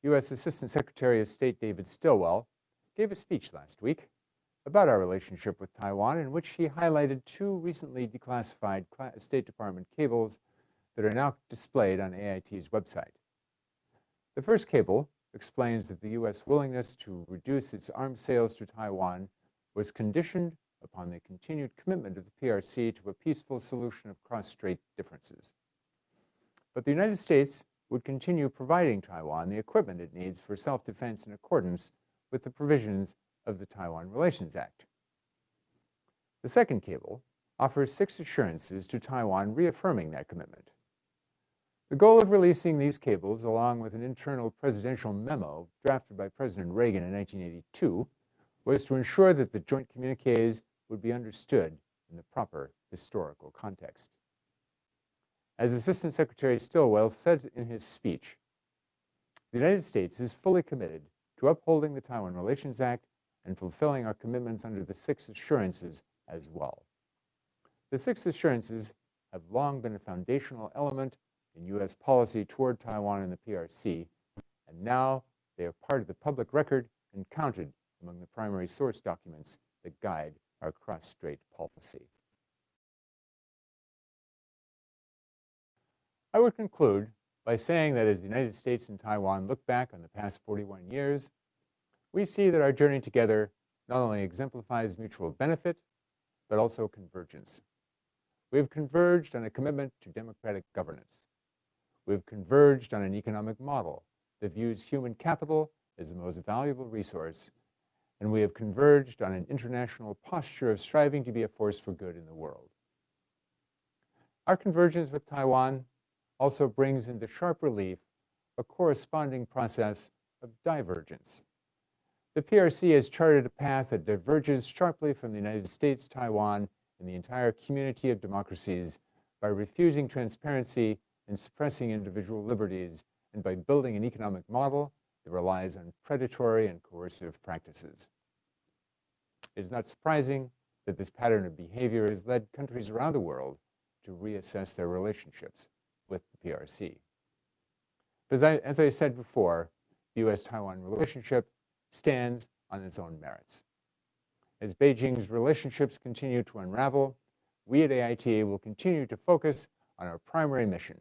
U.S. Assistant Secretary of State David Stilwell gave a speech last week about our relationship with Taiwan, in which he highlighted 2 recently declassified State Department cables that are now displayed on AIT's website. The first cable explains that the U.S. willingness to reduce its arms sales to Taiwan was conditioned upon the continued commitment of the PRC to a peaceful solution of cross-strait differences. But the United States would continue providing Taiwan the equipment it needs for self-defense in accordance with the provisions of the Taiwan Relations Act. The second cable offers 6 assurances to Taiwan reaffirming that commitment. The goal of releasing these cables, along with an internal presidential memo drafted by President Reagan in 1982, was to ensure that the joint communiques would be understood in the proper historical context. As Assistant Secretary Stilwell said in his speech, the United States is fully committed to upholding the Taiwan Relations Act and fulfilling our commitments under the 6 assurances as well. The 6 assurances have long been a foundational element in U.S. policy toward Taiwan and the PRC, and now they are part of the public record and counted among the primary source documents that guide our cross-strait policy. I would conclude by saying that as the United States and Taiwan look back on the past 41 years, we see that our journey together not only exemplifies mutual benefit, but also convergence. We have converged on a commitment to democratic governance. We have converged on an economic model that views human capital as the most valuable resource, and we have converged on an international posture of striving to be a force for good in the world. Our convergence with Taiwan also brings into sharp relief a corresponding process of divergence. The PRC has charted a path that diverges sharply from the United States, Taiwan, and the entire community of democracies by refusing transparency and suppressing individual liberties, and by building an economic model that relies on predatory and coercive practices. It is not surprising that this pattern of behavior has led countries around the world to reassess their relationships with the PRC. But as I said before, the US-Taiwan relationship stands on its own merits. As Beijing's relationships continue to unravel, we at AITA will continue to focus on our primary mission: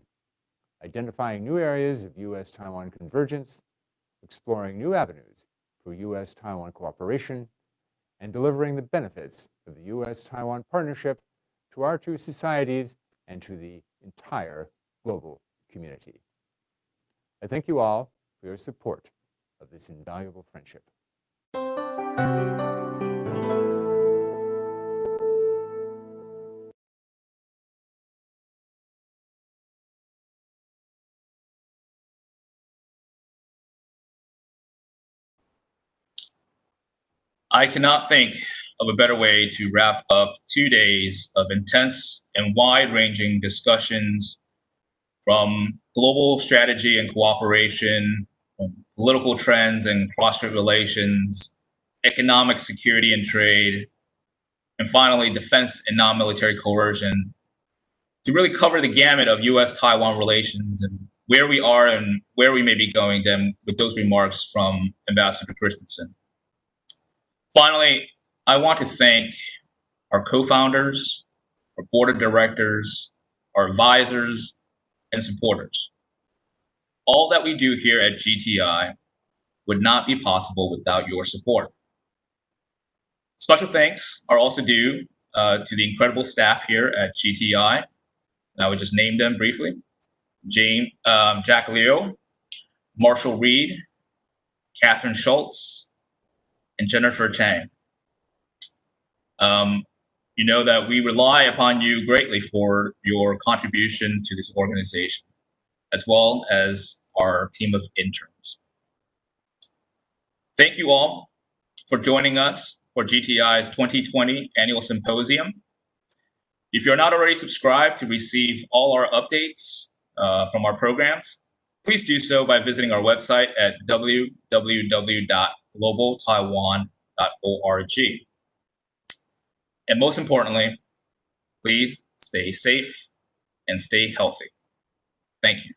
identifying new areas of US-Taiwan convergence, exploring new avenues for US-Taiwan cooperation, and delivering the benefits of the US-Taiwan partnership to our two societies and to the entire global community. I thank you all for your support of this invaluable friendship. I cannot think of a better way to wrap up 2 days of intense and wide-ranging discussions from global strategy and cooperation, political trends and cross-strait relations, economic security and trade, and finally, defense and non-military coercion, to really cover the gamut of US-Taiwan relations and where we are and where we may be going, then with those remarks from Ambassador Christensen. Finally, I want to thank our co-founders, our board of directors, our advisors, and supporters. All that we do here at GTI would not be possible without your support. Special thanks are also due to the incredible staff here at GTI. And I would just name them briefly. Jack Leo, Marshall Reed, Catherine Schultz, and Jennifer Chang. You know that we rely upon you greatly for your contribution to this organization, as well as our team of interns. Thank you all for joining us for GTI's 2020 Annual Symposium. If you're not already subscribed to receive all our updates from our programs, please do so by visiting our website at www.globaltaiwan.org. And most importantly, please stay safe and stay healthy. Thank you.